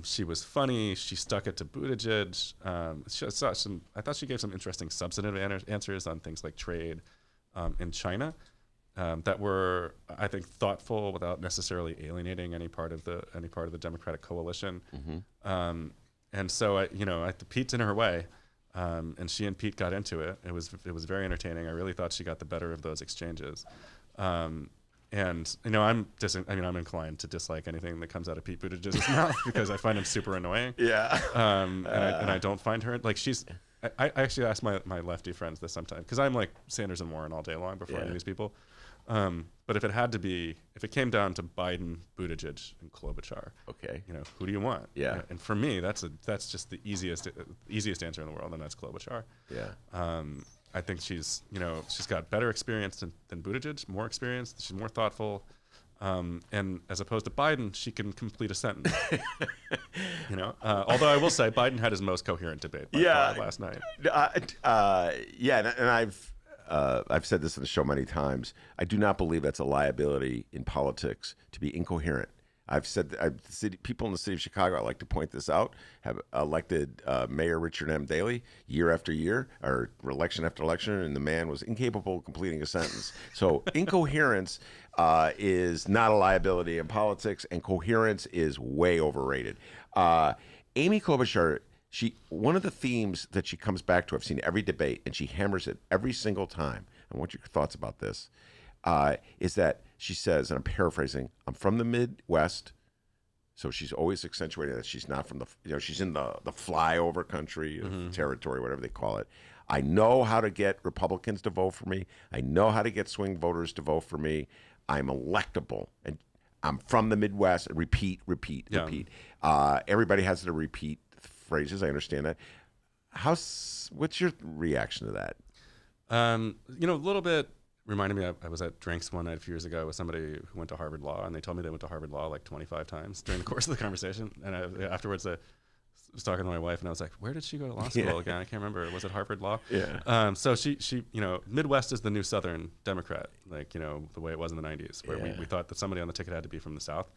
She was funny. She stuck it to Buttigieg. I thought she gave some interesting substantive answers on things like trade in China that were, I think, thoughtful without necessarily alienating any part of the Democratic coalition. And so, Pete's in her way. And she and Pete got into it. It was very entertaining. I really thought she got the better of those exchanges. And you know, I'm inclined to dislike anything that comes out of Pete Buttigieg's mouth because I find him super annoying. Yeah. And I don't find her like she's. I actually ask my lefty friends this sometimes because I'm like Sanders and Warren all day long before any of these people. But if it came down to Biden, Buttigieg, and Klobuchar, okay, you know, who do you want? Yeah. And for me, that's just the easiest answer in the world, and that's Klobuchar. Yeah. I think she's got better experience than Buttigieg, more experience. She's more thoughtful, and as opposed to Biden, she can complete a sentence. You know, although I will say Biden had his most coherent debate by far last night. Yeah, and I've said this in the show many times. I do not believe that's a liability in politics to be incoherent. I've said people in the city of Chicago, I like to point this out, have elected Mayor Richard M. Daley year after year, or election after election, and the man was incapable of completing a sentence. So incoherence is not a liability in politics, and coherence is way overrated. Amy Klobuchar, one of the themes that she comes back to, I've seen every debate, and she hammers it every single time. I want your thoughts about this. Is that she says, and I'm paraphrasing, I'm from the Midwest, so she's always accentuating that she's not from she's in the flyover country, territory, whatever they call it. I know how to get Republicans to vote for me. I know how to get swing voters to vote for me. I'm electable, and I'm from the Midwest. Repeat. Everybody has to repeat phrases. I understand that. What's your reaction to that? A little bit. Reminded me, I was at drinks one night a few years ago with somebody who went to Harvard Law, and they told me they went to Harvard Law like 25 times during the course of the conversation. And afterwards, I was talking to my wife, and I was like, "Where did she go to law school again? I can't remember. Was it Harvard Law?" Yeah. So she, Midwest is the new Southern Democrat, like the way it was in the '90s, where we thought that somebody on the ticket had to be from the South,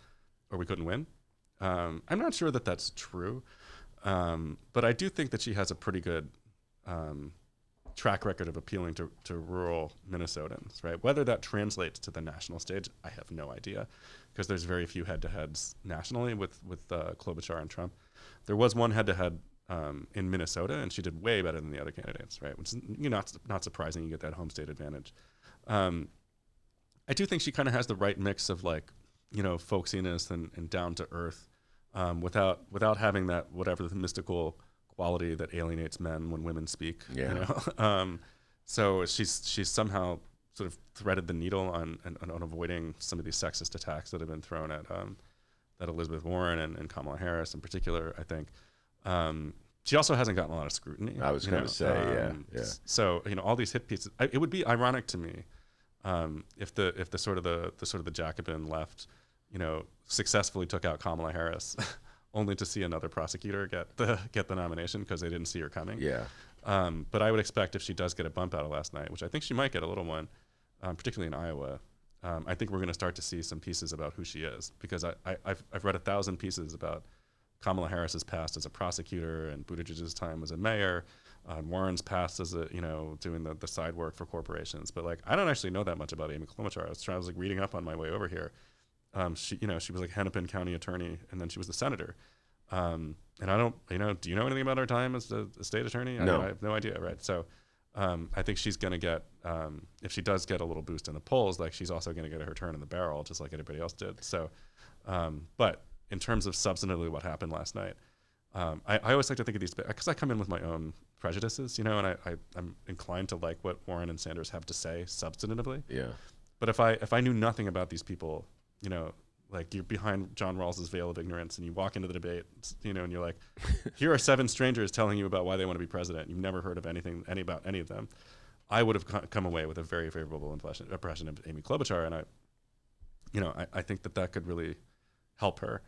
or we couldn't win. I'm not sure that that's true, but I do think that she has a pretty good track record of appealing to rural Minnesotans, right? Whether that translates to the national stage, I have no idea, because there's very few head-to-heads nationally with Klobuchar and Trump. There was one head-to-head in Minnesota, and she did way better than the other candidates, right? Which is not surprising. You get that home state advantage. I do think she kind of has the right mix of folksiness and down to earth, without having that whatever the mystical quality that alienates men when women speak. So she's somehow sort of threaded the needle on avoiding some of these sexist attacks that have been thrown at Elizabeth Warren and Kamala Harris in particular, I think, she also hasn't gotten a lot of scrutiny. I was going to say, yeah. So all these hit pieces. It would be ironic to me if the sort of the Jacobin left, successfully took out Kamala Harris, only to see another prosecutor get the nomination because they didn't see her coming. Yeah. But I would expect if she does get a bump out of last night, which I think she might get a little one, particularly in Iowa, I think we're going to start to see some pieces about who she is, because I've read 1,000 pieces about Kamala Harris's past as a prosecutor and Buttigieg's time as a mayor, Warren's past as doing the side work for corporations. But I don't actually know that much about Amy Klobuchar. I was reading up on my way over here. She was Hennepin County attorney, and then she was the senator. And I don't, do you know anything about her time as the state attorney? No. I have no idea, right? So I think she's going to get, if she does get a little boost in the polls, she's also going to get her turn in the barrel, just like everybody else did. So, but in terms of substantively what happened last night, I always like to think of these, because I come in with my own prejudices, and I'm inclined to like what Warren and Sanders have to say substantively. Yeah. But if I knew nothing about these people, you're behind John Rawls's veil of ignorance, and you walk into the debate, and you're like, here are 7 strangers telling you about why they want to be president. You've never heard of about any of them. I would have come away with a very favorable impression of Amy Klobuchar, and I think that could really help her.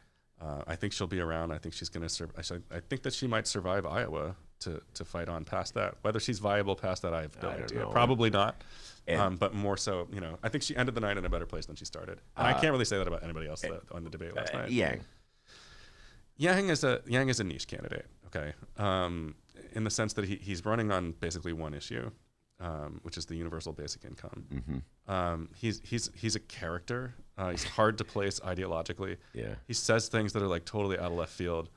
I think she'll be around. I think she's going to serve. I think that she might survive Iowa to fight on past that. Whether she's viable past that, I have no idea. Probably not. But more so, I think she ended the night in a better place than she started. And I can't really say that about anybody else on the debate last night. Yang is a niche candidate, okay, in the sense that he's running on basically one issue, which is the universal basic income. Mm-hmm. He's a character. He's hard to place ideologically. Yeah. He says things that are totally out of left field.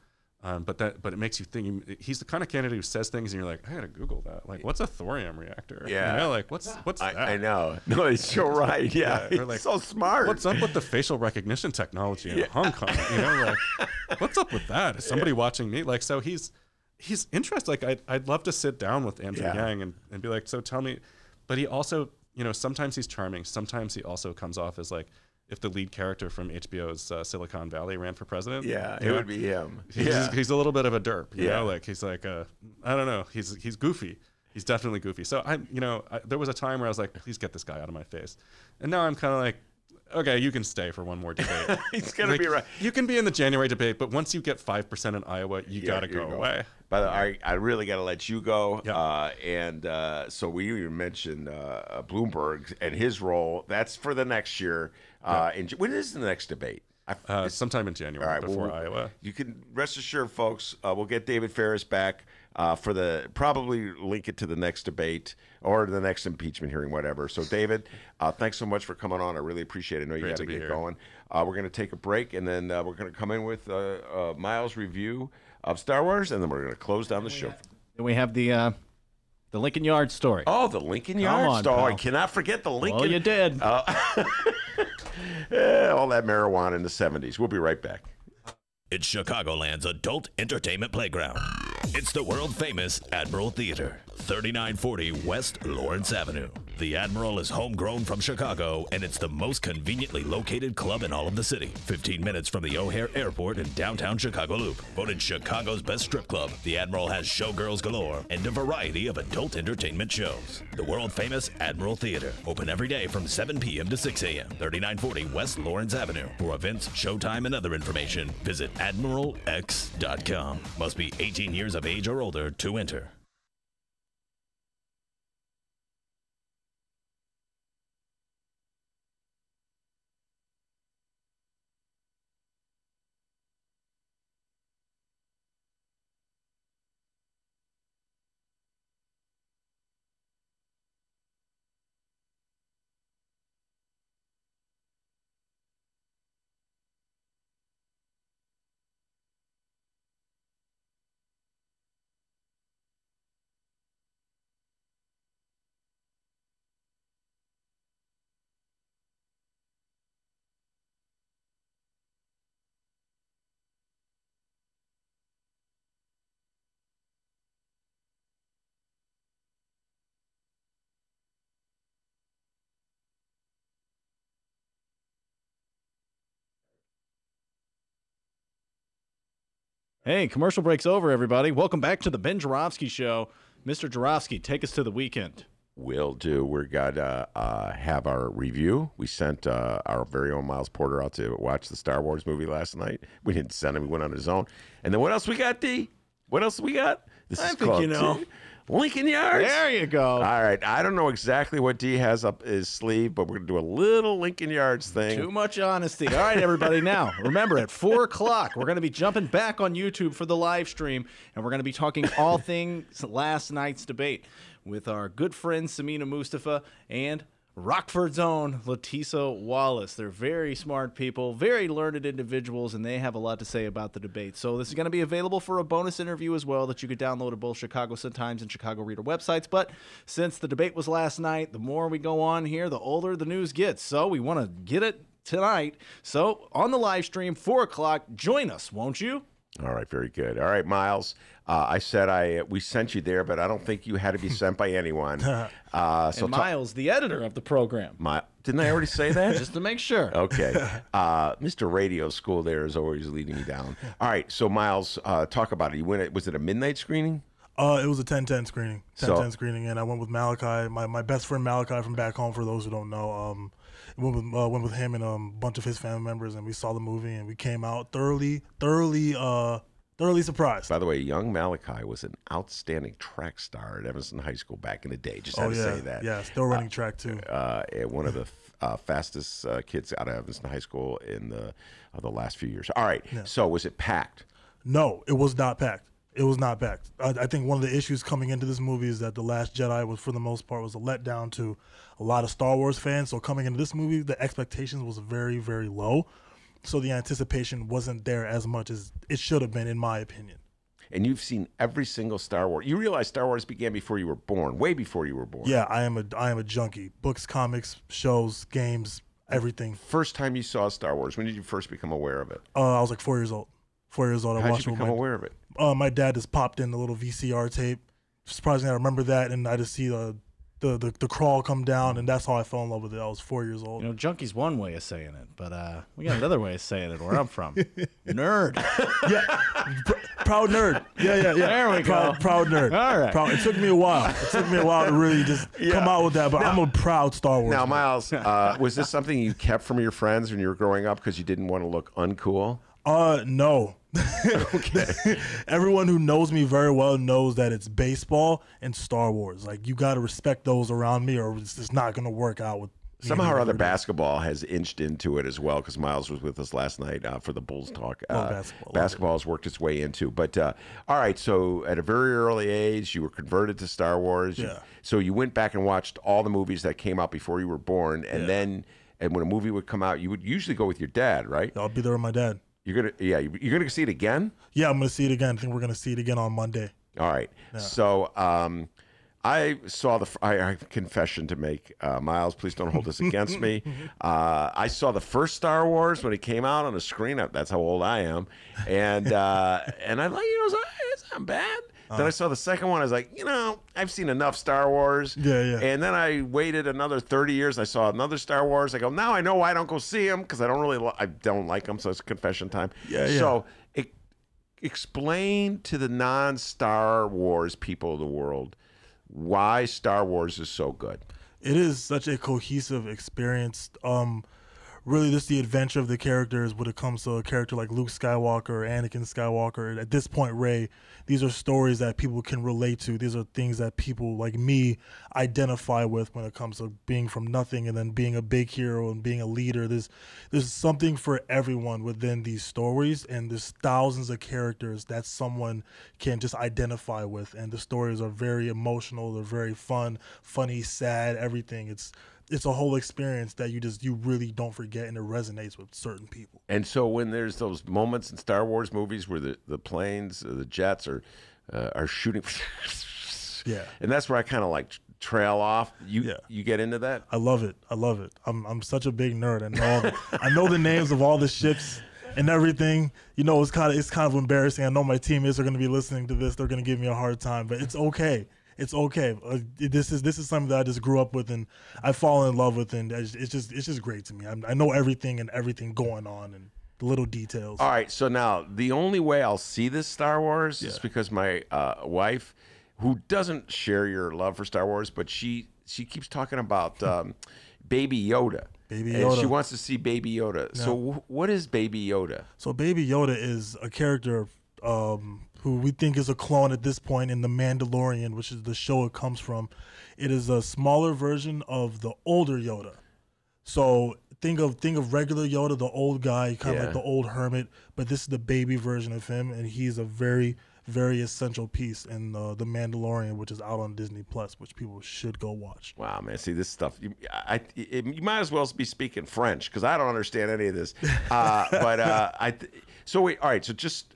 But it makes you think. He's the kind of candidate who says things and you're like, I gotta Google that. What's a thorium reactor? Yeah. What's that? I know. No, it's so right. Yeah. He's so smart. What's up with the facial recognition technology in Hong Kong? What's up with that? Is somebody watching me? So he's interesting. I'd love to sit down with Andrew Yang and be like, so tell me. But he also, sometimes he's charming. Sometimes he also comes off as if the lead character from HBO's Silicon Valley ran for president. Yeah, it would be him. He's a little bit of a derp, you know? He's I don't know. He's goofy. He's definitely goofy. So there was a time where I was like, please get this guy out of my face. And now I'm kind of like, okay, you can stay for one more debate. He's going to be right. You can be in the January debate, but once you get 5% in Iowa, you got to go away. But I really got to let you go. Yeah. So we even mentioned Bloomberg and his role. That's for the next year. When is the next debate? Sometime in January before Iowa. You can rest assured, folks, we'll get David Faris back for probably link it to the next debate or the next impeachment hearing, whatever. So, David, thanks so much for coming on. I really appreciate it. I know you got to get going. We're going to take a break, and then we're going to come in with Miles' review of Star Wars, and then we're going to close down the show. Then we have the Lincoln Yards story. Oh, the Lincoln Yards story. Pal. I cannot forget the Lincoln. Well, you did. All that marijuana in the 70s. We'll be right back. It's Chicagoland's adult entertainment playground. It's the world-famous Admiral Theater, 3940 West Lawrence Avenue. The Admiral is homegrown from Chicago, and it's the most conveniently located club in all of the city. 15 minutes from the O'Hare Airport in downtown Chicago Loop. Voted Chicago's best strip club, the Admiral has showgirls galore and a variety of adult entertainment shows. The world-famous Admiral Theater, open every day from 7 p.m. to 6 a.m. 3940 West Lawrence Avenue. For events, showtime, and other information, visit AdmiralX.com. Must be 18 years of age or older to enter. Hey, commercial break's over, everybody. Welcome back to the Ben Joravsky Show. Mr. Joravsky, take us to the weekend. Will do. We're going to have our review. We sent our very own Miles Porter out to watch the Star Wars movie last night. We didn't send him. He went on his own. And then what else we got, D? What else we got? This I is think you know. Lincoln Yards. There you go. All right. I don't know exactly what D has up his sleeve, but we're going to do a little Lincoln Yards thing. Too much honesty. All right, everybody. Now, remember, at 4 o'clock, we're going to be jumping back on YouTube for the live stream, and we're going to be talking all things last night's debate with our good friend Samina Mustafa and Rockford's own Leticia Wallace. They're very smart people, very learned individuals, and they have a lot to say about the debate. So this is going to be available for a bonus interview as well that you could download at both Chicago Sun-Times and Chicago Reader websites. But since the debate was last night, the more we go on here, the older the news gets. So we want to get it tonight. So on the live stream, 4 o'clock, join us, won't you? All right, very good. All right, Miles. I said we sent you there, but I don't think you had to be sent by anyone. And Miles, the editor of the program. Didn't I already say that? Just to make sure. Okay. Mr. Radio School there is always leading me down. All right, so Miles, talk about it. You went. Was it a midnight screening? It was a 10-10 screening. 10-10 screening, and I went with Malachi, my best friend Malachi from back home, for those who don't know. Went with him and a bunch of his family members, and we saw the movie, and we came out thoroughly surprised. By the way, young Malachi was an outstanding track star at Evanston High School back in the day. Just had to say that. Yeah, still running track too. One of the fastest kids out of Evanston High School in the last few years. All right, So was it packed? No, it was not packed. It was not packed. I think one of the issues coming into this movie is that The Last Jedi was, for the most part, was a letdown to a lot of Star Wars fans. So coming into this movie, the expectations was very, very low. So the anticipation wasn't there as much as it should have been, in my opinion. And you've seen every single Star Wars. You realize Star Wars began before you were born, way before you were born. Yeah, I am a junkie. Books, comics, shows, games, everything. First time you saw Star Wars, when did you first become aware of it? I was like 4 years old. 4 years old. How did you become aware of it? My dad just popped in the little VCR tape. Surprisingly, I remember that, and I just see the crawl come down, and that's how I fell in love with it. I was 4 years old. You know, junkie's one way of saying it, but we got another way of saying it where I'm from. Nerd. Yeah, proud nerd. Yeah. There we go. Proud nerd. All right. It took me a while. To really just come out with that, but I'm a proud Star Wars. Now, Miles, was this something you kept from your friends when you were growing up because you didn't want to look uncool? No. Okay. Everyone who knows me very well knows that it's baseball and Star Wars. Like, you got to respect those around me, or it's just not going to work out with. Somehow or other, basketball has inched into it as well, because Miles was with us last night for the Bulls talk. Basketball has worked its way into. But all right, so at a very early age, you were converted to Star Wars. Yeah. So you went back and watched all the movies that came out before you were born, and then when a movie would come out, you would usually go with your dad, right? I'll be there with my dad. You're gonna see it again? Yeah, I'm gonna see it again. I think we're gonna see it again on Monday. All right. Yeah. So I saw I have a confession to make. Miles, please don't hold this against me. I saw the first Star Wars when it came out on the screen. That's how old I am, and I like, it's not bad. Then I saw the second one. I was like, I've seen enough Star Wars. Yeah. And then I waited another 30 years. I saw another Star Wars. I go, now I know why I don't go see them, because I don't like them. So it's confession time. Yeah. So explain to the non-Star Wars people of the world why Star Wars is so good. It is such a cohesive experience. Really, just the adventure of the characters when it comes to a character like Luke Skywalker or Anakin Skywalker. At this point, Rey, these are stories that people can relate to. These are things that people like me identify with when it comes to being from nothing and then being a big hero and being a leader. There's something for everyone within these stories, and there's thousands of characters that someone can just identify with. And the stories are very emotional. They're very fun, funny, sad, everything. It's a whole experience that you really don't forget, and it resonates with certain people. And so when there's those moments in Star Wars movies where the planes, the jets are shooting, and that's where I kind of like trail off. You get into that? I love it. I'm such a big nerd. I know the names of all the ships and everything. It's kind of embarrassing. I know my teammates are going to be listening to this. They're going to give me a hard time, but it's okay. It's okay. This is something that I just grew up with, and I fall in love with, and it's just great to me. I know everything and everything going on. And the little details. All right, so now the only way I'll see this Star Wars is because my wife, who doesn't share your love for Star Wars, but she keeps talking about Baby Yoda. Baby And Yoda. she wants to see Baby Yoda. Yeah. So what is Baby Yoda? So Baby Yoda is a character who we think is a clone at this point in The Mandalorian, which is the show it comes from. It is a smaller version of the older Yoda. So think of regular Yoda, the old guy, kind of like the old hermit, but this is the baby version of him, and he's a very, very essential piece in the Mandalorian, which is out on Disney Plus, which people should go watch. Wow, man! See this stuff. You might as well be speaking French because I don't understand any of this. So wait, all right. So just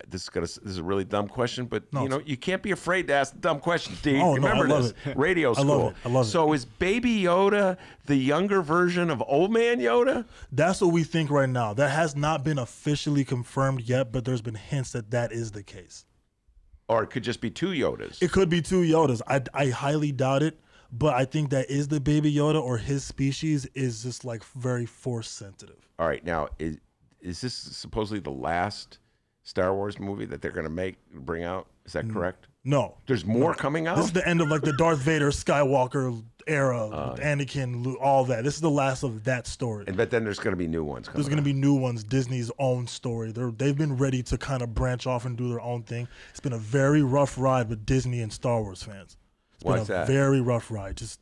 this is a really dumb question, but you can't be afraid to ask the dumb questions, Dean. Oh, Remember no, I love this it. radio school. I love it. So is Baby Yoda the younger version of Old Man Yoda? That's what we think right now. That has not been officially confirmed yet, but there's been hints that is the case. Or it could just be two Yodas. It could be two Yodas. I highly doubt it, but I think that is the Baby Yoda, or his species is just like very force sensitive. All right, now is this supposedly the last Star Wars movie that they're going to bring out? Is that correct? No. There's more coming out? This is the end of like the Darth Vader, Skywalker era, Anakin, Luke, all that. This is the last of that story. But then there's going to be new ones coming There's going to be new ones, Disney's own story. They've been ready to kind of branch off and do their own thing. It's been a very rough ride with Disney and Star Wars fans. Why is that? Very rough ride. Just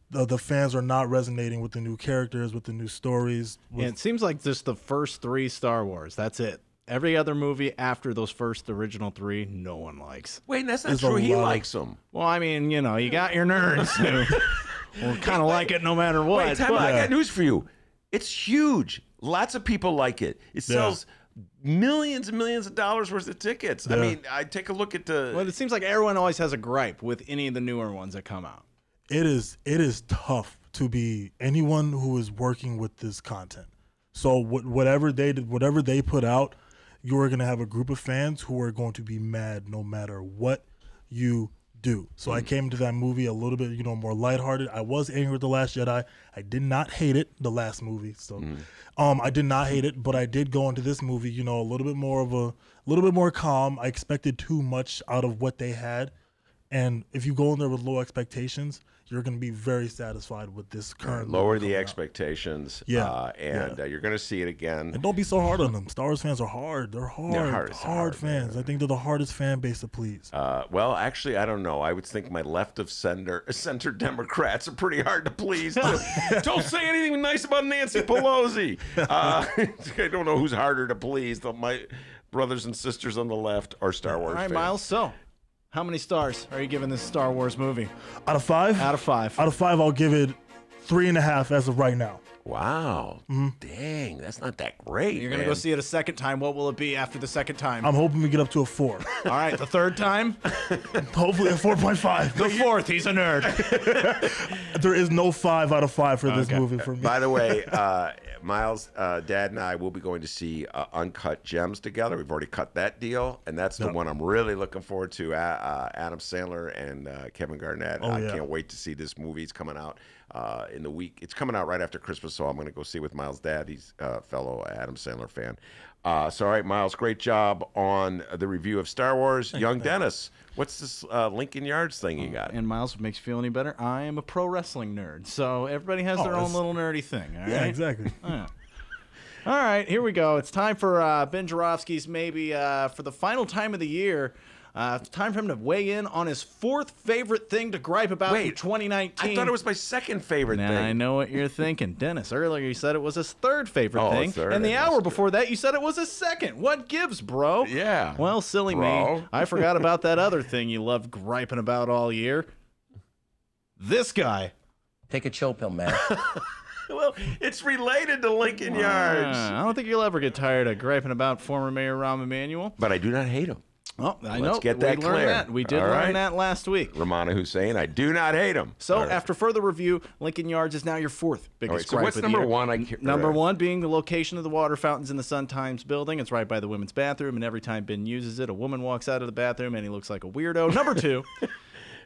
the fans are not resonating with the new characters, with the new stories. Yeah, it seems like just the first 3 Star Wars. That's it. Every other movie after those first original 3, no one likes. Wait, that's not true. He likes them. Well, I mean, you got your nerds who will kind of like it no matter what. Wait, I got news for you. It's huge. Lots of people like it. It sells millions and millions of dollars worth of tickets. I mean, I take a look at the... Well, it seems like everyone always has a gripe with any of the newer ones that come out. It is tough to be anyone who is working with this content. So whatever they put out, you are going to have a group of fans who are going to be mad no matter what you do. So I came to that movie a little bit, more lighthearted. I was angry with The Last Jedi. I did not hate it, the last movie. So I did not hate it, but I did go into this movie, a little bit more calm. I expected too much out of what they had. And if you go in there with low expectations, you're going to be very satisfied with this current. Lower the expectations. And you're going to see it again. And don't be so hard on them. Star Wars fans are hard. They're hard fans. I think they're the hardest fan base to please. Well, actually, I don't know. I would think my left of center Democrats are pretty hard to please. Don't say anything nice about Nancy Pelosi. I don't know who's harder to please. My brothers and sisters on the left are Star Wars All right, fans. Miles. So, how many stars are you giving this Star Wars movie? Out of 5? Out of 5. Out of 5, I'll give it 3.5 as of right now. Wow. Dang, that's not that great. You're going to go see it a second time. What will it be after the second time? I'm hoping we get up to a 4. All right, the third time? Hopefully a 4.5. The fourth, he's a nerd. There is no 5 out of 5 for this movie for me. By the way, Miles, Dad, and I will be going to see Uncut Gems together. We've already cut that deal, and that's the one I'm really looking forward to. Adam Sandler and Kevin Garnett. I can't wait to see this movie. It's coming out in the week. It's coming out right after Christmas, so I'm going to go see it with Miles' dad. He's a fellow Adam Sandler fan. So, all right, Miles, great job on the review of Star Wars. Young Dennis, what's this Lincoln Yards thing you got? And Miles, what makes you feel any better? I am a pro wrestling nerd, so everybody has their own little nerdy thing. All right? Yeah, exactly. All right, here we go. It's time for Ben Joravsky's maybe for the final time of the year. It's time for him to weigh in on his 4th favorite thing to gripe about in 2019. I thought it was my 2nd favorite thing. I know what you're thinking. Dennis, earlier you said it was his 3rd favorite thing. Third, and the hour before that, you said it was his 2nd. What gives, bro? Yeah. Well, silly me. I forgot about that other thing you loved griping about all year. This guy. Take a chill pill, man. Well, it's related to Lincoln Yards. I don't think you'll ever get tired of griping about former Mayor Rahm Emanuel. But I do not hate him. Oh, I know. Let's get that we clear. learned that. We did learn that last week. Rummana Hussainn, I do not hate him. So after further review, Lincoln Yards is now your 4th biggest gripe what's of the number year. 1? Number 1 being the location of the water fountains in the Sun Times building. It's right by the women's bathroom, and every time Ben uses it, a woman walks out of the bathroom, and he looks like a weirdo. Number 2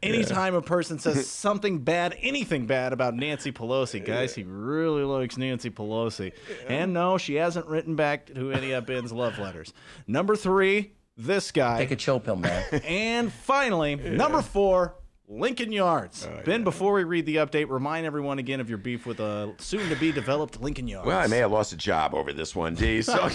Anytime a person says something bad, anything bad about Nancy Pelosi, guys, he really likes Nancy Pelosi. And no, she hasn't written back to any of Ben's love letters. Number 3, this guy. Take a chill pill, man. And finally, number 4, Lincoln Yards. Ben, before we read the update, remind everyone again of your beef with a soon-to-be developed Lincoln Yards. Well, I may have lost a job over this one, D. So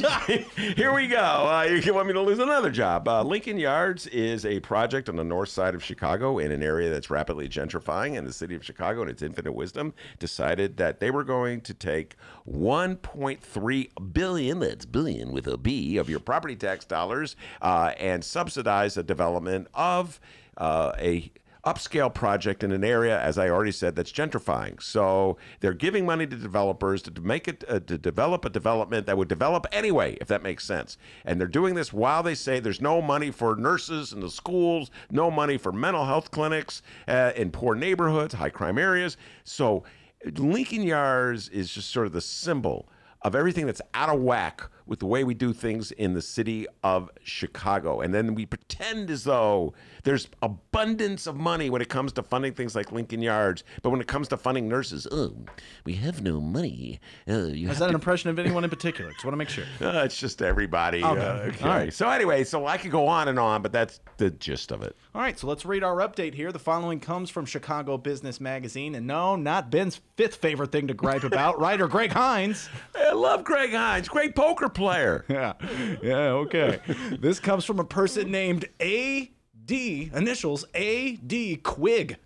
here we go. You want me to lose another job? Lincoln Yards is a project on the north side of Chicago in an area that's rapidly gentrifying, and the city of Chicago, in its infinite wisdom, decided that they were going to take $1.3 billion, that's billion with a B, of your property tax dollars and subsidize the development of a upscale project in an area, as I already said, that's gentrifying. So they're giving money to developers to make it to develop a development that would develop anyway, if that makes sense. And they're doing this while they say there's no money for nurses in the schools, no money for mental health clinics in poor neighborhoods, high crime areas. So Lincoln Yards is just sort of the symbol of everything that's out of whack with the way we do things in the city of Chicago. And then we pretend as though there's abundance of money when it comes to funding things like Lincoln Yards. But when it comes to funding nurses, we have no money. Is that an impression of anyone in particular? Just want to make sure. It's just everybody. Okay. All right. So anyway, so I could go on and on, but that's the gist of it. All right, so let's read our update here. The following comes from Chicago Business Magazine. And no, not Ben's 5th favorite thing to gripe about, writer Greg Hines. I love Greg Hines. Great poker player. Yeah, okay. This comes from a person named A.D., initials A.D. Quigg.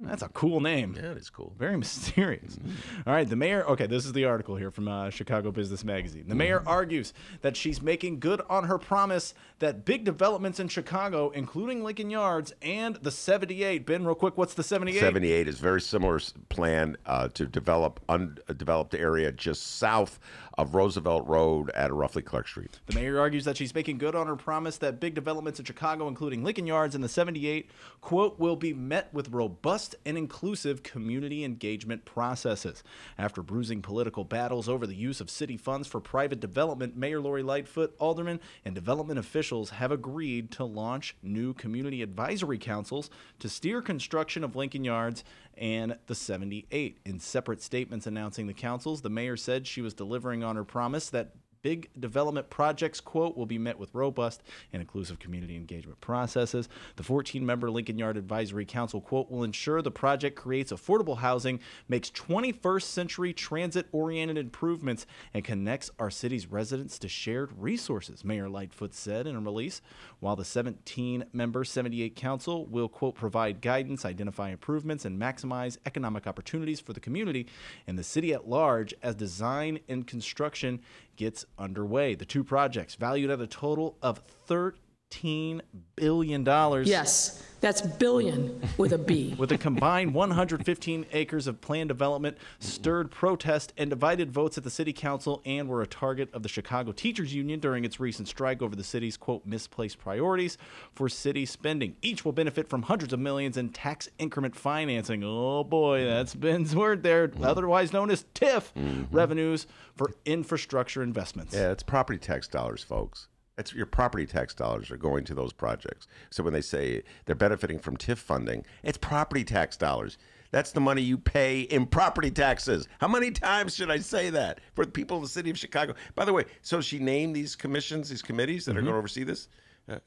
That's a cool name. Yeah, it is cool. Very mysterious. All right, the mayor, okay, this is the article here from Chicago Business Magazine. The mayor argues that she's making good on her promise that big developments in Chicago, including Lincoln Yards and the 78, Ben, real quick, what's the 78? 78 is a very similar plan to develop undeveloped area just south of Roosevelt Road at roughly Clark Street. The mayor argues that she's making good on her promise that big developments in Chicago, including Lincoln Yards and the 78, quote, will be met with robust and inclusive community engagement processes. After bruising political battles over the use of city funds for private development, Mayor Lori Lightfoot, aldermen, and development officials have agreed to launch new community advisory councils to steer construction of Lincoln Yards and the 78. In separate statements announcing the councils, the mayor said she was delivering on her promise that big development projects, quote, will be met with robust and inclusive community engagement processes. The 14-member Lincoln Yard Advisory Council, quote, will ensure the project creates affordable housing, makes 21st century transit-oriented improvements, and connects our city's residents to shared resources, Mayor Lightfoot said in a release. While the 17-member 78 Council will, quote, provide guidance, identify improvements, and maximize economic opportunities for the community and the city at large as design and construction gets underway. The two projects, valued at a total of $13 billion. Yes, that's billion with a B. With a combined 115 acres of planned development, stirred protest and divided votes at the city council and were a target of the Chicago Teachers Union during its recent strike over the city's, quote, misplaced priorities for city spending. Each will benefit from hundreds of millions in tax increment financing. Oh boy, that's Ben's word there, otherwise known as TIF, revenues for infrastructure investments. Yeah, it's property tax dollars, folks. It's your property tax dollars are going to those projects. So when they say they're benefiting from TIF funding, it's property tax dollars. That's the money you pay in property taxes. How many times should I say that for the people in the city of Chicago? By the way, so she named these commissions, these committees that are going to oversee this.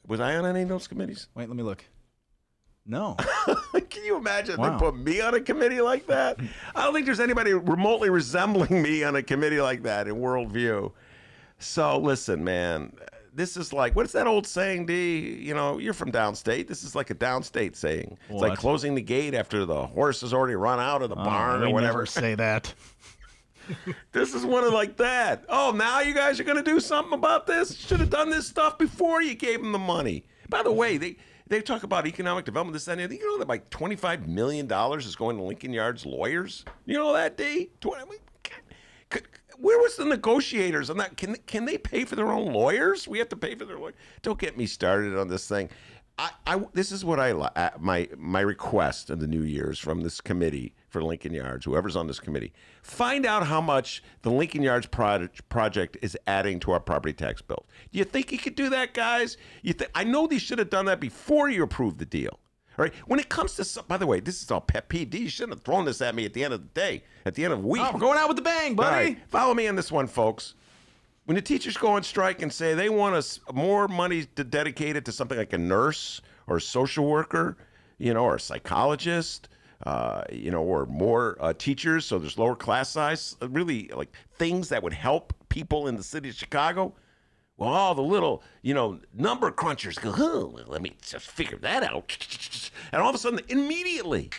Was I on any of those committees? Wait, let me look. No. Can you imagine if they put me on a committee like that? I don't think there's anybody remotely resembling me on a committee like that in worldview. So listen, man. This is like, what's that old saying, D? You know, you're from downstate. This is like a downstate saying. It's like closing the gate after the horse has already run out of the barn or whatever. Never say that. This is one of like that. Oh, now you guys are going to do something about this? Should have done this stuff before you gave them the money. By the way, they talk about economic development, this, that, and you know that like $25 million is going to Lincoln Yards lawyers? You know that, D? Where was the negotiators on that? Can they pay for their own lawyers? We have to pay for their lawyers. Don't get me started on this thing. This is what my request in the New Year's from this committee for Lincoln Yards, whoever's on this committee. Find out how much the Lincoln Yards project is adding to our property tax bill. Do you think you could do that, guys? I know they should have done that before you approved the deal. All right. When it comes to, by the way, this is all pet peeve. You shouldn't have thrown this at me at the end of the day, at the end of the week. Oh, we're going out with the bang, buddy. All right. Follow me on this one, folks. When the teachers go on strike and say they want us more money to dedicate it to something like a nurse or a social worker, or a psychologist, or more teachers, so there's lower class size, really like things that would help people in the city of Chicago. Well, all the little, number crunchers go, let me just figure that out. And all of a sudden, immediately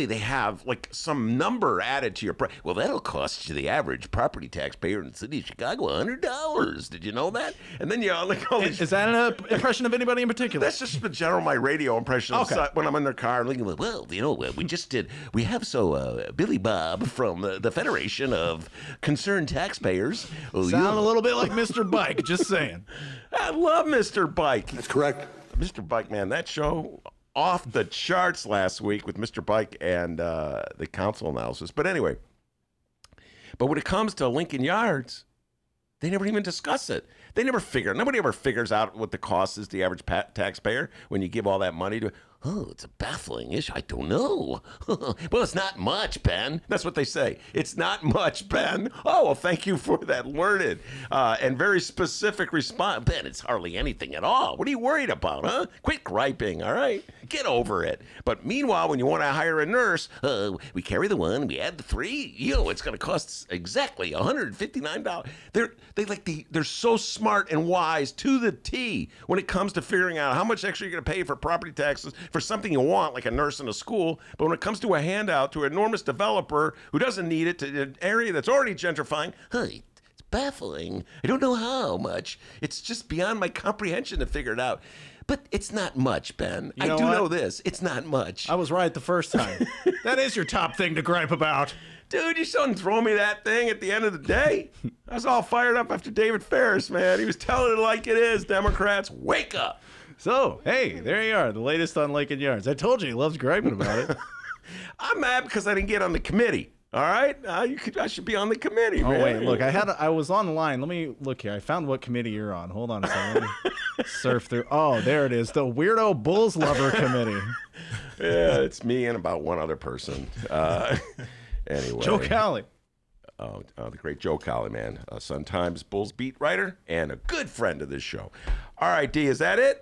they have like some number added to your price. Well, that'll cost you, the average property taxpayer in the city of Chicago, $100. Did you know that? And then like all these... Is that an impression of anybody in particular? That's just the general my radio impression. Okay. When I'm in their car and looking, we have Billy Bob from the Federation of Concerned Taxpayers. Sound a little bit like Mr. Bike, just saying. I love Mr. Bike. That's correct. Mr. Bike, man, that show off the charts last week with Mr. Bike and the council analysis. But anyway, when it comes to Lincoln Yards, they never even discuss it. Nobody ever figures out what the cost is to the average taxpayer when you give all that money to. Oh, it's a baffling issue. I don't know. Well, it's not much, Ben. That's what they say. It's not much, Ben. Oh, well, thank you for that learned and very specific response. Ben, it's hardly anything at all. What are you worried about, huh? Quit griping, all right? Get over it. But meanwhile, when you want to hire a nurse, we carry the one, we add the three. It's going to cost exactly $159. They're so smart and wise to the T when it comes to figuring out how much extra you're going to pay for property taxes for something you want, like a nurse in a school. But when it comes to a handout to an enormous developer who doesn't need it to an area that's already gentrifying, it's baffling. I don't know how much. It's just beyond my comprehension to figure it out. But it's not much, Ben. I do know this. It's not much. I was right the first time. That is your top thing to gripe about. Dude, you shouldn't throw me that thing at the end of the day. I was all fired up after David Faris, man. He was telling it like it is. Democrats, wake up. So, hey, there you are, the latest on Lincoln Yards. I told you he loves griping about it. I'm mad because I didn't get on the committee. All right? I should be on the committee, man. Oh, wait, look, I was on the line. Let me look here. I found what committee you're on. Hold on a second. Let me surf through. Oh, there it is. The Weirdo Bulls Lover Committee. Yeah, it's me and about one other person. Anyway. Joe Cowley. Oh, the great Joe Cowley, man. Sun-Times Bulls beat writer and a good friend of this show. All right, D, is that it?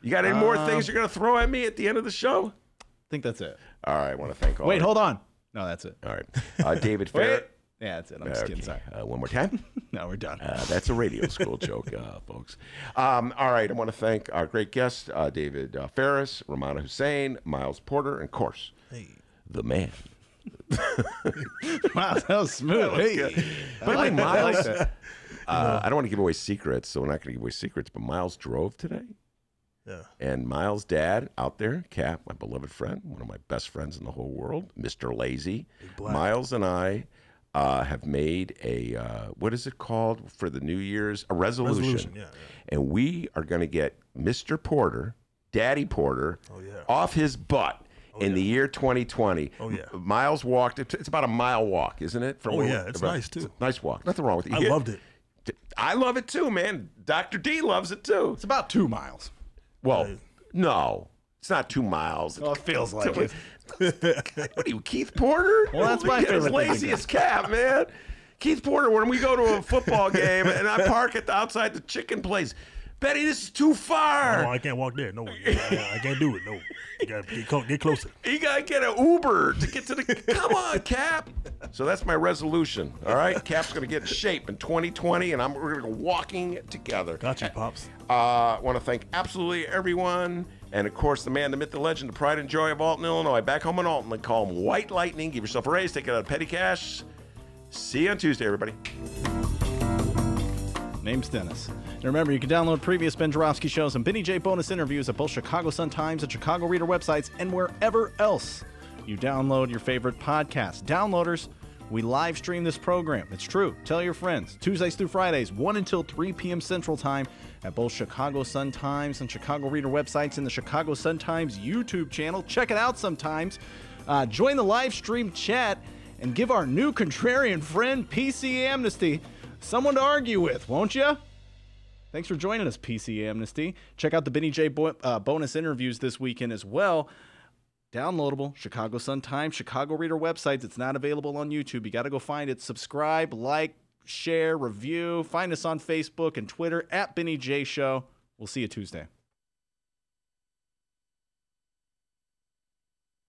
You got any more things you're going to throw at me at the end of the show? I think that's it. All right, I want to thank all. Wait, hold on. No, that's it. All right. David Fair. Yeah, that's it. I'm just kidding. Sorry. One more time. No, we're done. That's a radio school joke, folks. All right, I want to thank our great guests, David Faris, Rummana Hussainn, Miles Porter, and, of course, the man. Wow, that was smooth. By the way, Miles, I don't want to give away secrets, so we're not going to give away secrets, but Miles drove today. Yeah. And Miles' dad out there, Cap, my beloved friend, one of my best friends in the whole world, Mr. Lazy. Miles and I have made a, what is it called for the New Year's? A resolution. Yeah. And we are going to get Mr. Porter, Daddy Porter, off his butt. In the year 2020, Miles walked. It's about a mile walk, isn't it? It's nice too. It's a nice walk. Nothing wrong with it. I loved it. I love it too, man. Dr. D loves it too. It's about 2 miles. Well, no, it's not 2 miles. Well, it feels like it. What are you, Keith Porter? Well, that's my favorite. Laziest cat, man. Keith Porter. When we go to a football game and I park outside the chicken place. Betty, this is too far. No, I can't walk there. No, I can't do it. No, you gotta get closer. You gotta get an Uber to get to the. Come on, Cap. So that's my resolution. All right, Cap's gonna get in shape in 2020, and we're gonna go walking together. Got you, pops. Want to thank absolutely everyone, and of course the man, the myth, the legend, the pride and joy of Alton, Illinois. Back home in Alton, they call him White Lightning. Give yourself a raise. Take it out of petty cash. See you on Tuesday, everybody. Name's Dennis. And remember, you can download previous Ben Joravsky shows and Benny J bonus interviews at both Chicago Sun-Times and Chicago Reader websites and wherever else you download your favorite podcasts. Downloaders, we live stream this program. It's true. Tell your friends. Tuesdays through Fridays, 1 until 3 p.m. Central Time at both Chicago Sun-Times and Chicago Reader websites and the Chicago Sun-Times YouTube channel. Check it out sometimes. Join the live stream chat and give our new contrarian friend, PC Amnesty, someone to argue with, won't you? Thanks for joining us, PC Amnesty. Check out the Benny J bonus interviews this weekend as well. Downloadable, Chicago Sun-Times, Chicago Reader websites. It's not available on YouTube. You got to go find it. Subscribe, like, share, review. Find us on Facebook and Twitter at Benny J Show. We'll see you Tuesday.